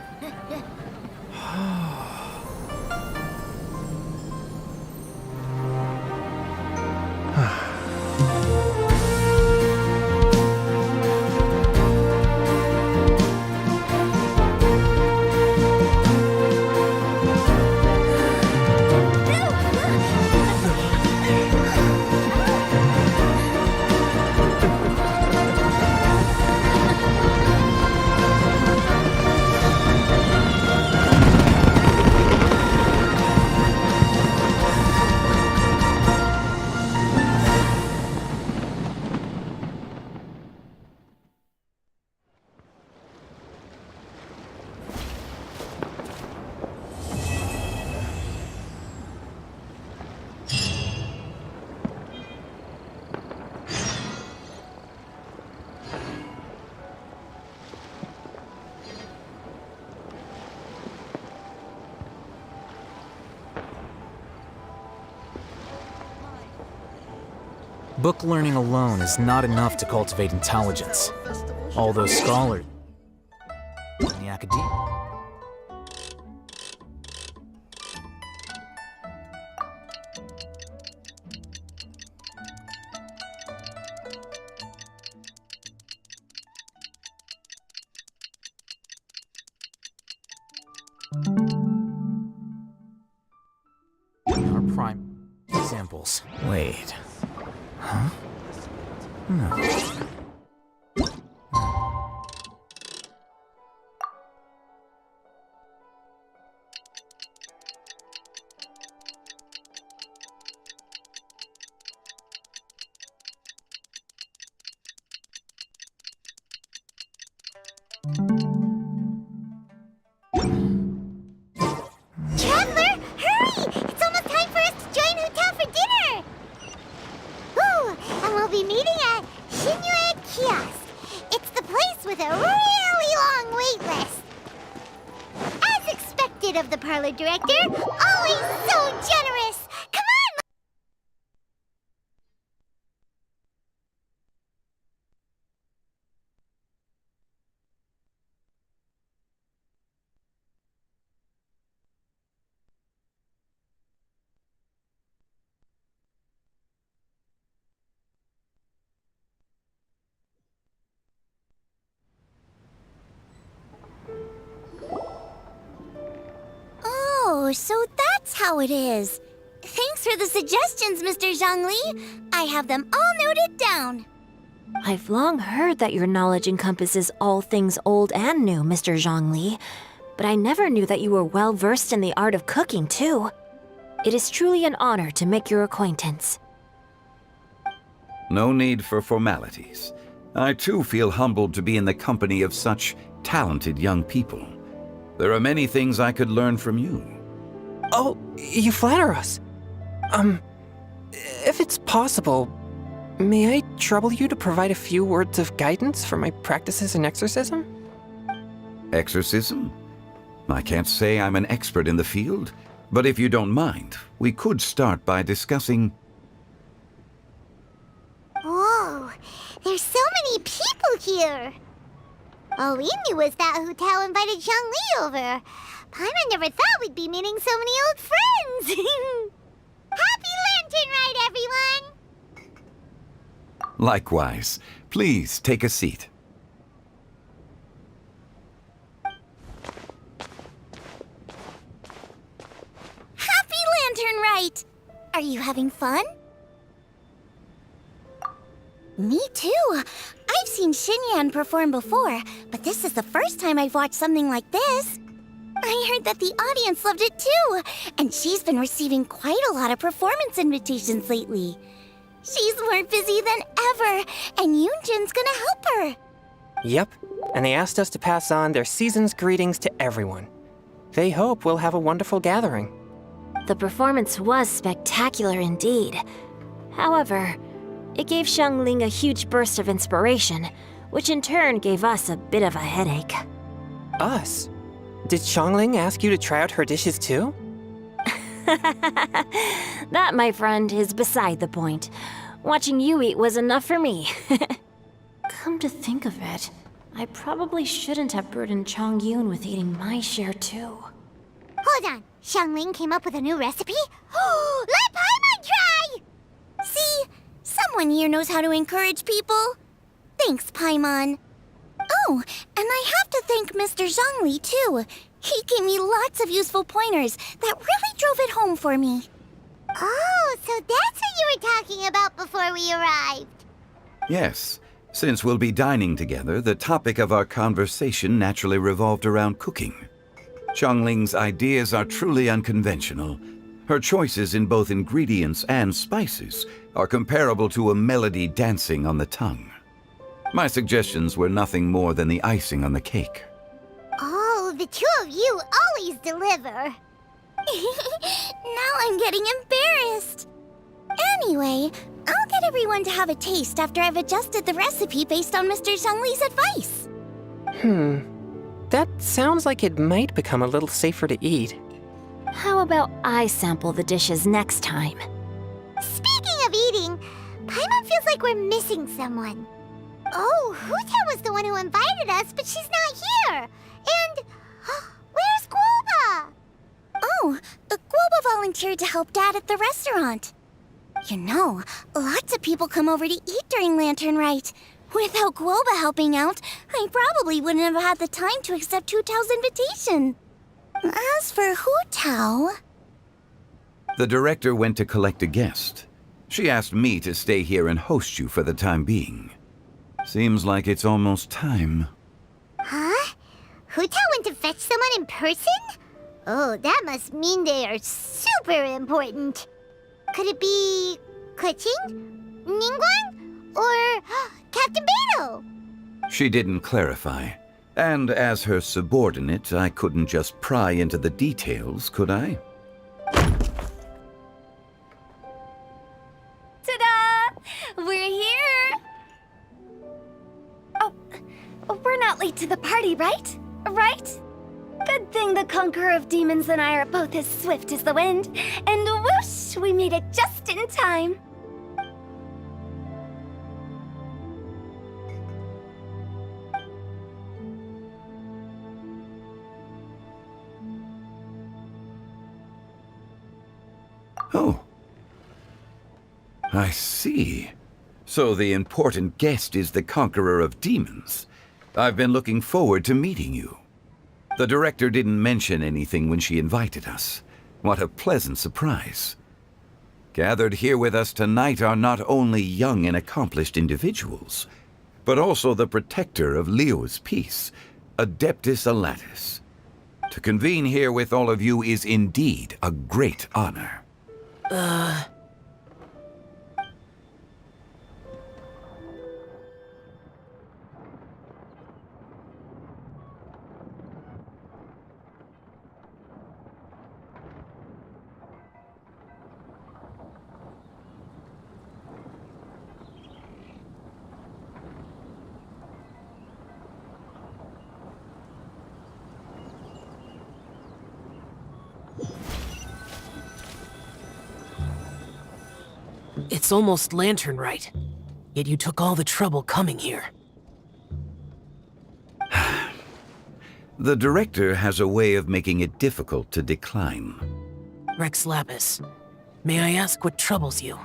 Book learning alone is not enough to cultivate intelligence. All those scholars in the academia. Our prime examples. Wait. Huh? No. Traveler, hurry! It's almost time for us to join Hotel for dinner! Ooh, and we'll be meeting at Shinjuei Kiosk. It's the place with a really long wait list. As expected of the parlor director, always so generous! Come on! Oh, so that's how it is. Thanks for the suggestions, Mr. Zhongli. I have them all noted down. I've long heard that your knowledge encompasses all things old and new, Mr. Zhongli, but I never knew that you were well versed in the art of cooking, too. It is truly an honor to make your acquaintance. No need for formalities. I too feel humbled to be in the company of such talented young people. There are many things I could learn from you. Oh, you flatter us. If it's possible, may I trouble you to provide a few words of guidance for my practices in exorcism? Exorcism? I can't say I'm an expert in the field, but if you don't mind, we could start by discussing... Whoa, there's so many people here! All we knew was that Hotel invited Zhongli over. Paimon never thought we'd be meeting so many old friends! Happy Lantern Ride, everyone! Likewise. Please take a seat. Happy Lantern Rite! Are you having fun? Me too. I've seen Xinyan perform before, but this is the first time I've watched something like this. I heard that the audience loved it too, and she's been receiving quite a lot of performance invitations lately. She's more busy than ever, and Yoonjin's gonna help her. Yep, and they asked us to pass on their season's greetings to everyone. They hope we'll have a wonderful gathering. The performance was spectacular indeed. However, it gave Xiangling a huge burst of inspiration, which in turn gave us a bit of a headache. Us? Did Xiangling ask you to try out her dishes too? That, my friend, is beside the point. Watching you eat was enough for me. Come to think of it, I probably shouldn't have burdened Chongyun with eating my share too. Hold on, Xiangling came up with a new recipe? Let Paimon try! See? Someone here knows how to encourage people. Thanks, Paimon. Oh, and I have to thank Mr. Zhongli, too. He gave me lots of useful pointers that really drove it home for me. Oh, so that's what you were talking about before we arrived. Yes. Since we'll be dining together, the topic of our conversation naturally revolved around cooking. Xiangling's ideas are truly unconventional. Her choices in both ingredients and spices are comparable to a melody dancing on the tongue. My suggestions were nothing more than the icing on the cake. Oh, the two of you always deliver. Now I'm getting embarrassed. Anyway, I'll get everyone to have a taste after I've adjusted the recipe based on Mr. Zhongli's advice. That sounds like it might become a little safer to eat. How about I sample the dishes next time? Speaking of eating, Paimon feels like we're missing someone. Oh, Huta was the one who invited us, but she's not here. And where's Guoba? Oh, Guoba volunteered to help Dad at the restaurant. You know, lots of people come over to eat during Lantern Rite. Without Guoba helping out, I probably wouldn't have had the time to accept Hu Tao's invitation. As for Hu Tao... The director went to collect a guest. She asked me to stay here and host you for the time being. Seems like it's almost time. Huh? Hu Tao went to fetch someone in person? Oh, that must mean they are super important. Could it be Kuching? Ningguang? Or Captain Beto? She didn't clarify. And as her subordinate, I couldn't just pry into the details, could I? Ta-da! We're here! Oh, we're not late to the party, right? Right? Good thing the Conqueror of Demons and I are both as swift as the wind. And whoosh, we made it just in time. Oh. I see. So the important guest is the Conqueror of Demons. I've been looking forward to meeting you. The director didn't mention anything when she invited us. What a pleasant surprise. Gathered here with us tonight are not only young and accomplished individuals, but also the protector of Leo's peace, Adeptus Alatus. To convene here with all of you is indeed a great honor. It's almost Lantern Rite, yet you took all the trouble coming here. The director has a way of making it difficult to decline. Rex Lapis, may I ask what troubles you?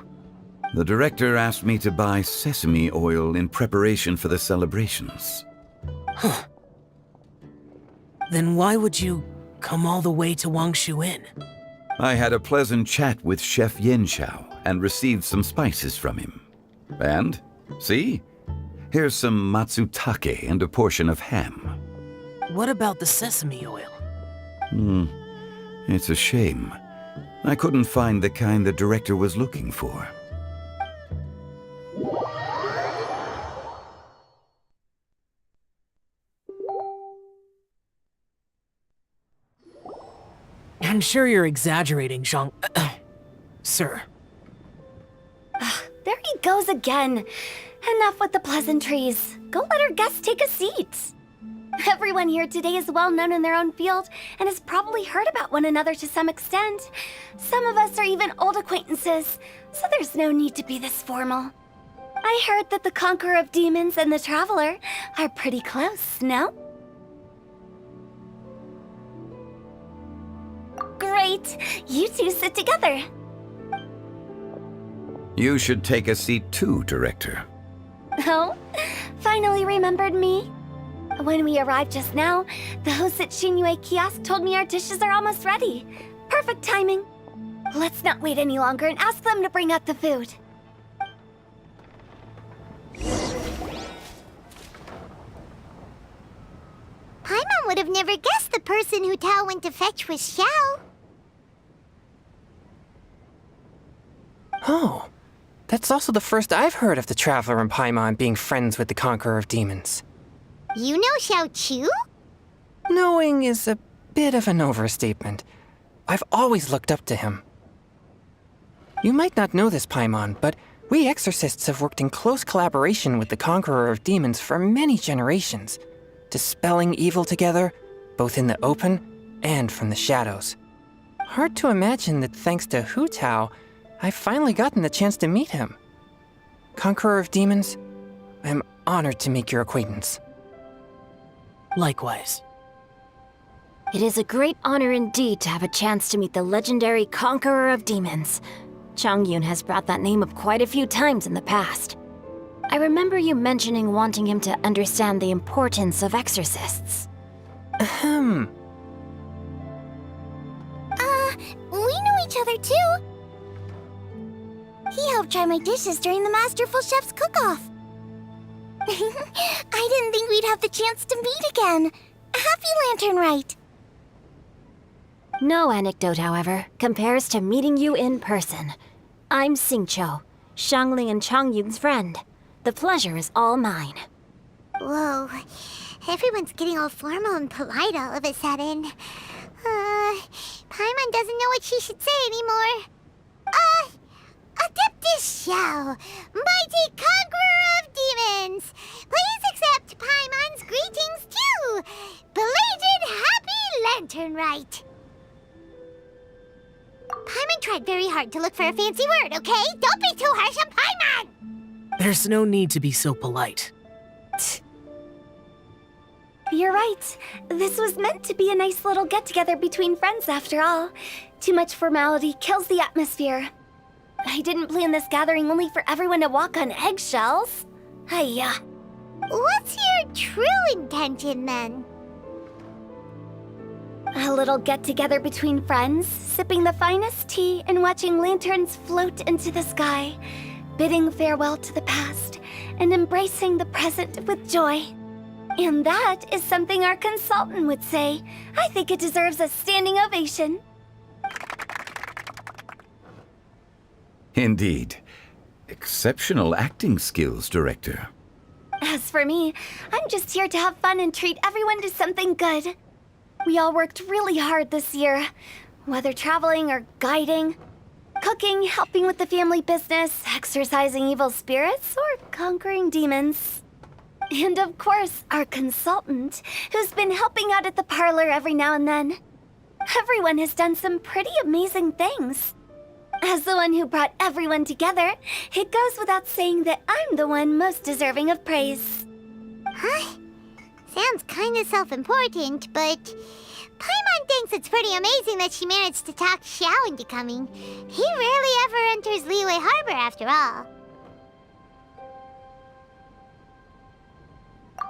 The director asked me to buy sesame oil in preparation for the celebrations. Huh. Then why would you come all the way to Wangshu Inn? I had a pleasant chat with Chef Yanxiao and received some spices from him. And, see? Here's some matsutake and a portion of ham. What about the sesame oil? It's a shame. I couldn't find the kind the director was looking for. I'm sure you're exaggerating, Zhang... Sir. There he goes again. Enough with the pleasantries. Go let our guests take a seat. Everyone here today is well known in their own field and has probably heard about one another to some extent. Some of us are even old acquaintances, so there's no need to be this formal. I heard that the Conqueror of Demons and the Traveler are pretty close, no? Great! You two sit together. You should take a seat too, Director. Oh, finally remembered me? When we arrived just now, the host at Xinyue Kiosk told me our dishes are almost ready. Perfect timing. Let's not wait any longer and ask them to bring out the food. Paimon would have never guessed the person who Tao went to fetch was Xiao. Oh, that's also the first I've heard of the Traveler and Paimon being friends with the Conqueror of Demons. You know Xiao Chu? Knowing is a bit of an overstatement. I've always looked up to him. You might not know this, Paimon, but we exorcists have worked in close collaboration with the Conqueror of Demons for many generations, dispelling evil together, both in the open and from the shadows. Hard to imagine that thanks to Hu Tao, I've finally gotten the chance to meet him. Conqueror of Demons, I'm honored to make your acquaintance. Likewise. It is a great honor indeed to have a chance to meet the legendary Conqueror of Demons. Changyun has brought that name up quite a few times in the past. I remember you mentioning wanting him to understand the importance of exorcists. We know each other too. He helped try my dishes during the Masterful Chef's cook-off. I didn't think we'd have the chance to meet again. Happy Lantern Rite. No anecdote, however, compares to meeting you in person. I'm Xingqiu, Shangling and Changyun's friend. The pleasure is all mine. Whoa, everyone's getting all formal and polite all of a sudden. Paimon doesn't know what she should say anymore. Adeptus Xiao, mighty Conqueror of Demons, please accept Paimon's greetings too. Belated Happy Lantern Rite. Paimon tried very hard to look for a fancy word, okay? Don't be too harsh on Paimon! There's no need to be so polite. You're right. This was meant to be a nice little get-together between friends after all. Too much formality kills the atmosphere. I didn't plan this gathering only for everyone to walk on eggshells. Hiya. What's your true intention then? A little get-together between friends, sipping the finest tea and watching lanterns float into the sky, bidding farewell to the past and embracing the present with joy. And that is something our consultant would say. I think it deserves a standing ovation. Indeed. Exceptional acting skills, Director. As for me, I'm just here to have fun and treat everyone to something good. We all worked really hard this year, whether traveling or guiding, cooking, helping with the family business, exorcising evil spirits, or conquering demons. And of course, our consultant, who's been helping out at the parlor every now and then. Everyone has done some pretty amazing things. As the one who brought everyone together, it goes without saying that I'm the one most deserving of praise. Huh? Sounds kinda self-important, but Paimon thinks it's pretty amazing that she managed to talk Xiao into coming. He rarely ever enters Liyue Harbor after all.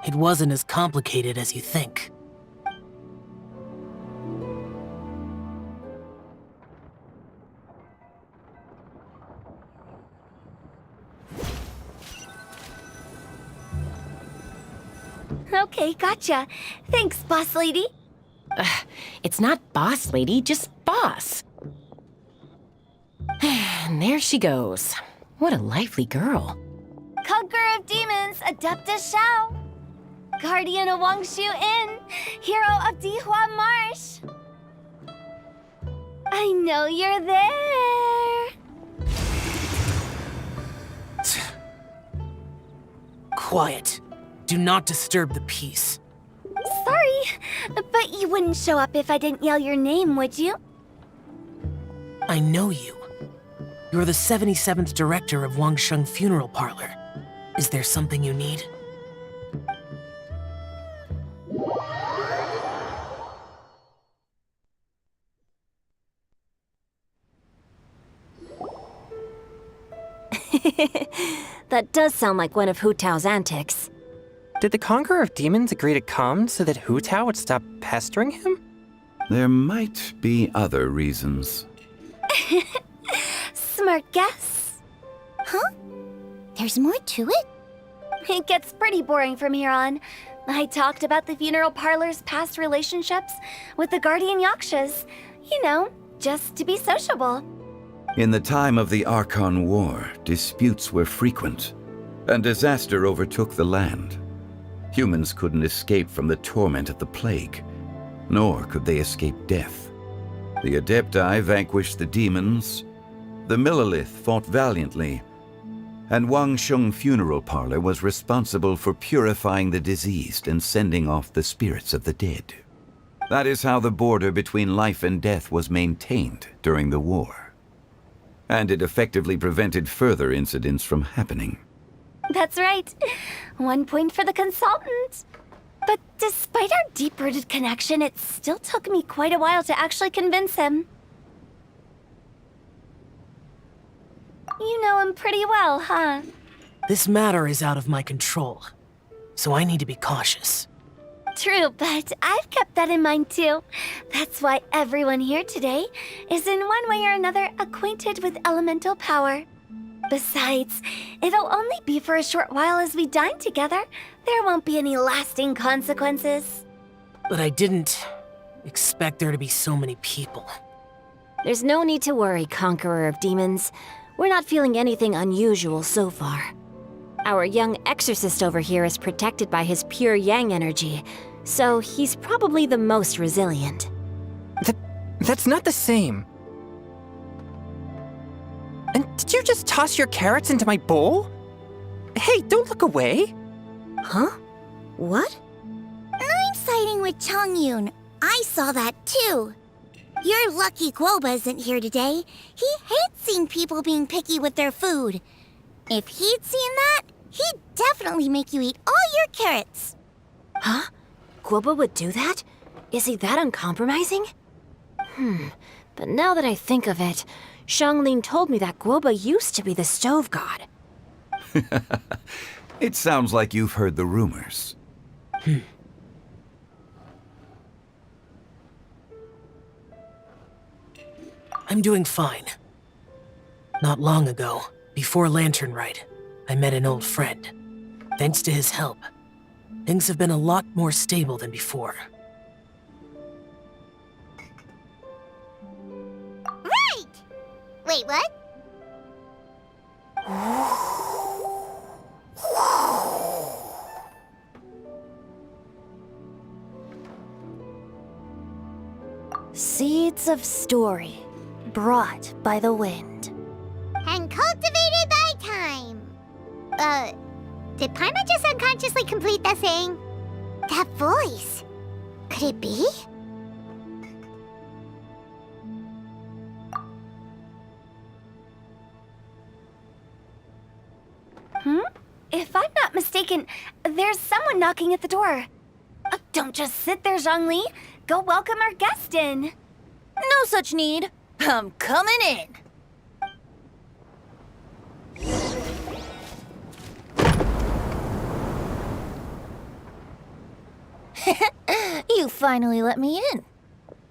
It wasn't as complicated as you think. Okay, gotcha. Thanks, boss lady. It's not boss lady, just boss. And there she goes. What a lively girl. Conqueror of Demons, Adeptus Xiao. Guardian of Wangshu Inn, Hero of Dihua Marsh. I know you're there. Quiet. Do not disturb the peace. Sorry, but you wouldn't show up if I didn't yell your name, would you? I know you. You're the 77th director of Wangsheng Funeral Parlor. Is there something you need? That does sound like one of Hu Tao's antics. Did the Conqueror of Demons agree to come so that Hu Tao would stop pestering him? There might be other reasons. Smart guess. Huh? There's more to it? It gets pretty boring from here on. I talked about the funeral parlor's past relationships with the guardian yakshas. You know, just to be sociable. In the time of the Archon War, disputes were frequent, and disaster overtook the land. Humans couldn't escape from the torment of the plague, nor could they escape death. The Adepti vanquished the demons, the Millelith fought valiantly, and Wangsheng Funeral Parlor was responsible for purifying the diseased and sending off the spirits of the dead. That is how the border between life and death was maintained during the war. And it effectively prevented further incidents from happening. That's right. 1 point for the consultant. But despite our deep-rooted connection, it still took me quite a while to actually convince him. You know him pretty well, huh? This matter is out of my control, so I need to be cautious. True, but I've kept that in mind too. That's why everyone here today is in one way or another acquainted with elemental power. Besides, it'll only be for a short while as we dine together. There won't be any lasting consequences. But I didn't expect there to be so many people. There's no need to worry, Conqueror of Demons. We're not feeling anything unusual so far. Our young exorcist over here is protected by his pure yang energy, so he's probably the most resilient. That's not the same. And did you just toss your carrots into my bowl? Hey, don't look away. Huh? What? I'm siding with Chongyun. I saw that too. You're lucky Guoba isn't here today. He hates seeing people being picky with their food. If he'd seen that, he'd definitely make you eat all your carrots. Huh? Guoba would do that? Is he that uncompromising? But now that I think of it, Xianglin told me that Guoba used to be the stove god. It sounds like you've heard the rumors. I'm doing fine. Not long ago, before Lantern Rite, I met an old friend. Thanks to his help, things have been a lot more stable than before. Right! Wait, what? Seeds of story, brought by the wind. And cultivated by time. Did Paimon just unconsciously complete that saying? That voice. Could it be? If I'm not mistaken, there's someone knocking at the door. Don't just sit there, Zhongli. Go welcome our guest in. No such need. I'm coming in. You finally let me in.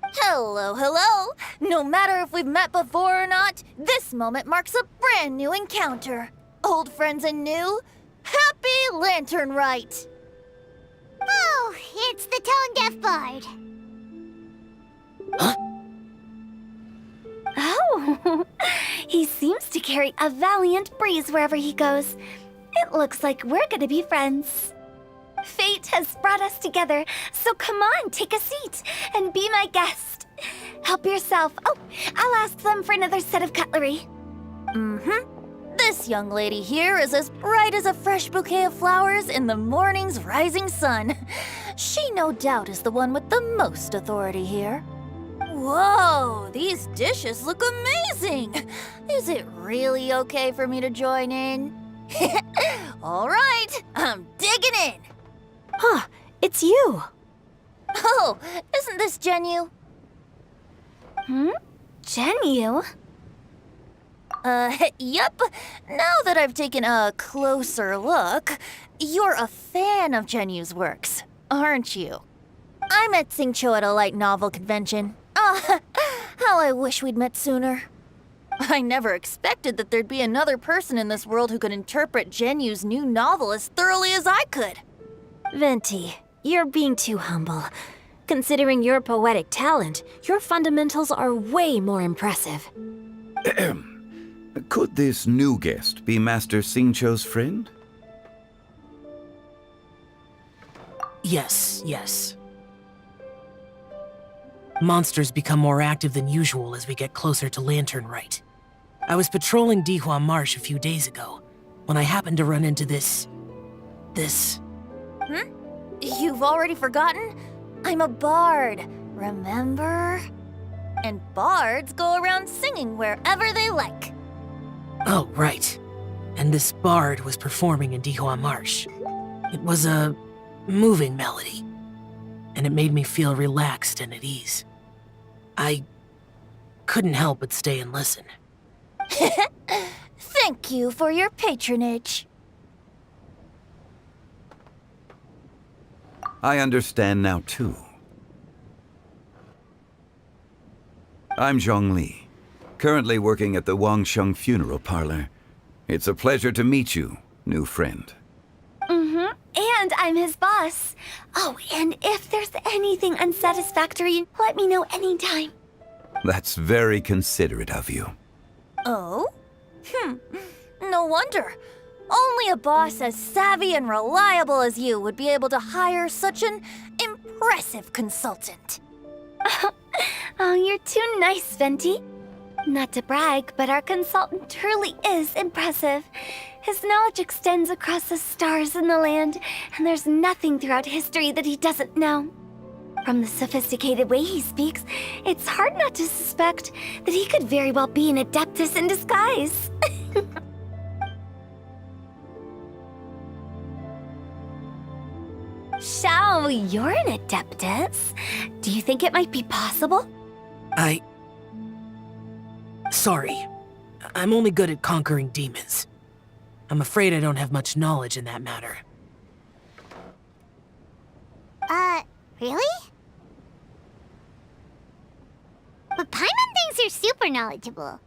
Hello, hello. No matter if we've met before or not, this moment marks a brand new encounter. Old friends and new. Happy Lantern Rite. Oh, it's the tone-deaf bard. Oh, he seems to carry a valiant breeze wherever he goes. It looks like we're gonna be friends. Fate has brought us together, so come on, take a seat and be my guest. Help yourself. Oh, I'll ask them for another set of cutlery. This young lady here is as bright as a fresh bouquet of flowers in the morning's rising sun. She no doubt is the one with the most authority here. Whoa, these dishes look amazing! Is it really okay for me to join in? All right, I'm digging in. Huh, it's you. Oh, isn't this Genu? Genu? Yep. Now that I've taken a closer look, you're a fan of Genu's works, aren't you? I met Xingqiu at a light novel convention. Ah, how I wish we'd met sooner. I never expected that there'd be another person in this world who could interpret Genu's new novel as thoroughly as I could. Venti, you're being too humble. Considering your poetic talent, your fundamentals are way more impressive. Could this new guest be Master Xingqiu's friend? Yes. Monsters become more active than usual as we get closer to Lantern Rite. I was patrolling Dihua Marsh a few days ago, when I happened to run into this... You've already forgotten? I'm a bard, remember? And bards go around singing wherever they like. Oh, right. And this bard was performing in Dihua Marsh. It was a moving melody, and it made me feel relaxed and at ease. I couldn't help but stay and listen. Thank you for your patronage. I understand now, too. I'm Zhongli, currently working at the Wangsheng Funeral Parlor. It's a pleasure to meet you, new friend. And I'm his boss. Oh, and if there's anything unsatisfactory, let me know anytime. That's very considerate of you. Oh? No wonder. Only a boss as savvy and reliable as you would be able to hire such an impressive consultant. Oh, you're too nice, Venti. Not to brag, but our consultant truly is impressive. His knowledge extends across the stars and the land, and there's nothing throughout history that he doesn't know. From the sophisticated way he speaks, it's hard not to suspect that he could very well be an adeptus in disguise. Shao, you're an adeptus. Do you think it might be possible? Sorry. I'm only good at conquering demons. I'm afraid I don't have much knowledge in that matter. Really? But Paimon thinks you're super knowledgeable.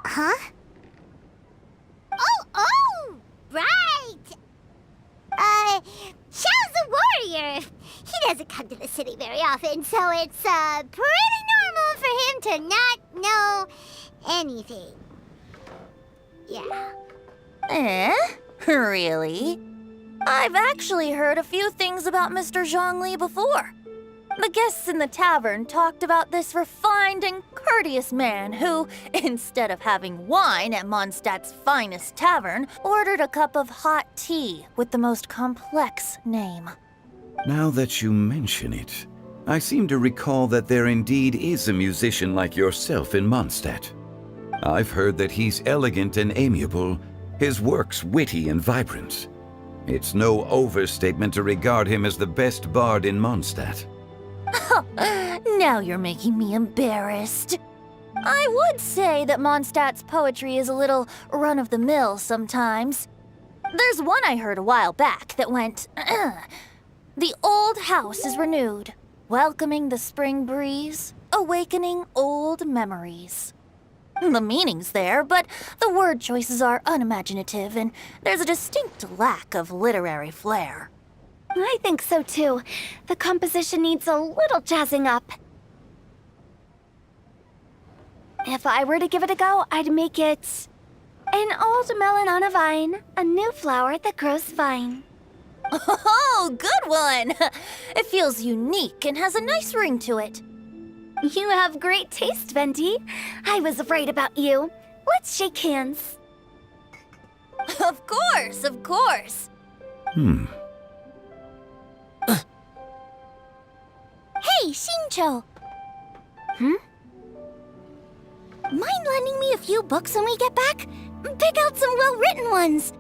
Huh? Oh, right! Xiao's a warrior. He doesn't come to the city very often, so it's, pretty normal for him to not know anything. Yeah. Really? I've actually heard a few things about Mr. Zhongli before. The guests in the tavern talked about this refined and courteous man who, instead of having wine at Mondstadt's finest tavern, ordered a cup of hot tea with the most complex name. Now that you mention it, I seem to recall that there indeed is a musician like yourself in Mondstadt. I've heard that he's elegant and amiable, his works witty and vibrant. It's no overstatement to regard him as the best bard in Mondstadt. Now you're making me embarrassed. I would say that Mondstadt's poetry is a little run-of-the-mill sometimes. There's one I heard a while back that went, The old house is renewed, welcoming the spring breeze, awakening old memories. The meaning's there, but the word choices are unimaginative, and there's a distinct lack of literary flair. I think so too. The composition needs a little jazzing up. If I were to give it a go, I'd make it an old melon on a vine, a new flower that grows fine. Oh, good one! It feels unique and has a nice ring to it. You have great taste, Venti. I was right about you. Let's shake hands. Of course, of course. Hey, Shincho! Mind lending me a few books when we get back? Pick out some well-written ones.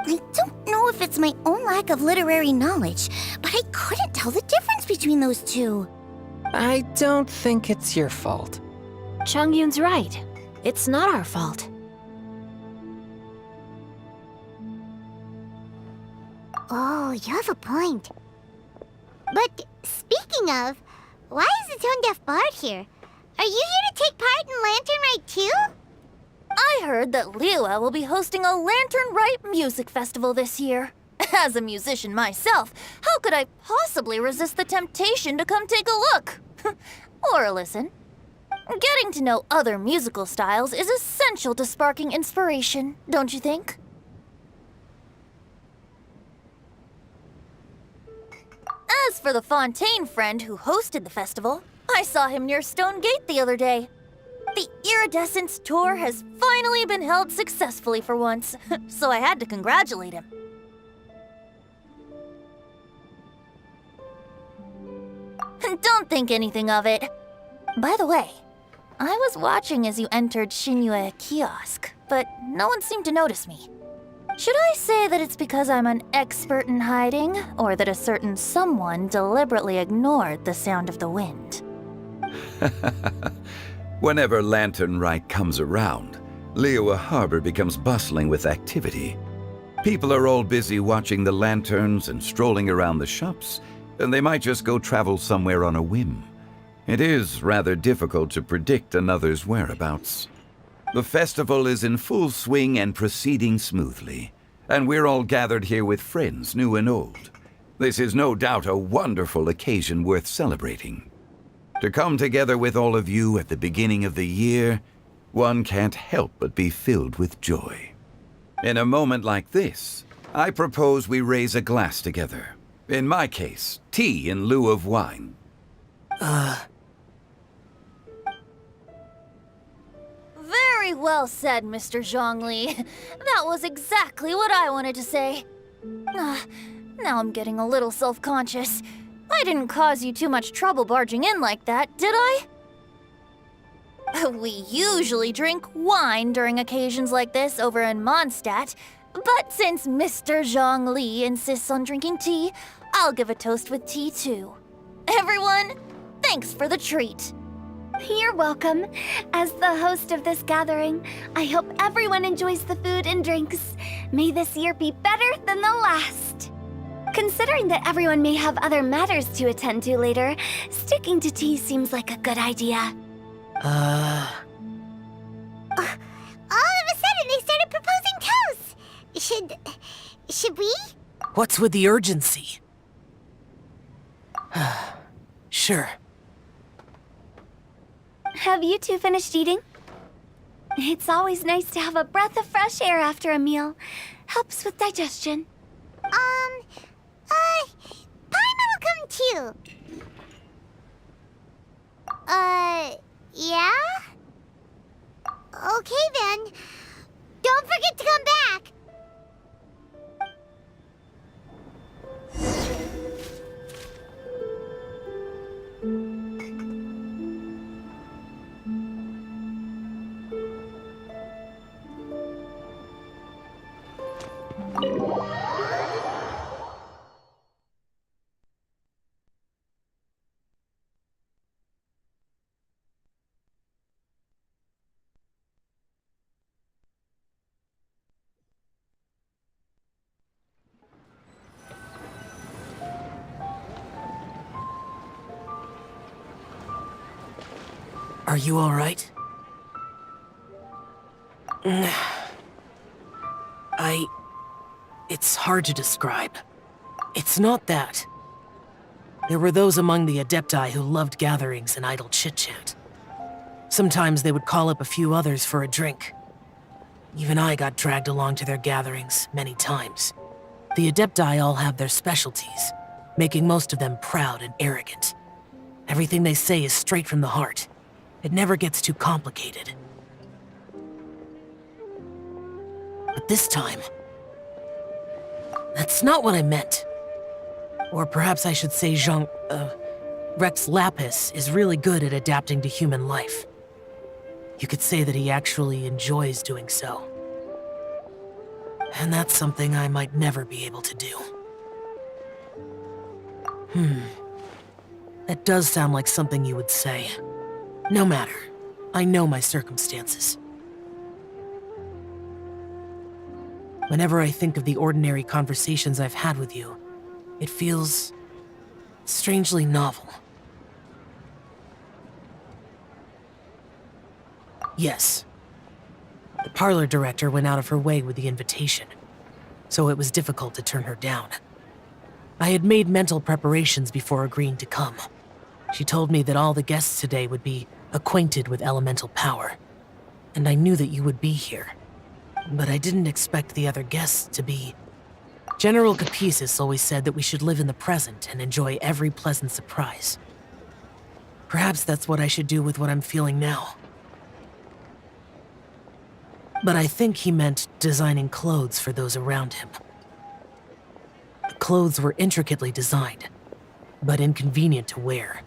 I don't know if it's my own lack of literary knowledge, but I couldn't tell the difference between those two. I don't think it's your fault. Chongyun's right. It's not our fault. Oh, you have a point. But speaking of, why is the tone-deaf bard here? Are you here to take part in Lantern Rite too? I heard that Liyue will be hosting a Lantern Rite music festival this year. As a musician myself, how could I possibly resist the temptation to come take a look? Or listen. Getting to know other musical styles is essential to sparking inspiration, don't you think? As for the Fontaine friend who hosted the festival, I saw him near Stone Gate the other day. The Iridescence tour has finally been held successfully for once, so I had to congratulate him. Don't think anything of it. By the way, I was watching as you entered Shinyue Kiosk, but no one seemed to notice me. Should I say that it's because I'm an expert in hiding, or that a certain someone deliberately ignored the sound of the wind? Whenever Lantern Rite comes around, Liyue Harbor becomes bustling with activity. People are all busy watching the lanterns and strolling around the shops, and they might just go travel somewhere on a whim. It is rather difficult to predict another's whereabouts. The festival is in full swing and proceeding smoothly, and we're all gathered here with friends, new and old. This is no doubt a wonderful occasion worth celebrating. To come together with all of you at the beginning of the year, one can't help but be filled with joy. In a moment like this, I propose we raise a glass together. In my case, tea in lieu of wine. Very well said, Mr. Zhongli. That was exactly what I wanted to say. Now I'm getting a little self-conscious. I didn't cause you too much trouble barging in like that, did I? We usually drink wine during occasions like this over in Mondstadt, but since Mr. Zhongli insists on drinking tea, I'll give a toast with tea too. Everyone, thanks for the treat. You're welcome. As the host of this gathering, I hope everyone enjoys the food and drinks. May this year be better than the last. Considering that everyone may have other matters to attend to later, sticking to tea seems like a good idea. All of a sudden, they started proposing toasts. Should we? What's with the urgency? Sure. Have you two finished eating? It's always nice to have a breath of fresh air after a meal. Helps with digestion. Paimon will come too. Yeah? Okay then. Don't forget to come back. Are you all right? It's hard to describe. It's not that. There were those among the Adepti who loved gatherings and idle chit-chat. Sometimes they would call up a few others for a drink. Even I got dragged along to their gatherings many times. The Adepti all have their specialties, making most of them proud and arrogant. Everything they say is straight from the heart. It never gets too complicated. But this time, that's not what I meant. Or perhaps I should say Rex Lapis is really good at adapting to human life. You could say that he actually enjoys doing so. And that's something I might never be able to do. That does sound like something you would say. No matter. I know my circumstances. Whenever I think of the ordinary conversations I've had with you, it feels strangely novel. Yes. The parlor director went out of her way with the invitation, so it was difficult to turn her down. I had made mental preparations before agreeing to come. She told me that all the guests today would be acquainted with elemental power, and I knew that you would be here. But I didn't expect the other guests to be... General Capisis always said that we should live in the present and enjoy every pleasant surprise. Perhaps that's what I should do with what I'm feeling now. But I think he meant designing clothes for those around him. The clothes were intricately designed, but inconvenient to wear.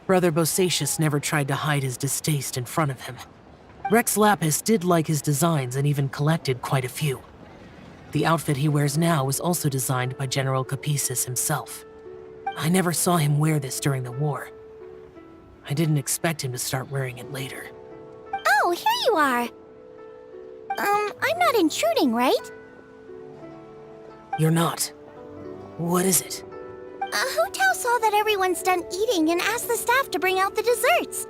Brother Bosacius never tried to hide his distaste in front of him. Rex Lapis did like his designs and even collected quite a few. The outfit he wears now was also designed by General Capisis himself. I never saw him wear this during the war. I didn't expect him to start wearing it later. Oh, here you are. I'm not intruding, right? You're not. What is it? Hu Tao saw that everyone's done eating and asked the staff to bring out the desserts.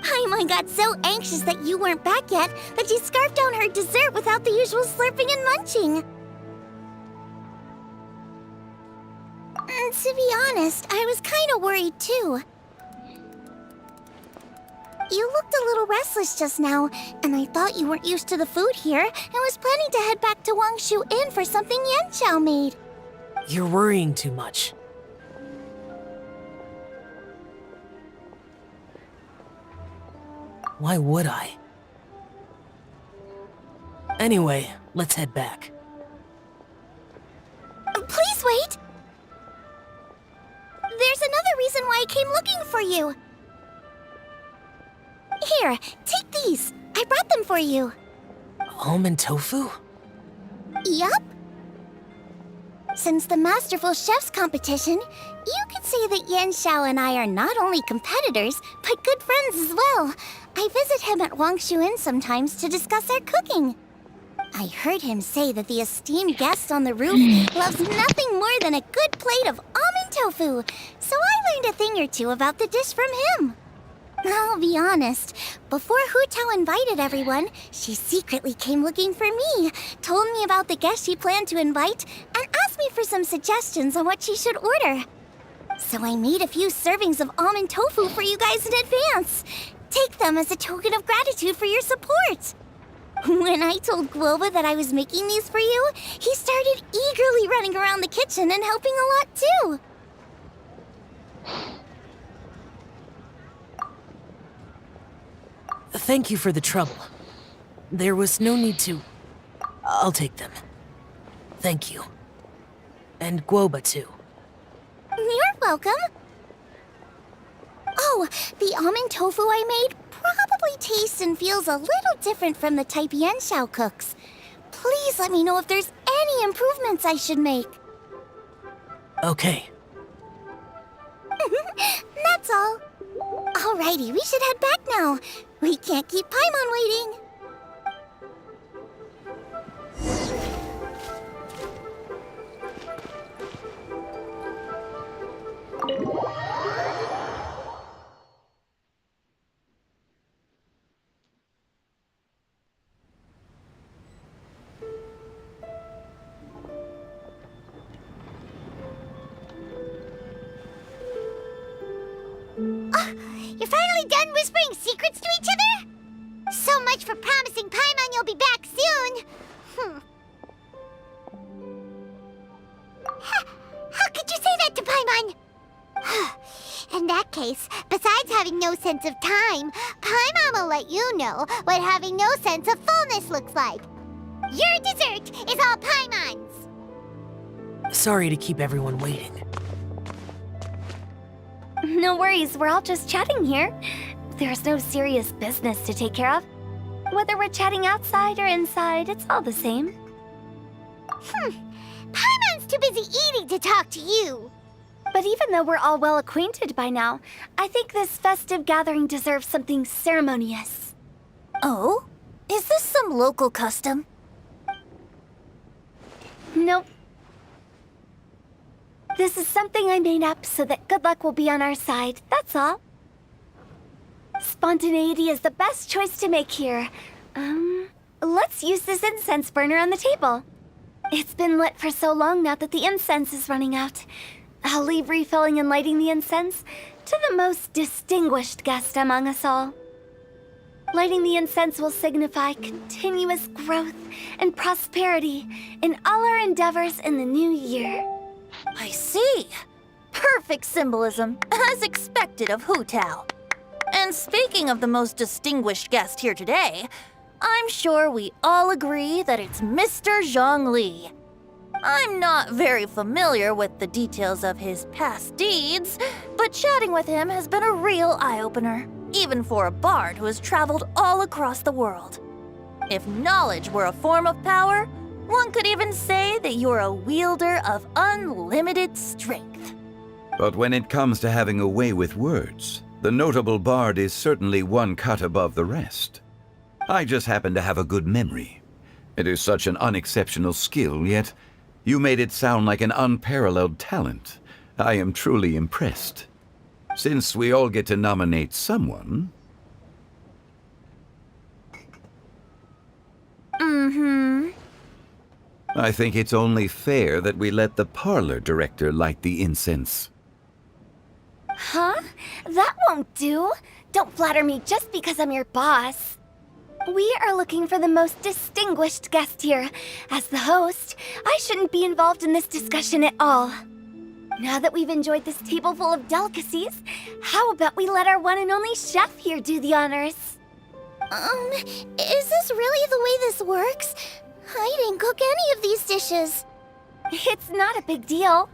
Paimon got so anxious that you weren't back yet that she scarfed down her dessert without the usual slurping and munching. To be honest, I was kind of worried too. You looked a little restless just now, and I thought you weren't used to the food here and was planning to head back to Wangshu Inn for something Yanqiao made. You're worrying too much. Why would I? Anyway, let's head back. Please wait! There's another reason why I came looking for you. Here, take these. I brought them for you. Almond tofu? Yup. Since the Masterful Chef's competition, you could say that Yanqiao and I are not only competitors, but good friends as well. I visit him at Wangshu Inn sometimes to discuss our cooking. I heard him say that the esteemed guest on the roof loves nothing more than a good plate of almond tofu, so I learned a thing or two about the dish from him. I'll be honest, before Hu Tao invited everyone, she secretly came looking for me, told me about the guests she planned to invite, and asked me for some suggestions on what she should order. So I made a few servings of almond tofu for you guys in advance. Take them as a token of gratitude for your support. When I told Guoba that I was making these for you, he started eagerly running around the kitchen and helping a lot too. Thank you for the trouble. There was no need to... I'll take them. Thank you. And Guoba, too. You're welcome. Oh, the almond tofu I made probably tastes and feels a little different from the type Yanqiao cooks. Please let me know if there's any improvements I should make. Okay. That's all. Alrighty, we should head back now. We can't keep Paimon waiting. You're finally done whispering secrets to each other? So much for promising Paimon you'll be back soon. In that case, besides having no sense of time, Paimon will let you know what having no sense of fullness looks like. Your dessert is all Paimon's! Sorry to keep everyone waiting. No worries, we're all just chatting here. There's no serious business to take care of. Whether we're chatting outside or inside, it's all the same. Paimon's too busy eating to talk to you. But even though we're all well acquainted by now, I think this festive gathering deserves something ceremonious. Oh? Is this some local custom? Nope. This is something I made up so that good luck will be on our side, that's all. Spontaneity is the best choice to make here. Let's use this incense burner on the table. It's been lit for so long now that the incense is running out. I'll leave refilling and lighting the incense to the most distinguished guest among us all. Lighting the incense will signify continuous growth and prosperity in all our endeavors in the new year. I see. Perfect symbolism, as expected of Hu Tao. And speaking of the most distinguished guest here today, I'm sure we all agree that it's Mr. Zhongli. I'm not very familiar with the details of his past deeds, but chatting with him has been a real eye-opener, even for a bard who has traveled all across the world. If knowledge were a form of power, one could even say that you're a wielder of unlimited strength. But when it comes to having a way with words, the notable bard is certainly one cut above the rest. I just happen to have a good memory. It is such an unexceptional skill, yet you made it sound like an unparalleled talent. I am truly impressed. Since we all get to nominate someone... I think it's only fair that we let the parlor director light the incense. Huh? That won't do. Don't flatter me just because I'm your boss. We are looking for the most distinguished guest here. As the host, I shouldn't be involved in this discussion at all. Now that we've enjoyed this table full of delicacies, how about we let our one and only chef here do the honors? Is this really the way this works? I didn't cook any of these dishes. It's not a big deal.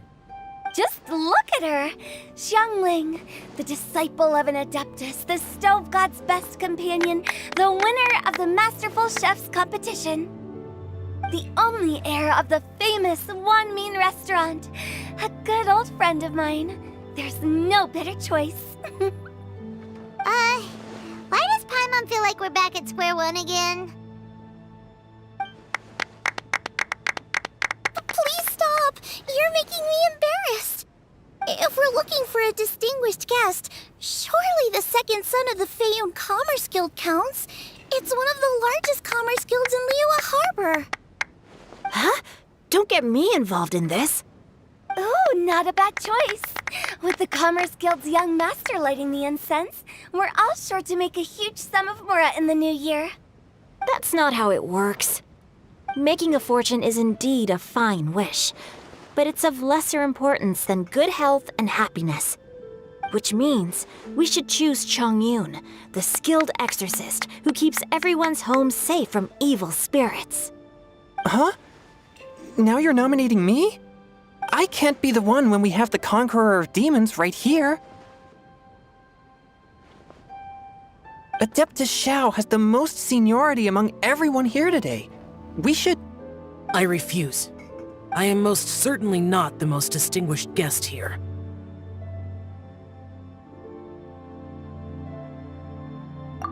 Just look at her! Xiangling, the disciple of an adeptus, the stove god's best companion, the winner of the Masterful Chef's competition. The only heir of the famous Wan Min restaurant. A good old friend of mine. There's no better choice. Why does Paimon feel like we're back at square one again? Please stop! You're making me embarrassed! If we're looking for a distinguished guest, surely the second son of the Feiyun Commerce Guild counts. It's one of the largest commerce guilds in Liyue Harbor. Huh? Don't get me involved in this. Ooh, not a bad choice. With the Commerce Guild's young master lighting the incense, we're all sure to make a huge sum of mora in the new year. That's not how it works. Making a fortune is indeed a fine wish, but it's of lesser importance than good health and happiness. Which means we should choose Chongyun, the skilled exorcist who keeps everyone's home safe from evil spirits. Huh? Now you're nominating me? I can't be the one when we have the Conqueror of Demons right here. Adeptus Xiao has the most seniority among everyone here today. We should... I refuse. I am most certainly not the most distinguished guest here.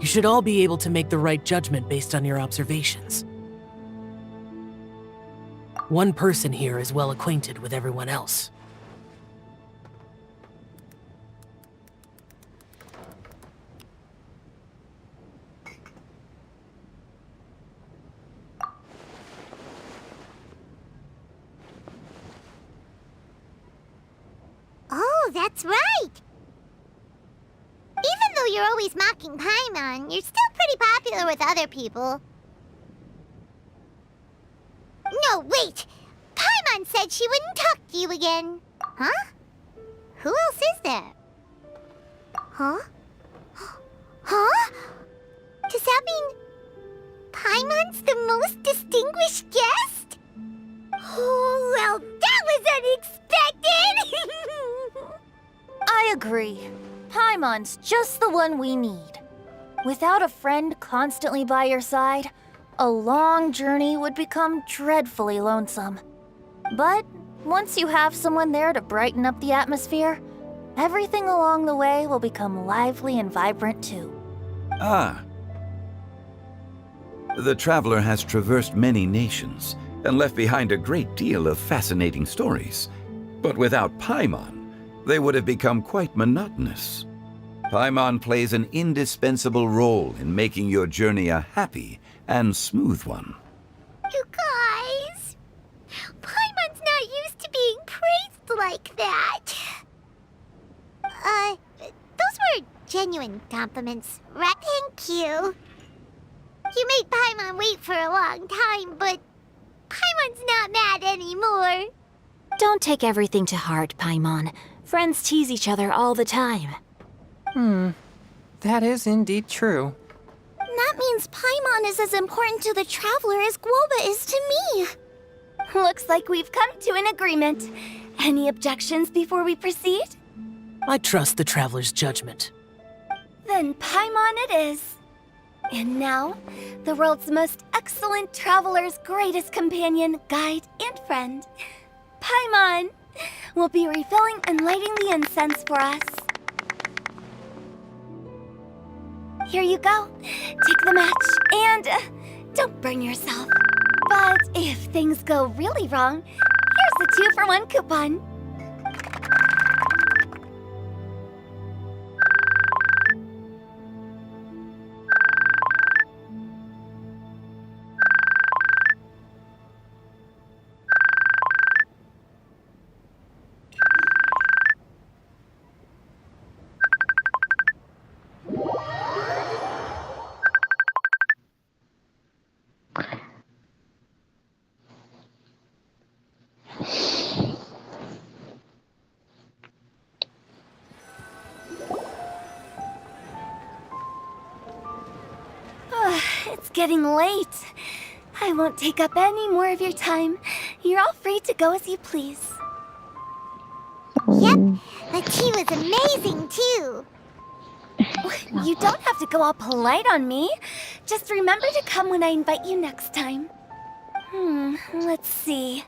You should all be able to make the right judgment based on your observations. One person here is well acquainted with everyone else. Oh, that's right! Even though you're always mocking Paimon, you're still pretty popular with other people. No, wait! Paimon said she wouldn't talk to you again. Huh? Who else is there? Huh? Huh? Does that mean Paimon's the most distinguished guest? Oh, well, that was unexpected! I agree. Paimon's just the one we need. Without a friend constantly by your side, a long journey would become dreadfully lonesome. But once you have someone there to brighten up the atmosphere, everything along the way will become lively and vibrant too. Ah. The traveler has traversed many nations and left behind a great deal of fascinating stories. But without Paimon, they would have become quite monotonous. Paimon plays an indispensable role in making your journey a happy and smooth one. You guys, Paimon's not used to being praised like that. Those were genuine compliments, right? Thank you. You made Paimon wait for a long time, but Paimon's not mad anymore. Don't take everything to heart, Paimon. Friends tease each other all the time. That is indeed true. That means Paimon is as important to the traveler as Guoba is to me. Looks like we've come to an agreement. Any objections before we proceed? I trust the traveler's judgment. Then Paimon it is. And now, the world's most excellent traveler's greatest companion, guide, and friend, Paimon, will be refilling and lighting the incense for us. Here you go. Take the match and don't burn yourself. But if things go really wrong, here's a 2-for-1 coupon. It's getting late. I won't take up any more of your time. You're all free to go as you please. Yep, the tea was amazing too. You don't have to go all polite on me. Just remember to come when I invite you next time. Let's see.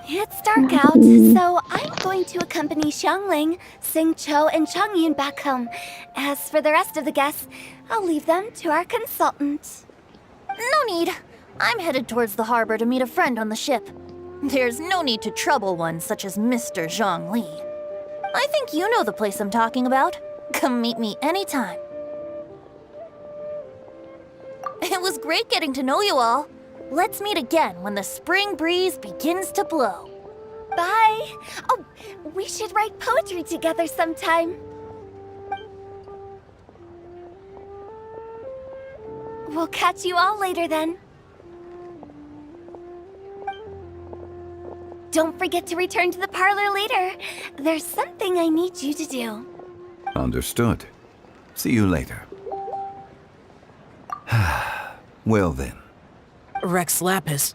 It's dark out, so I'm going to accompany Xiangling, Xingqiu, and Changyun back home. As for the rest of the guests, I'll leave them to our consultant. No need. I'm headed towards the harbor to meet a friend on the ship. There's no need to trouble one such as Mr. Zhongli. I think you know the place I'm talking about. Come meet me anytime. It was great getting to know you all. Let's meet again when the spring breeze begins to blow. Bye. Oh, we should write poetry together sometime. We'll catch you all later then. Don't forget to return to the parlor later. There's something I need you to do. Understood. See you later. Well then. Rex Lapis.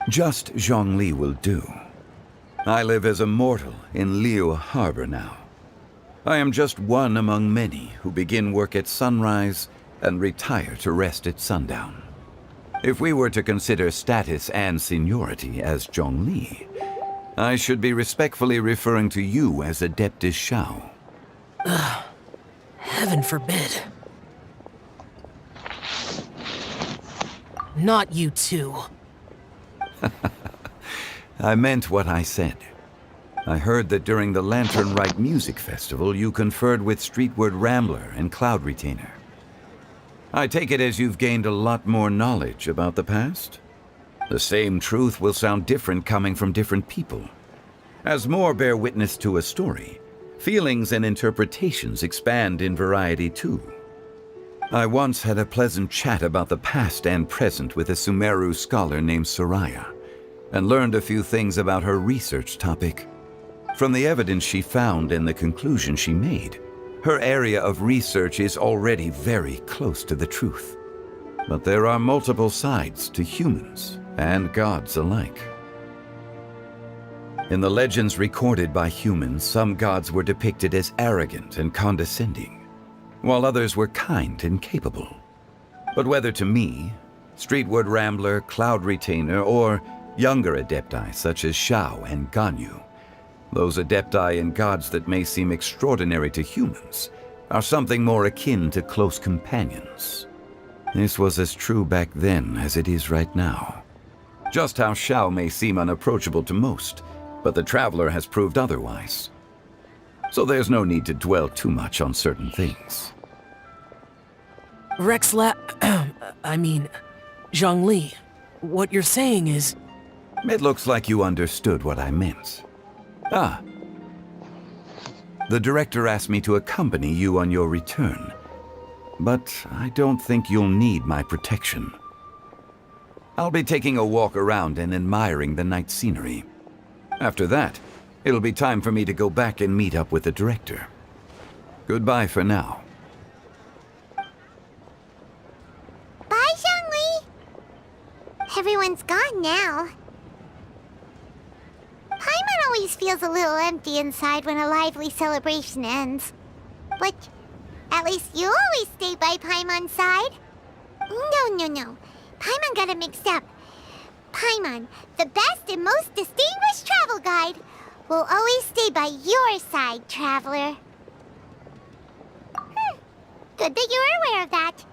Just Zhongli will do. I live as a mortal in Liyue Harbor now. I am just one among many who begin work at sunrise and retire to rest at sundown. If we were to consider status and seniority as Zhongli, I should be respectfully referring to you as Adeptus Shao. Heaven forbid. Not you too. I meant what I said. I heard that during the Lantern Rite Music Festival, you conferred with Streetward Rambler and Cloud Retainer. I take it as you've gained a lot more knowledge about the past? The same truth will sound different coming from different people. As more bear witness to a story, feelings and interpretations expand in variety too. I once had a pleasant chat about the past and present with a Sumeru scholar named Soraya, and learned a few things about her research topic. From the evidence she found and the conclusion she made, her area of research is already very close to the truth. But there are multiple sides to humans and gods alike. In the legends recorded by humans, some gods were depicted as arrogant and condescending, while others were kind and capable. But whether to me, Streetwood Rambler, Cloud Retainer, or younger adepti such as Xiao and Ganyu, those adepti and gods that may seem extraordinary to humans are something more akin to close companions. This was as true back then as it is right now. Just how Xiao may seem unapproachable to most, but the Traveler has proved otherwise. So there's no need to dwell too much on certain things. Zhongli, what you're saying is... It looks like you understood what I meant. Ah. The director asked me to accompany you on your return, but I don't think you'll need my protection. I'll be taking a walk around and admiring the night scenery. After that, it'll be time for me to go back and meet up with the director. Goodbye for now. Bye, Zhongli! Everyone's gone now. Paimon always feels a little empty inside when a lively celebration ends. But at least you always stay by Paimon's side. No. Paimon got it mixed up. Paimon, the best and most distinguished travel guide, will always stay by your side, Traveler. Good that you're aware of that.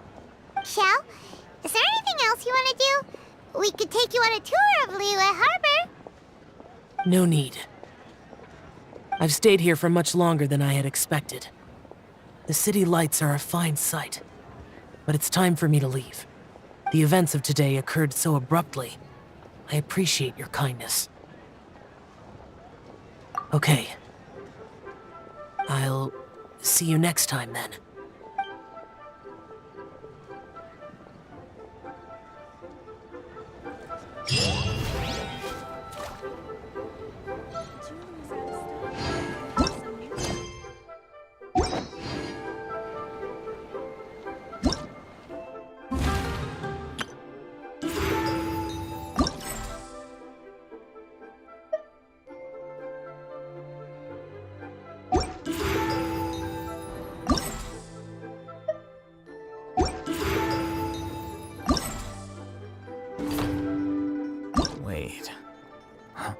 Xiao, is there anything else you want to do? We could take you on a tour of Liyue Harbor. No need. I've stayed here for much longer than I had expected. The city lights are a fine sight, but it's time for me to leave. The events of today occurred so abruptly. I appreciate your kindness. Okay. I'll see you next time then. Wait. Huh?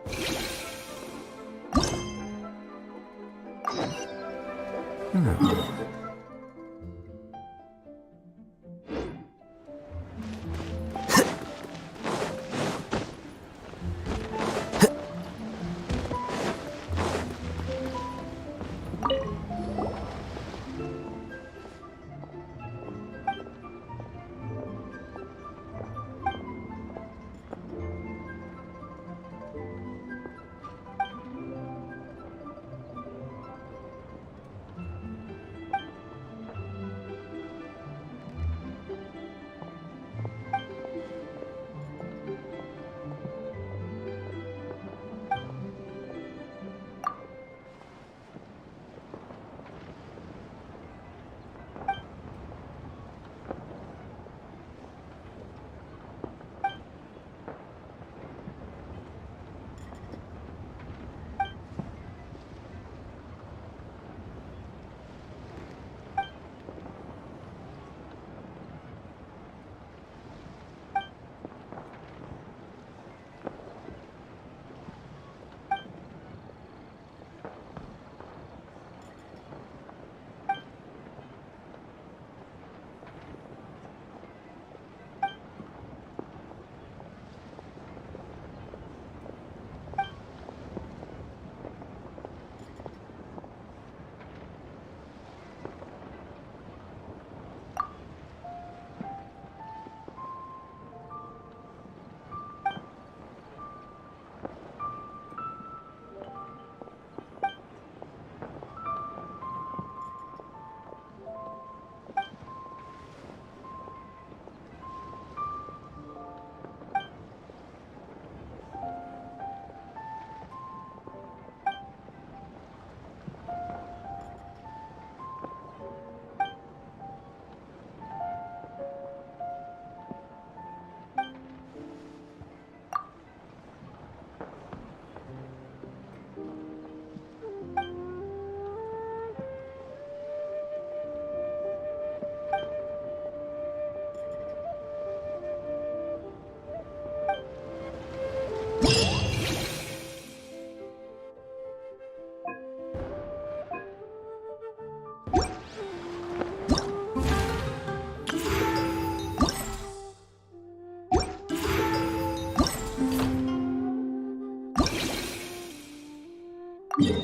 Give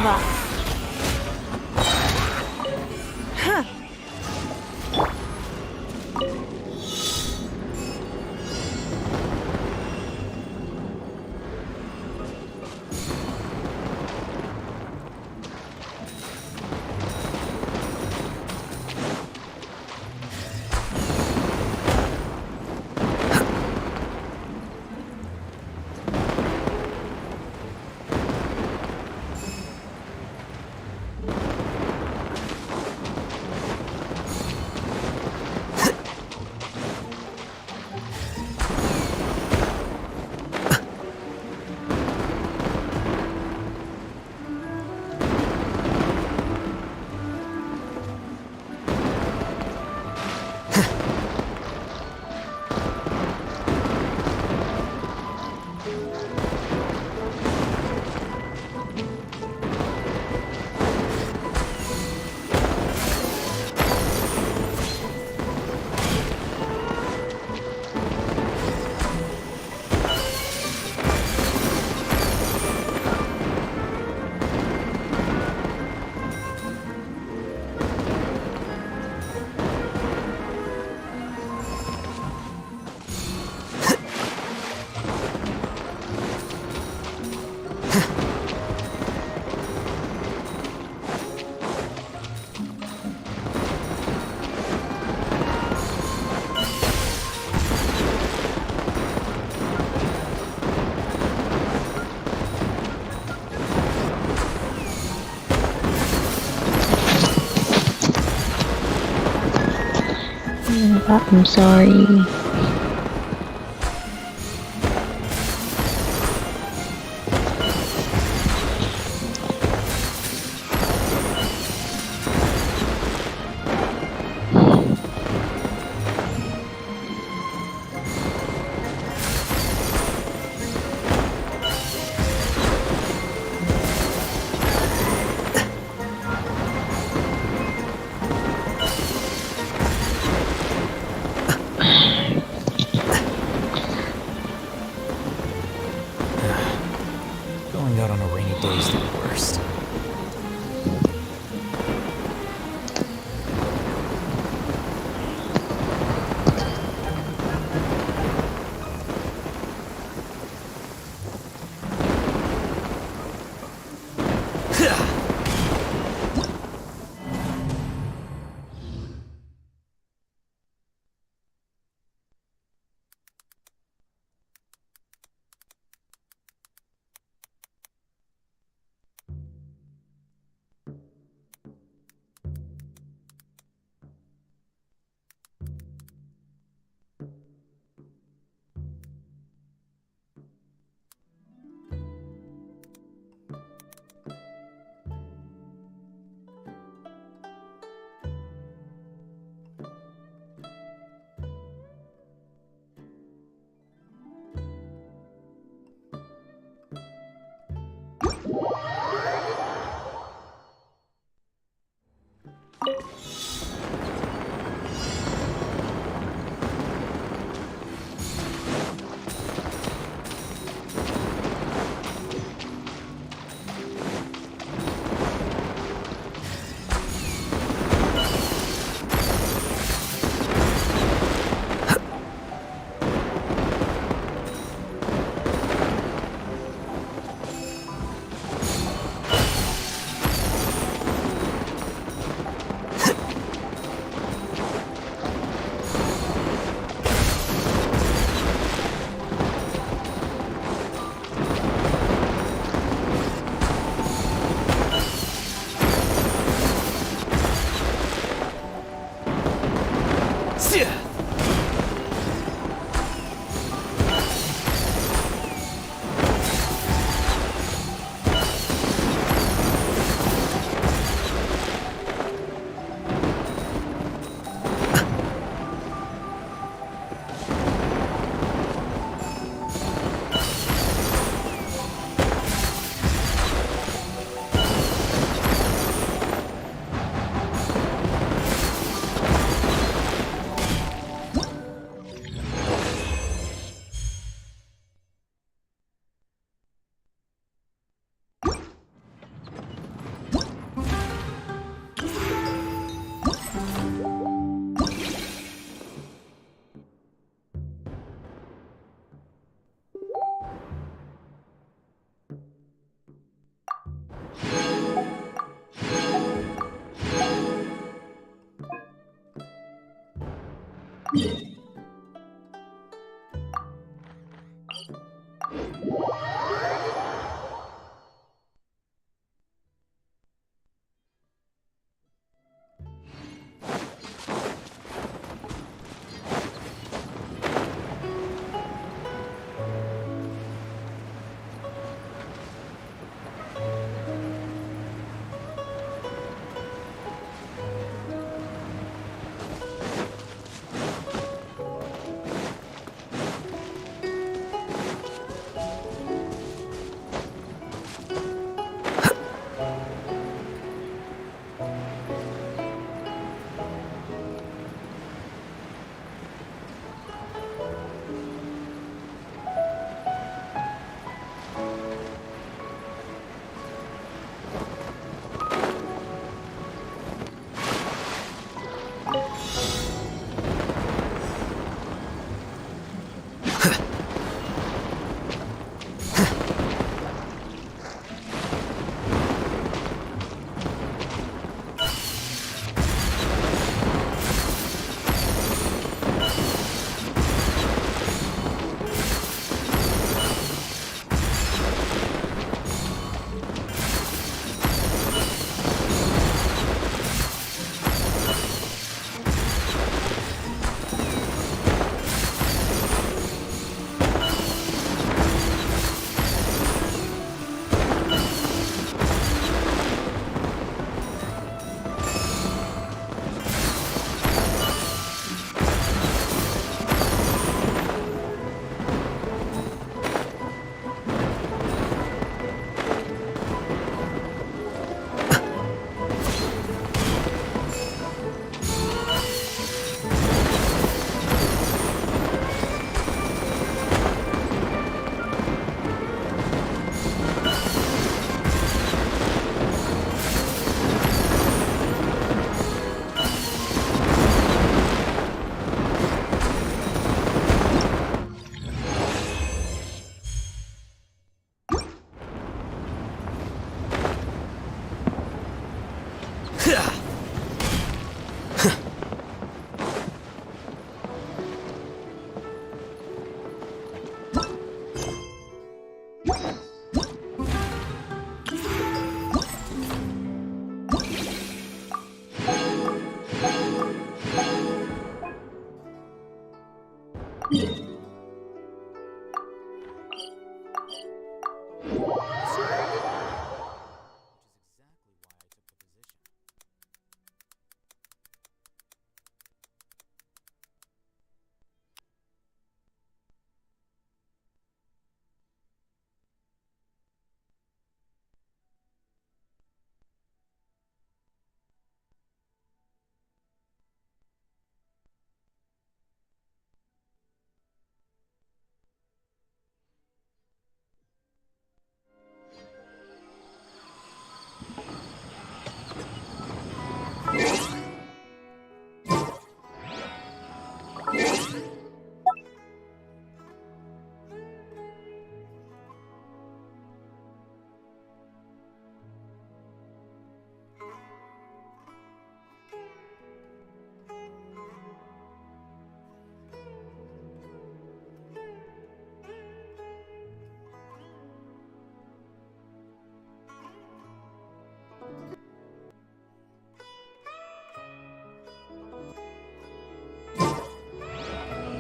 up. Huh. I'm sorry.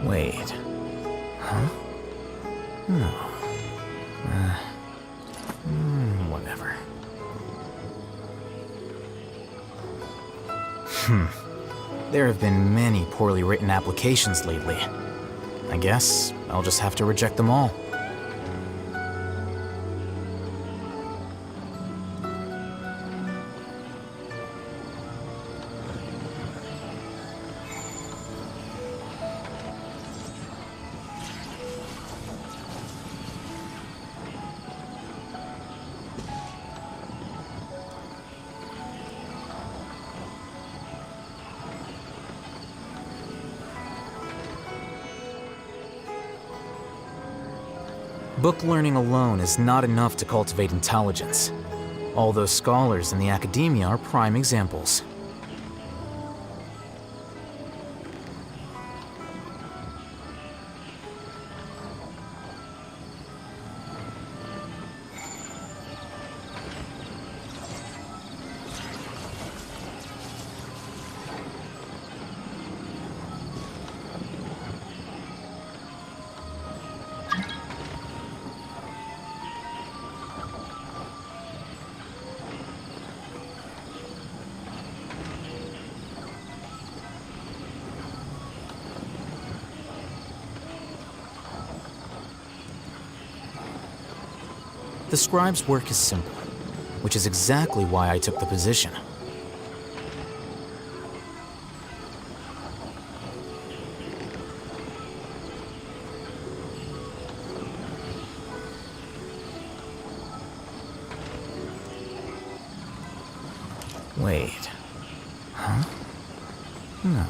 Wait. Huh? No. Whatever. There have been many poorly written applications lately. I guess I'll just have to reject them all. Book learning alone is not enough to cultivate intelligence. All those scholars in the academia are prime examples. The scribe's work is simple, which is exactly why I took the position. Wait. Huh? No.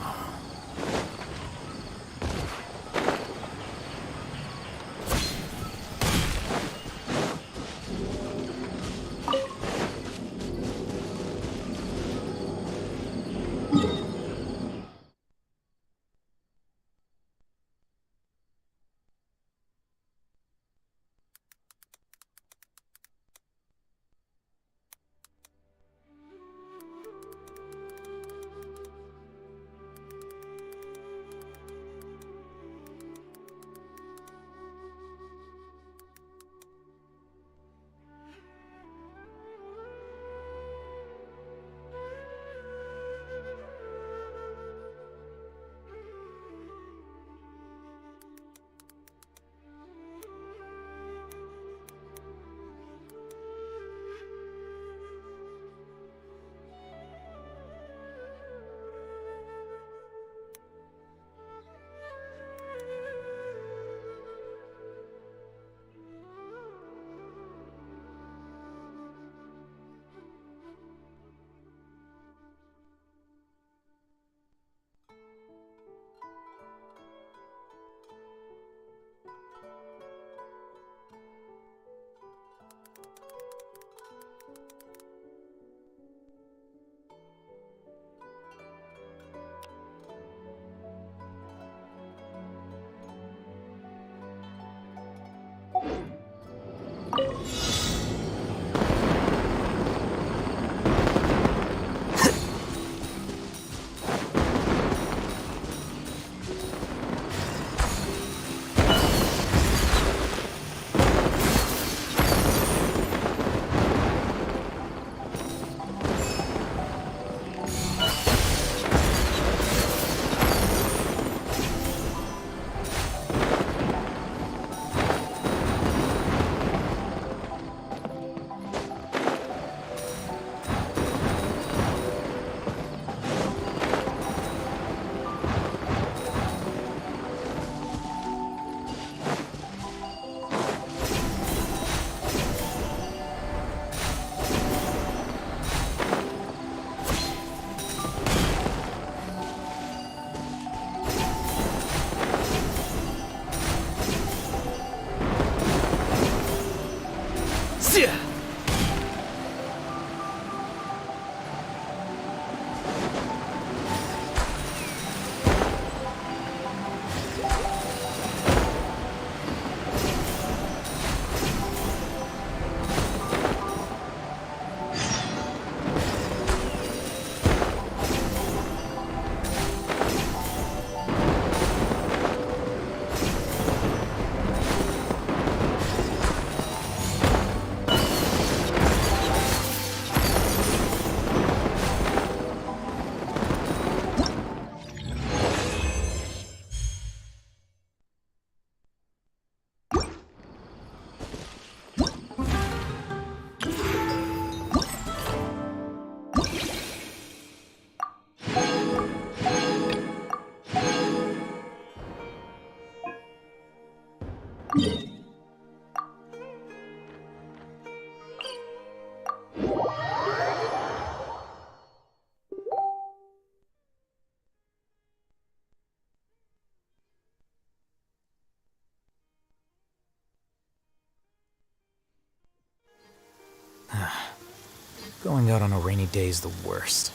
Going out on a rainy day is the worst.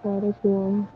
Sorry, Fiona.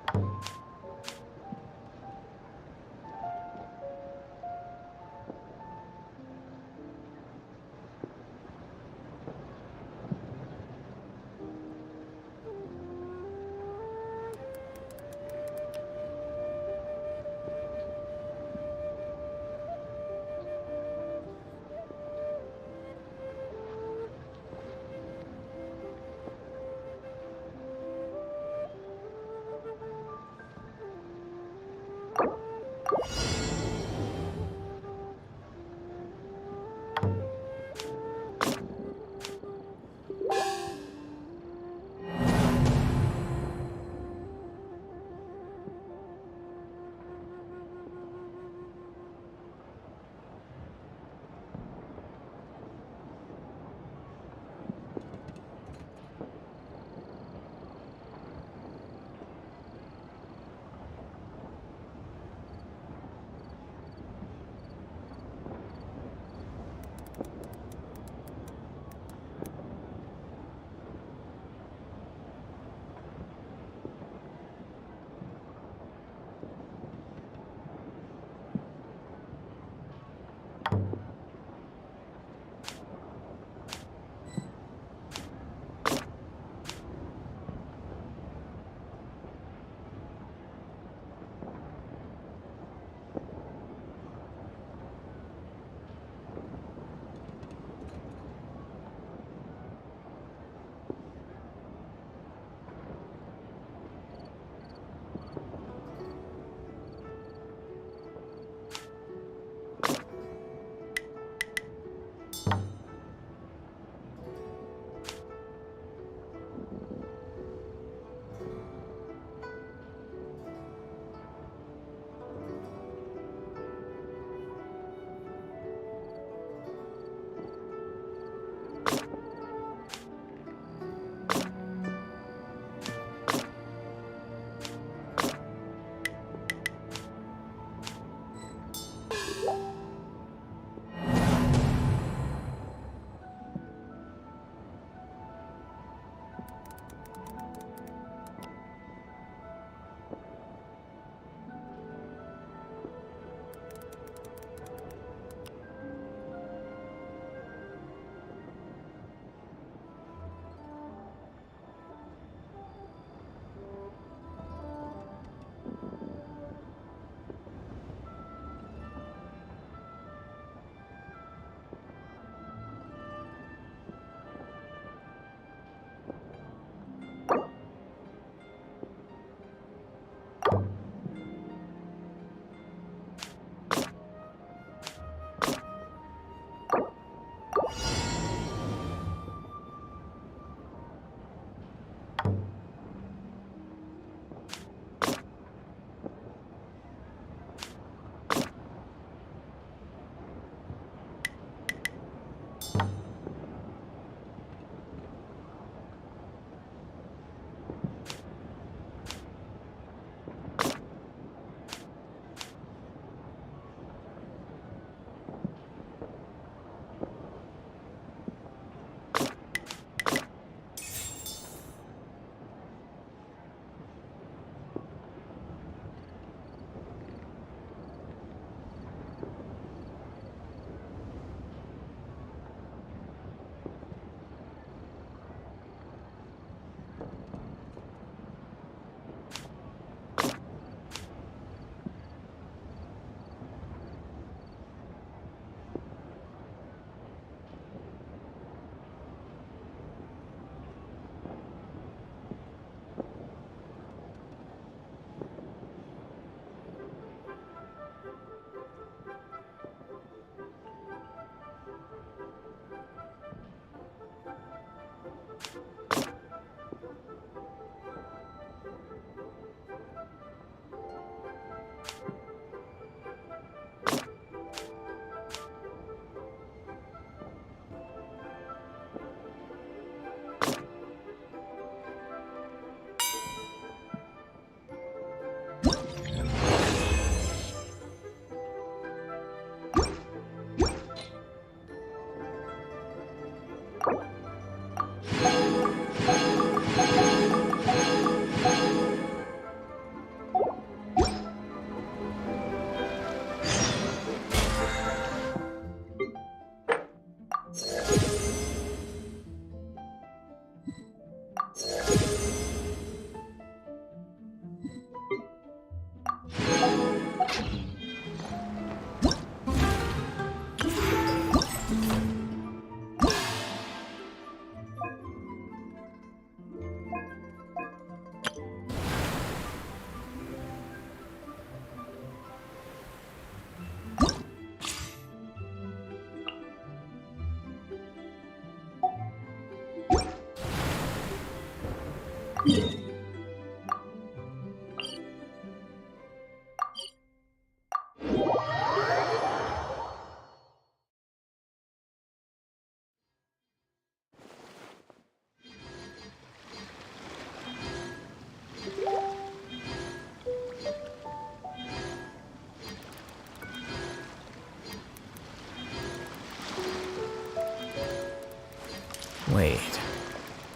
Wait.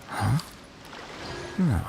Huh? No.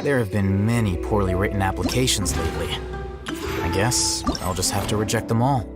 There have been many poorly written applications lately. I guess I'll just have to reject them all.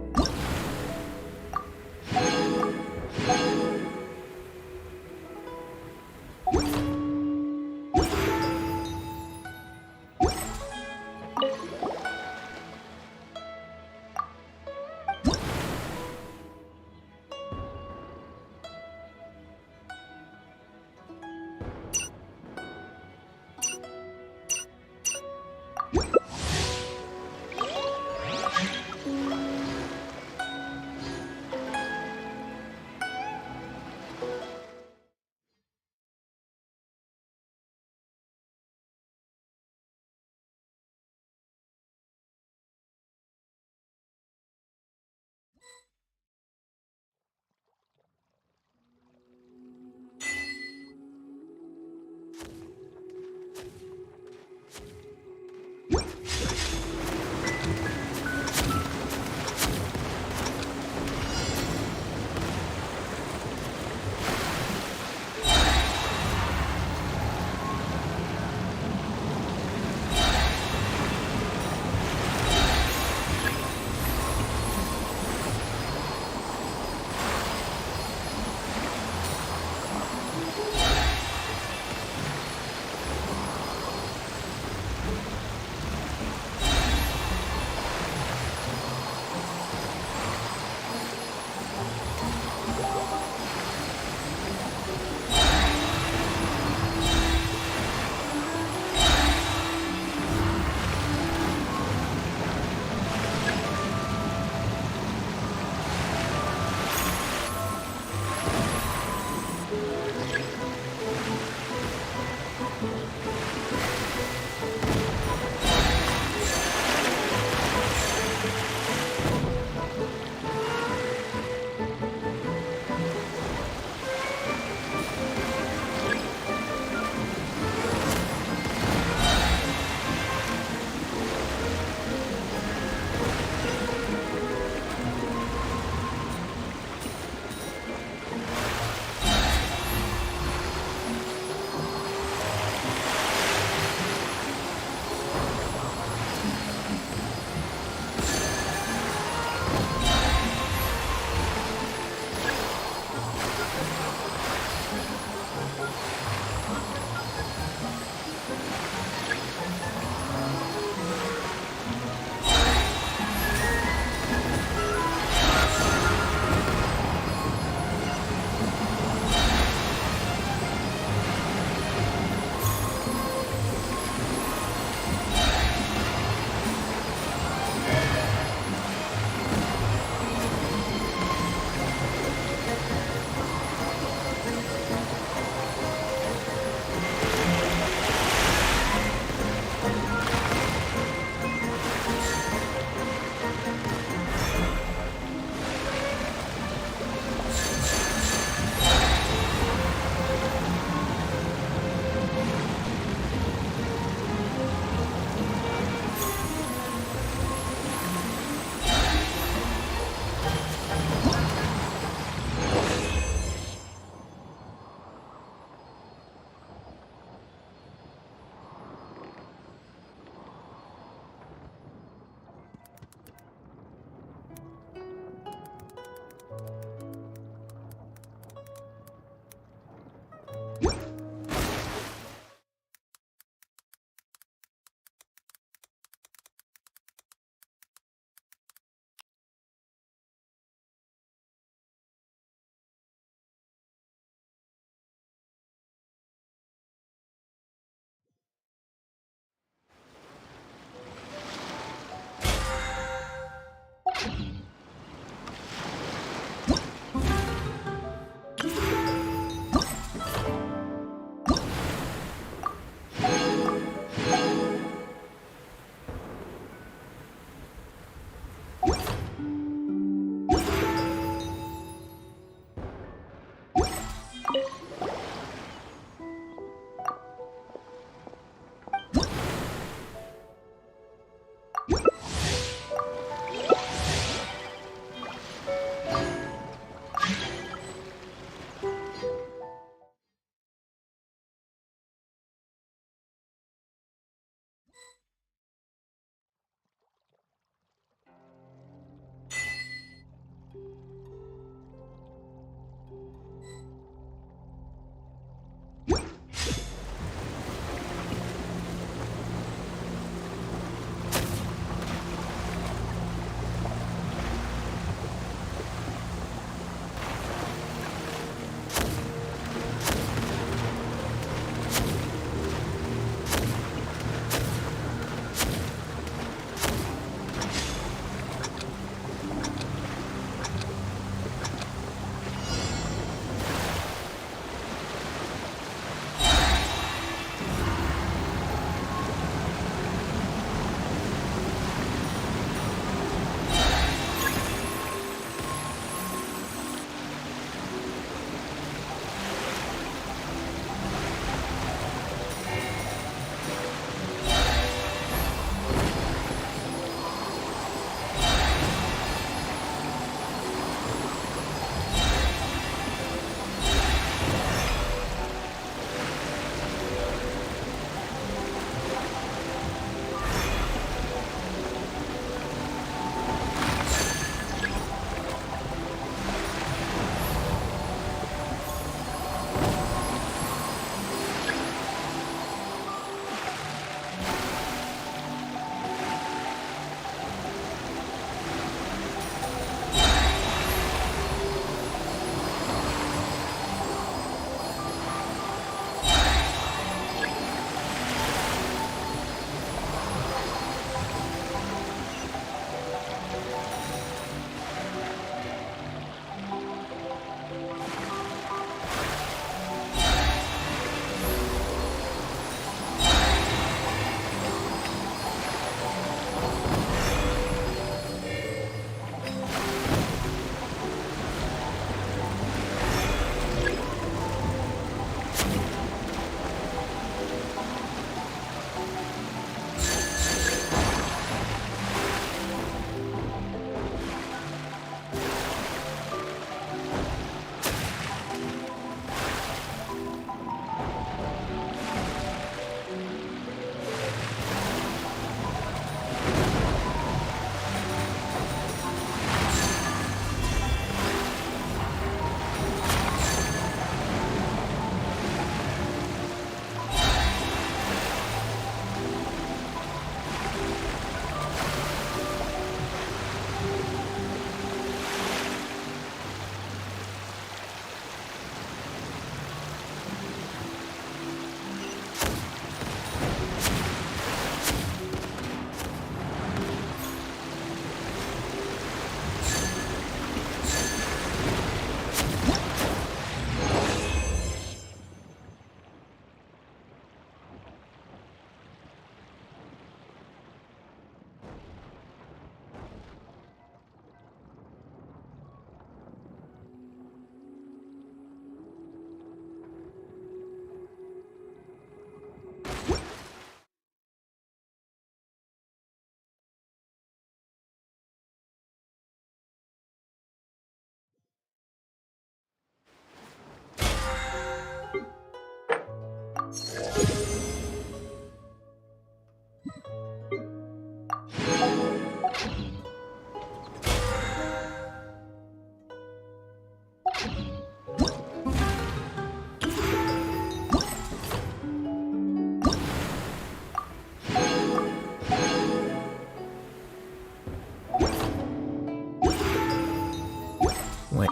Wait.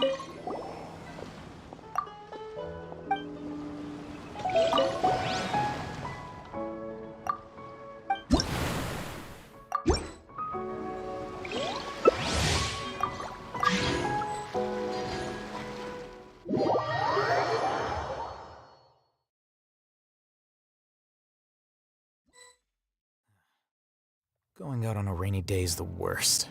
Going out on a rainy day is the worst.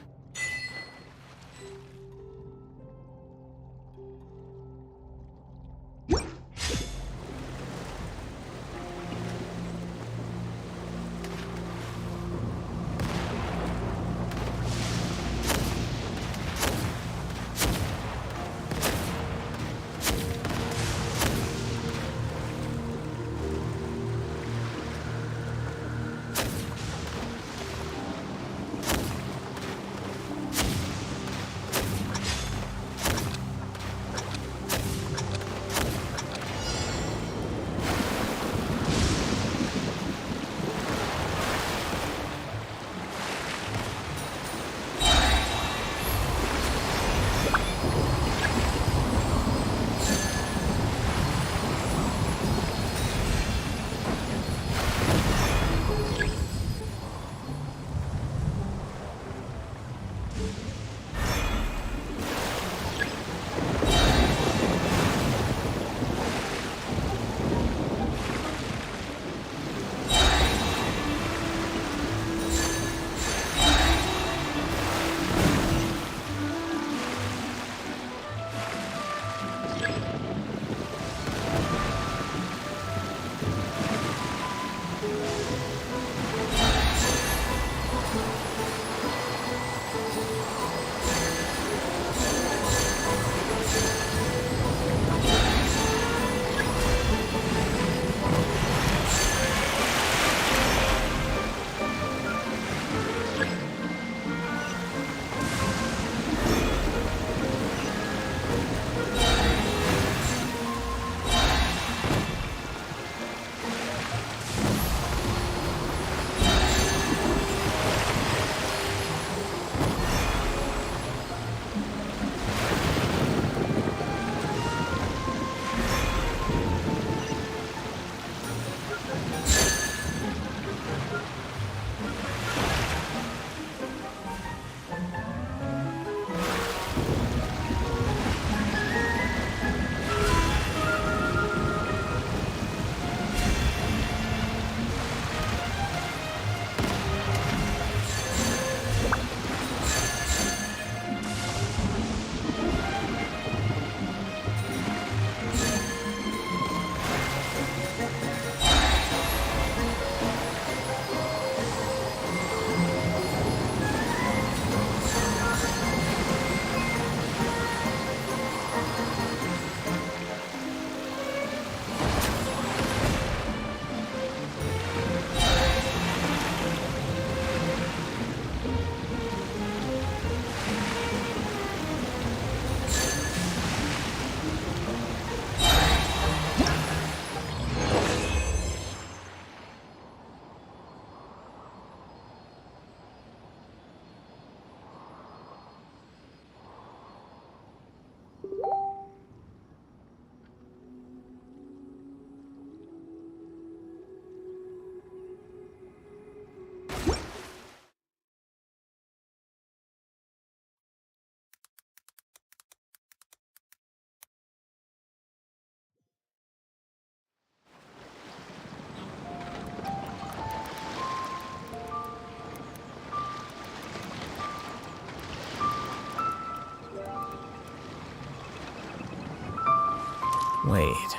Wait.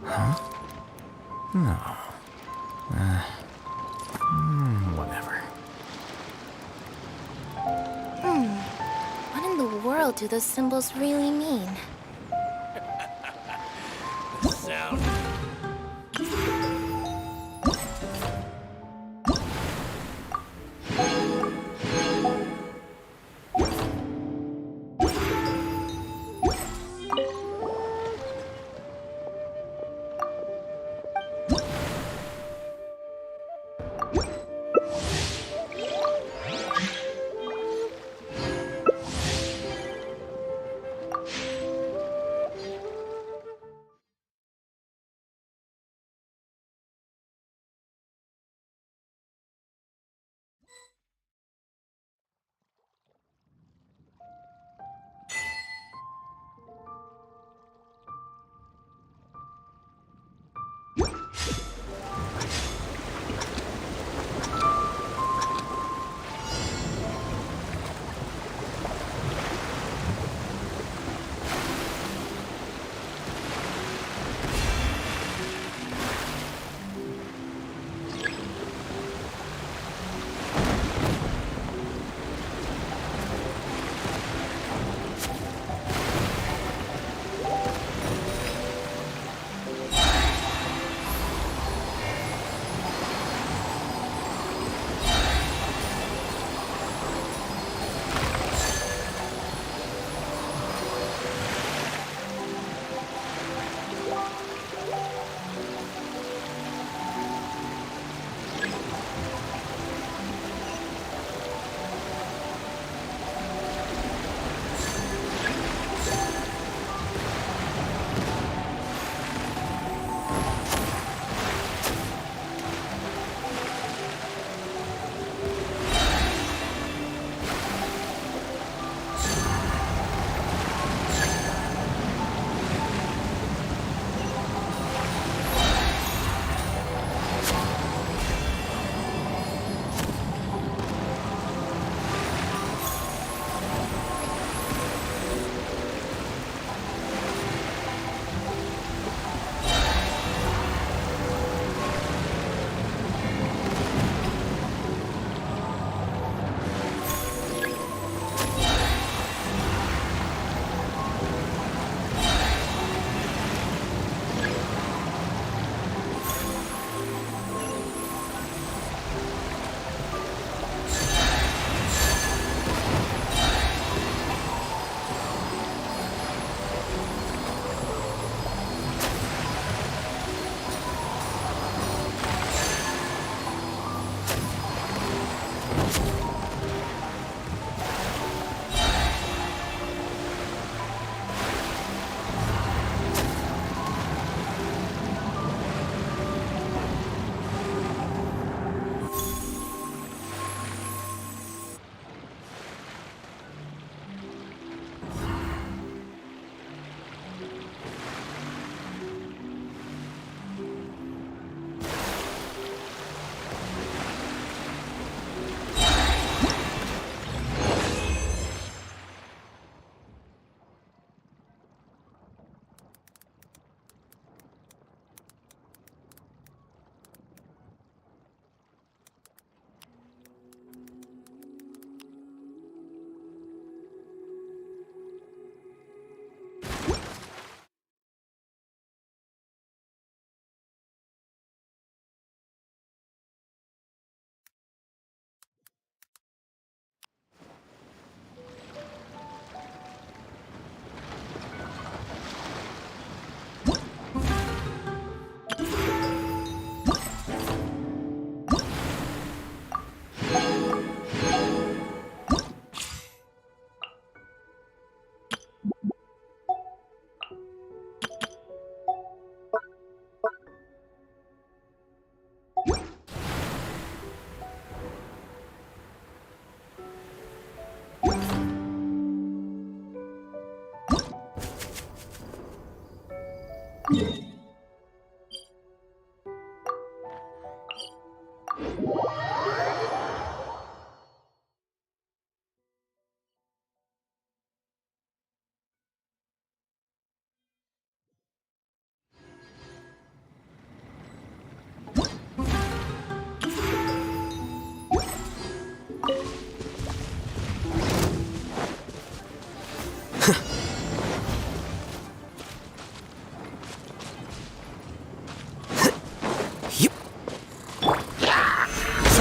Huh? No. Whatever. What in the world do those symbols really mean? Sound.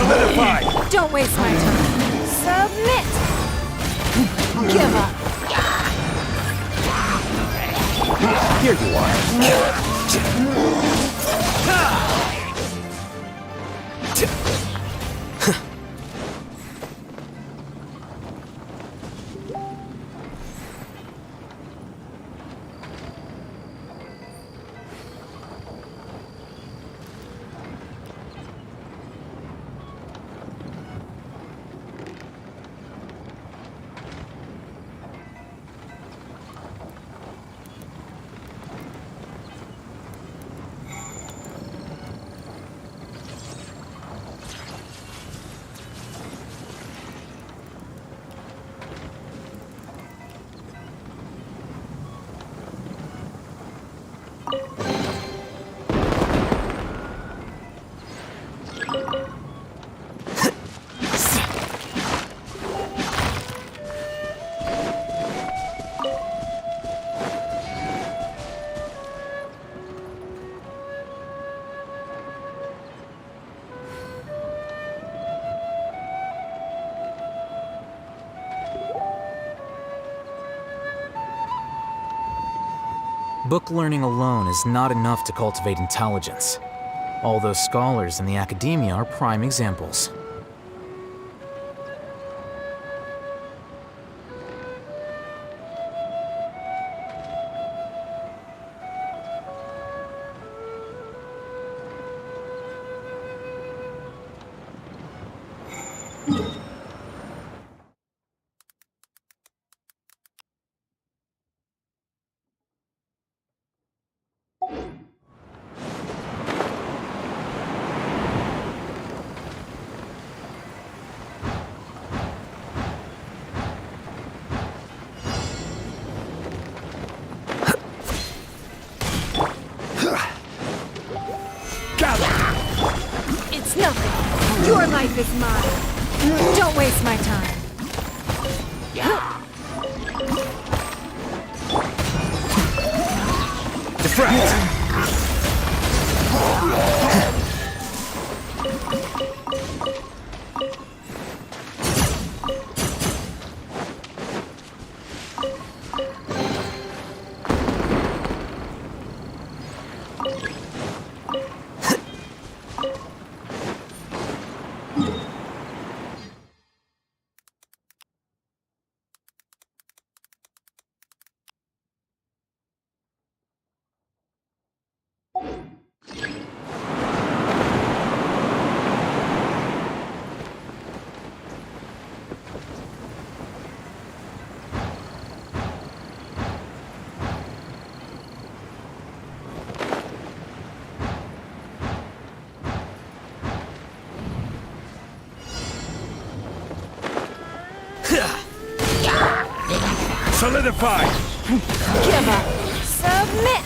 Solidify! Don't waste my time. Submit! Give up. Here you are. Book learning alone is not enough to cultivate intelligence. All those scholars in the academia are prime examples. It's nothing. Your life is mine. Don't waste my time. Defract! Solidify! Give up. Submit!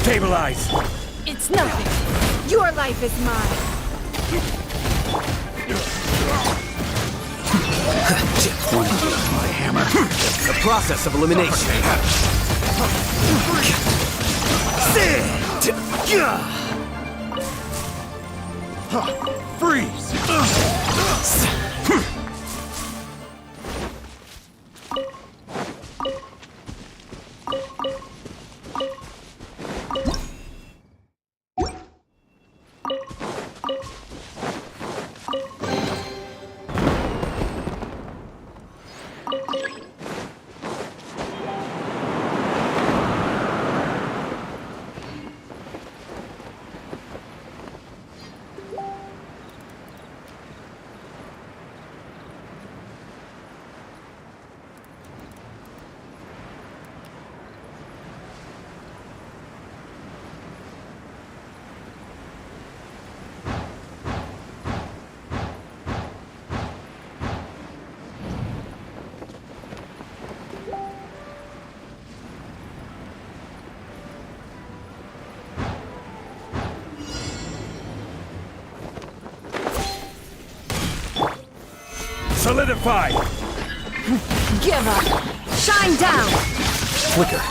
Stabilize! It's nothing. Your life is mine. Just want to use my hammer. The process of elimination. Freeze! Solidify! Give up. Shine down. Flicker.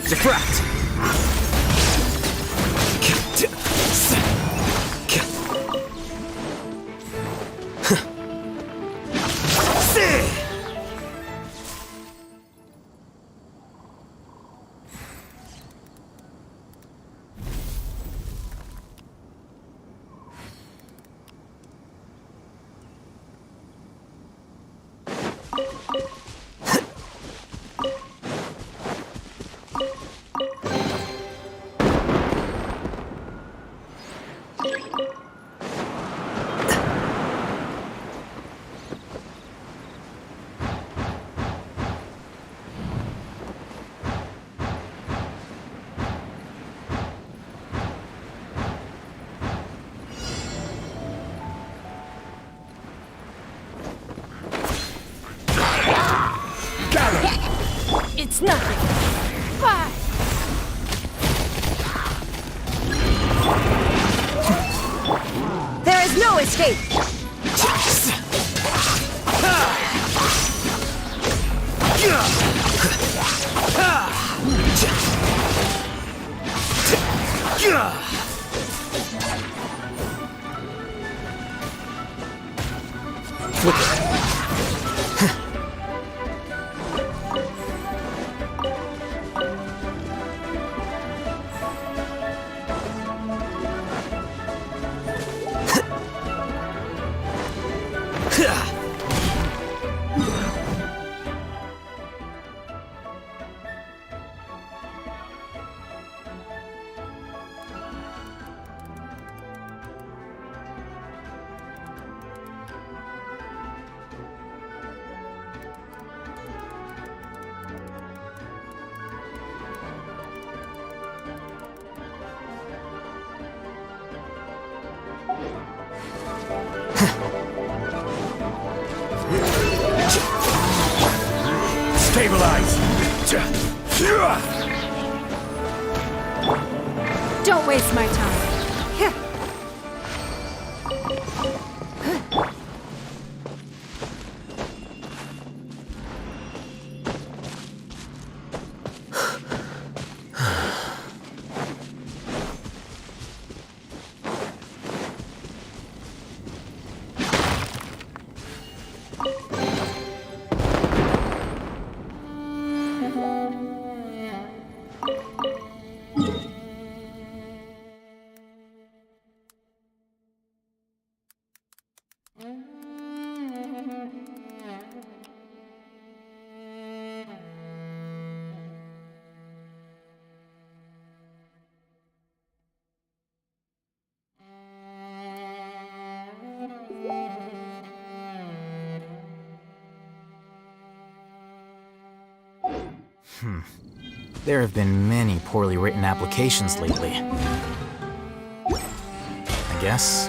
Diffract! It's nothing. Bye. There is no escape. Stabilize! Don't waste my time. There have been many poorly written applications lately. I guess.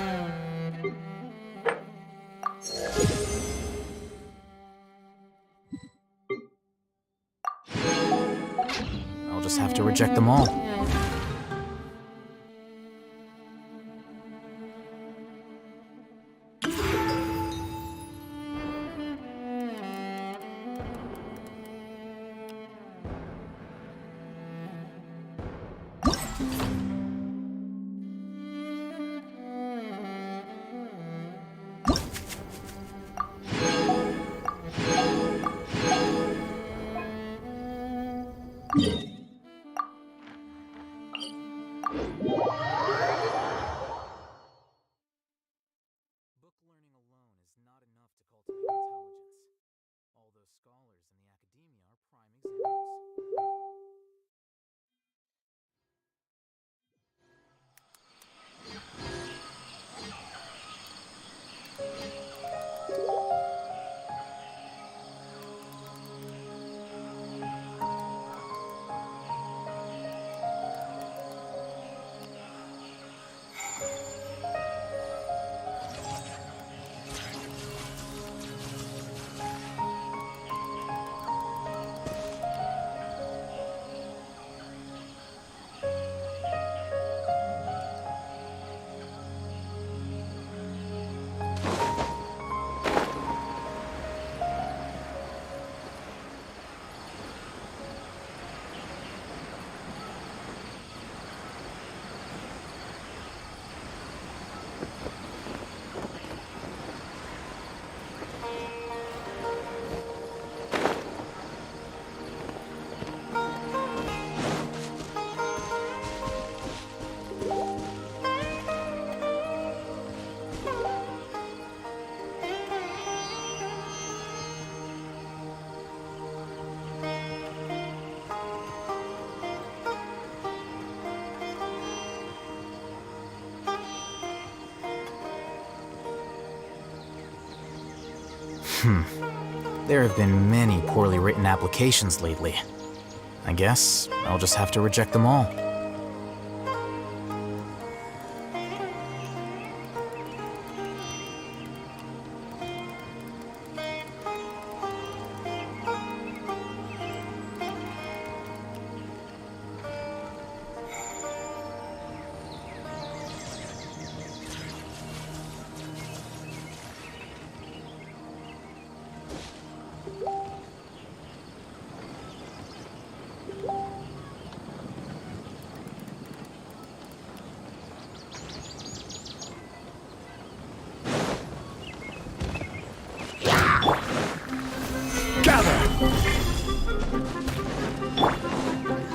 reject them all. There have been many poorly written applications lately. I guess I'll just have to reject them all.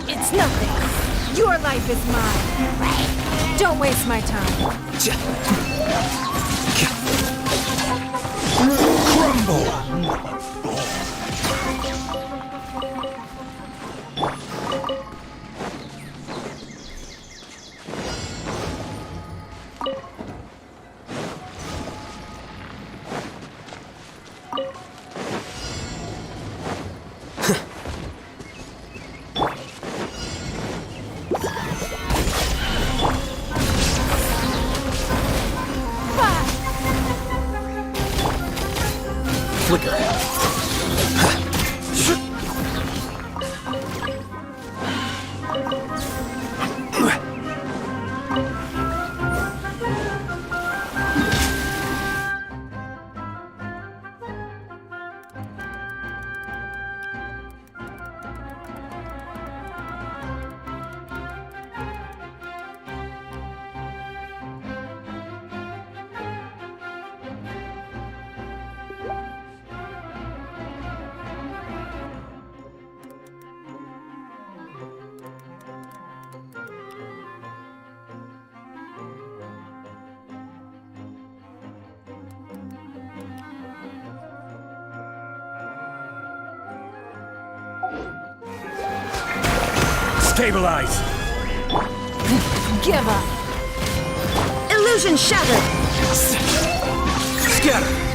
It's nothing. Your life is mine. Don't waste my time. Crumble! Stabilize! Give up. Illusion shattered! Scatter!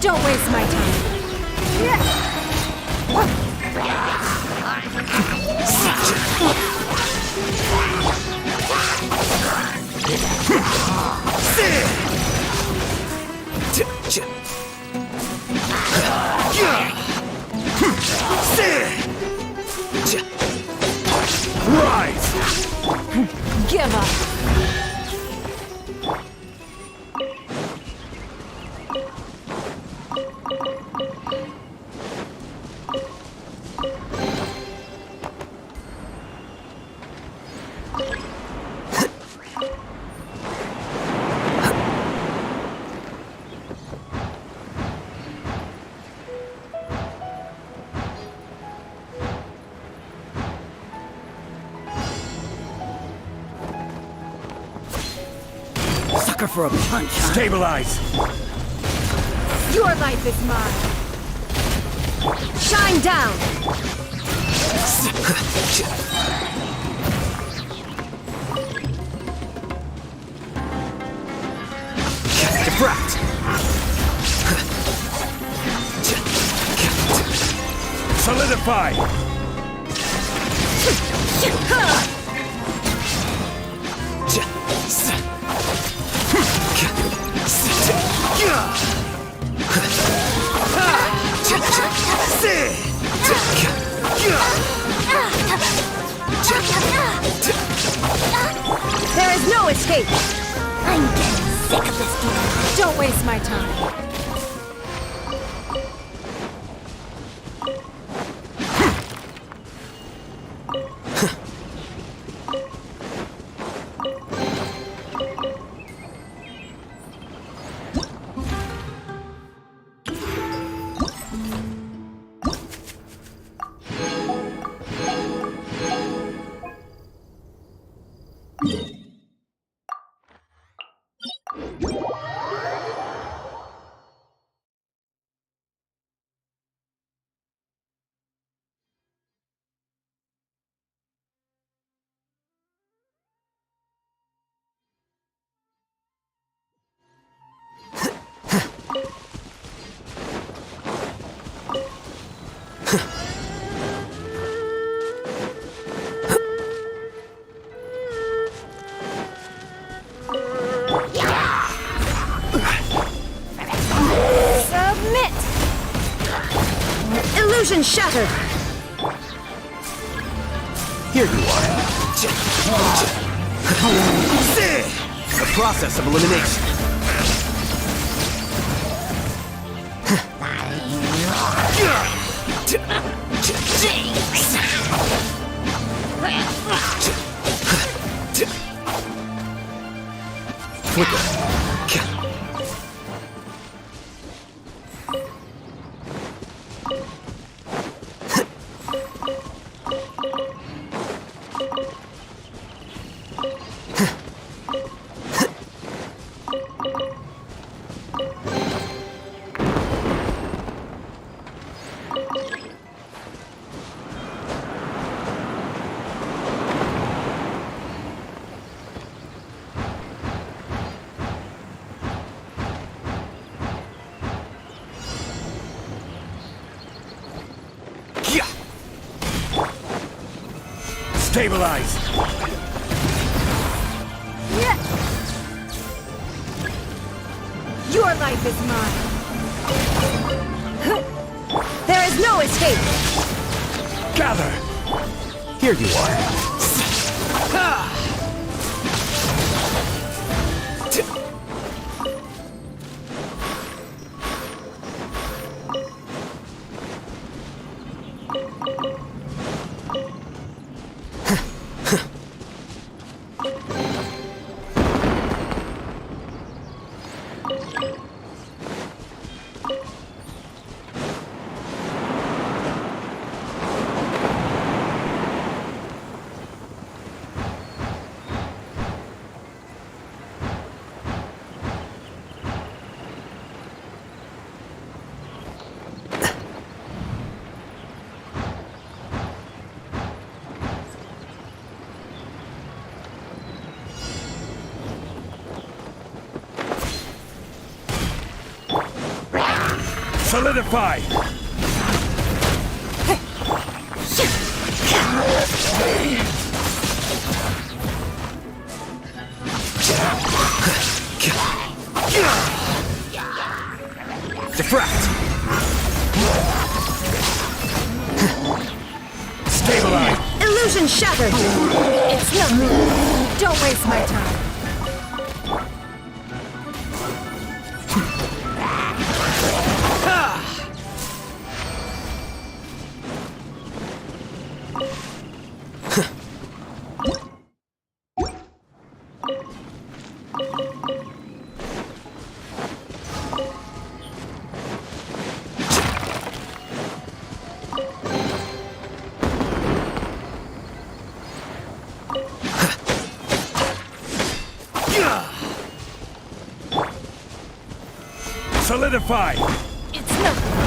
Don't waste my time. Rise! Give up. Sucker for a punch, huh? Stabilize! Your life is mine. Shine down. Deflect! Solidify! There is no escape. I'm getting sick of this game. Don't waste my time. Submit. Illusion shattered. Here you are. The process of elimination. Stabilize! Your life is mine. There is no escape. Gather! Here you are. Solidify! Diffract! Stabilize! Illusion shattered! It's nothing. Don't waste my time. Solidify! It's nothing.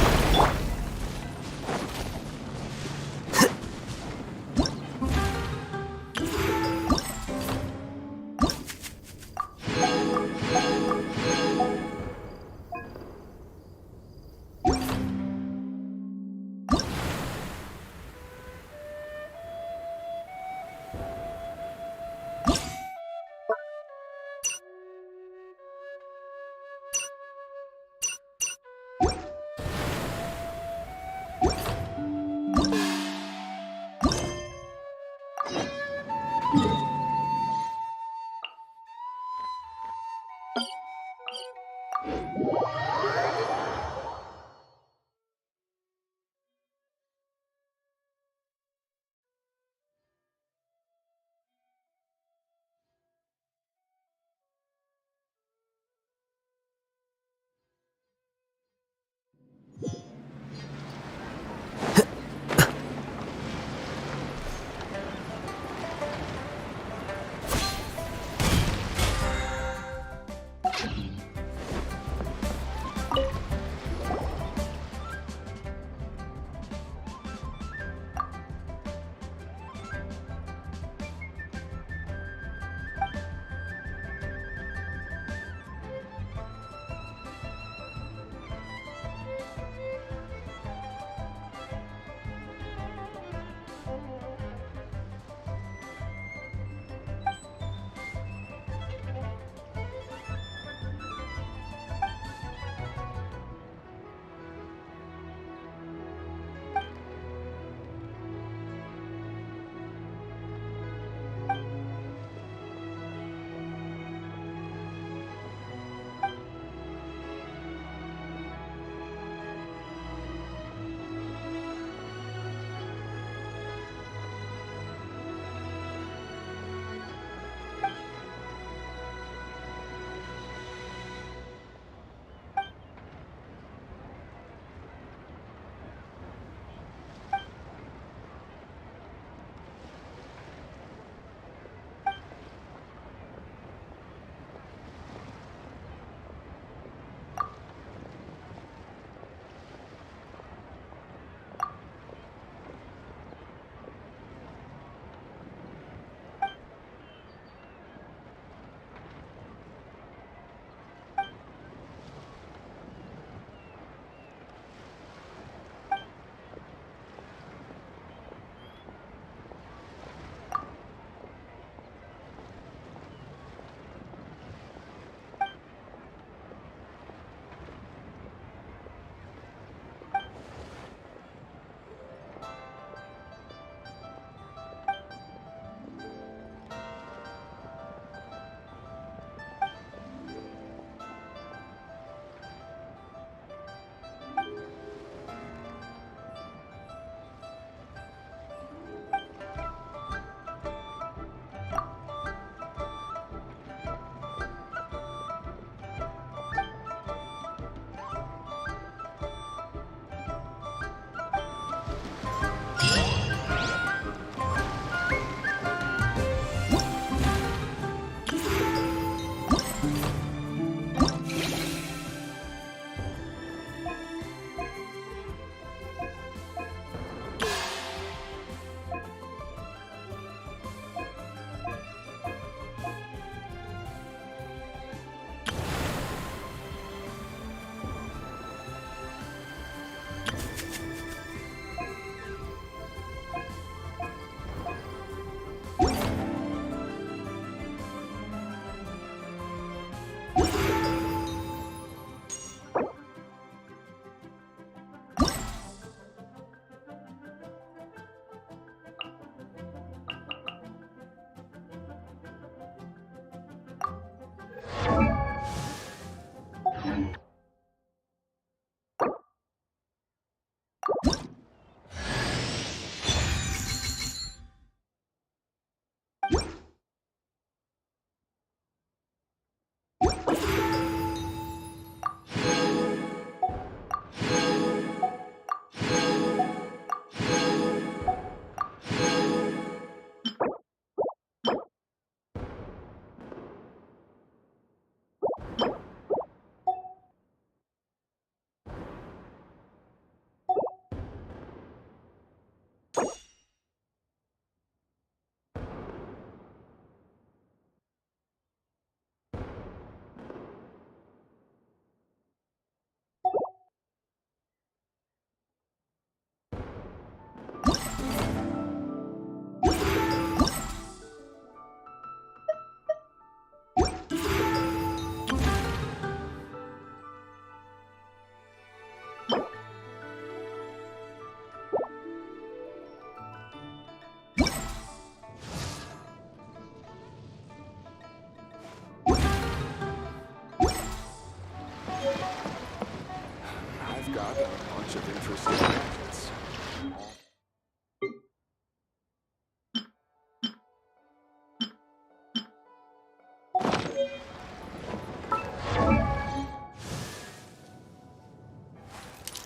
I've got a bunch of interesting gadgets.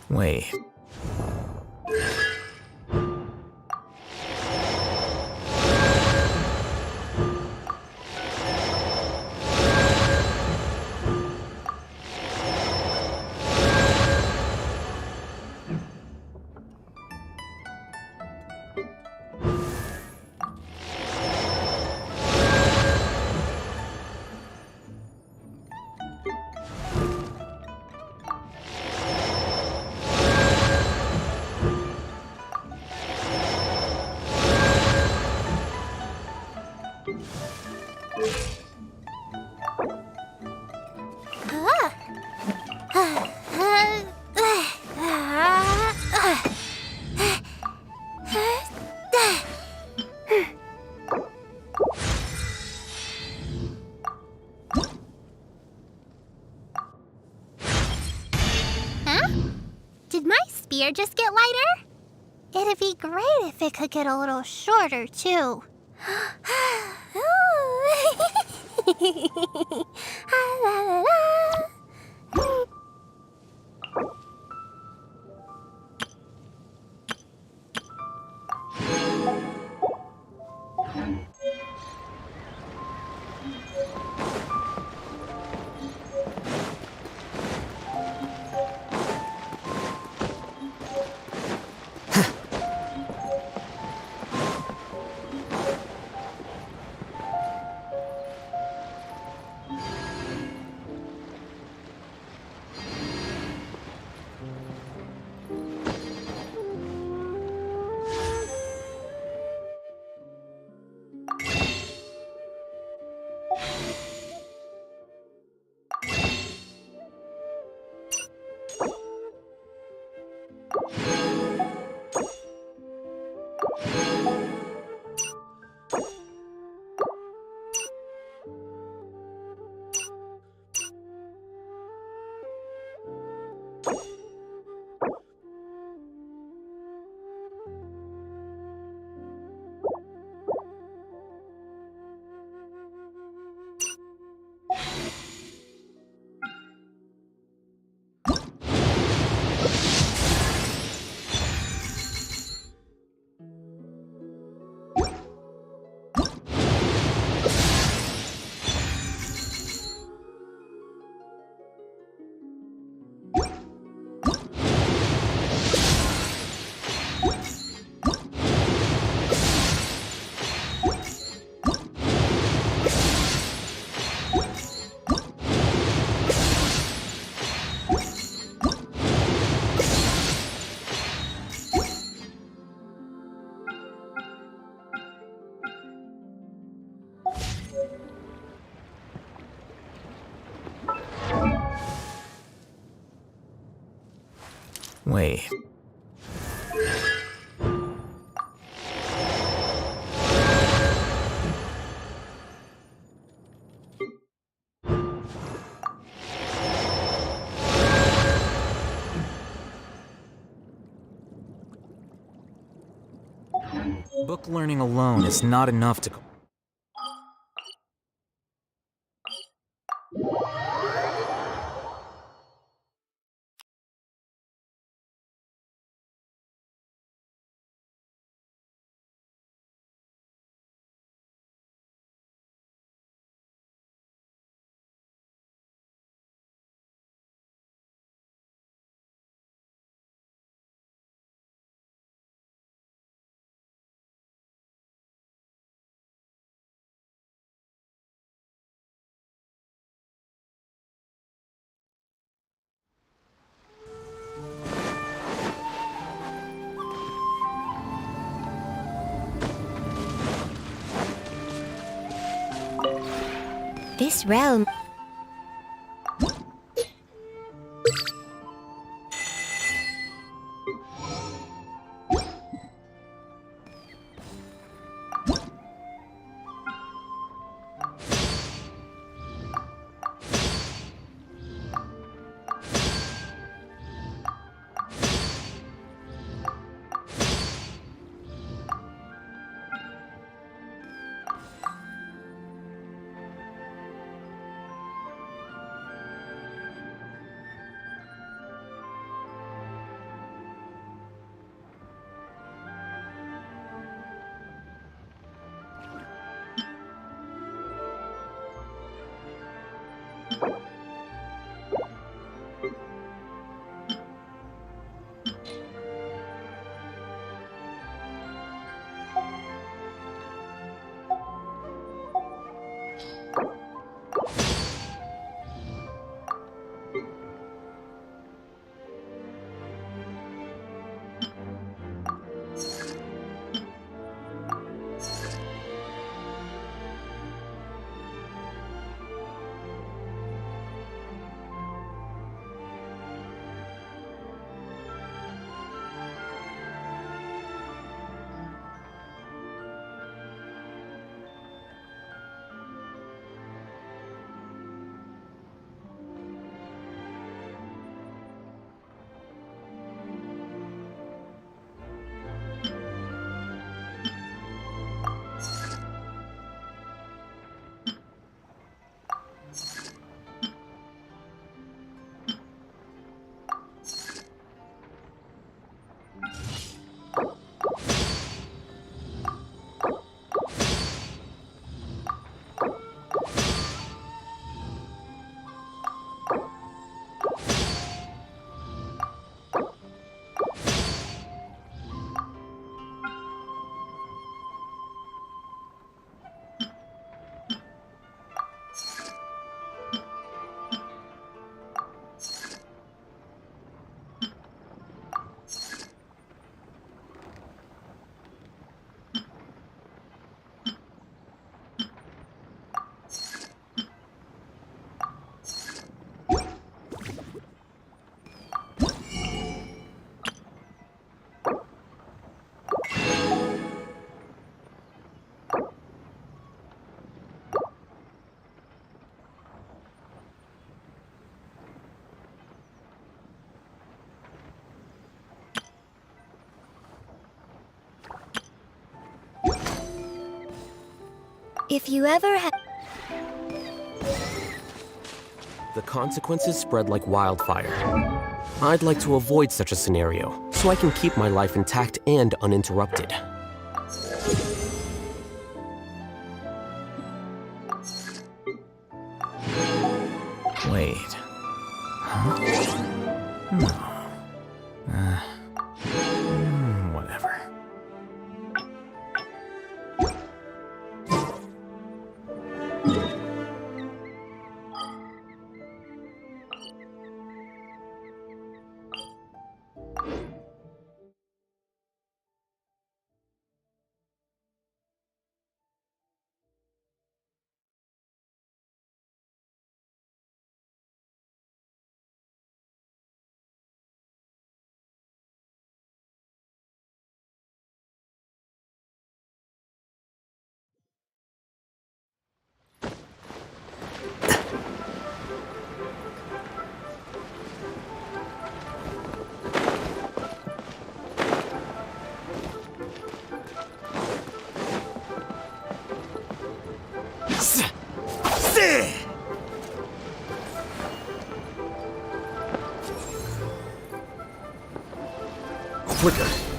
Wait. Did my spear just get lighter? It'd be great if it could get a little shorter, too. Wait. Book learning alone is not enough to... This realm... If you ever have... The consequences spread like wildfire. I'd like to avoid such a scenario, so I can keep my life intact and uninterrupted. Wait. Huh? No. Whatever. Flicker.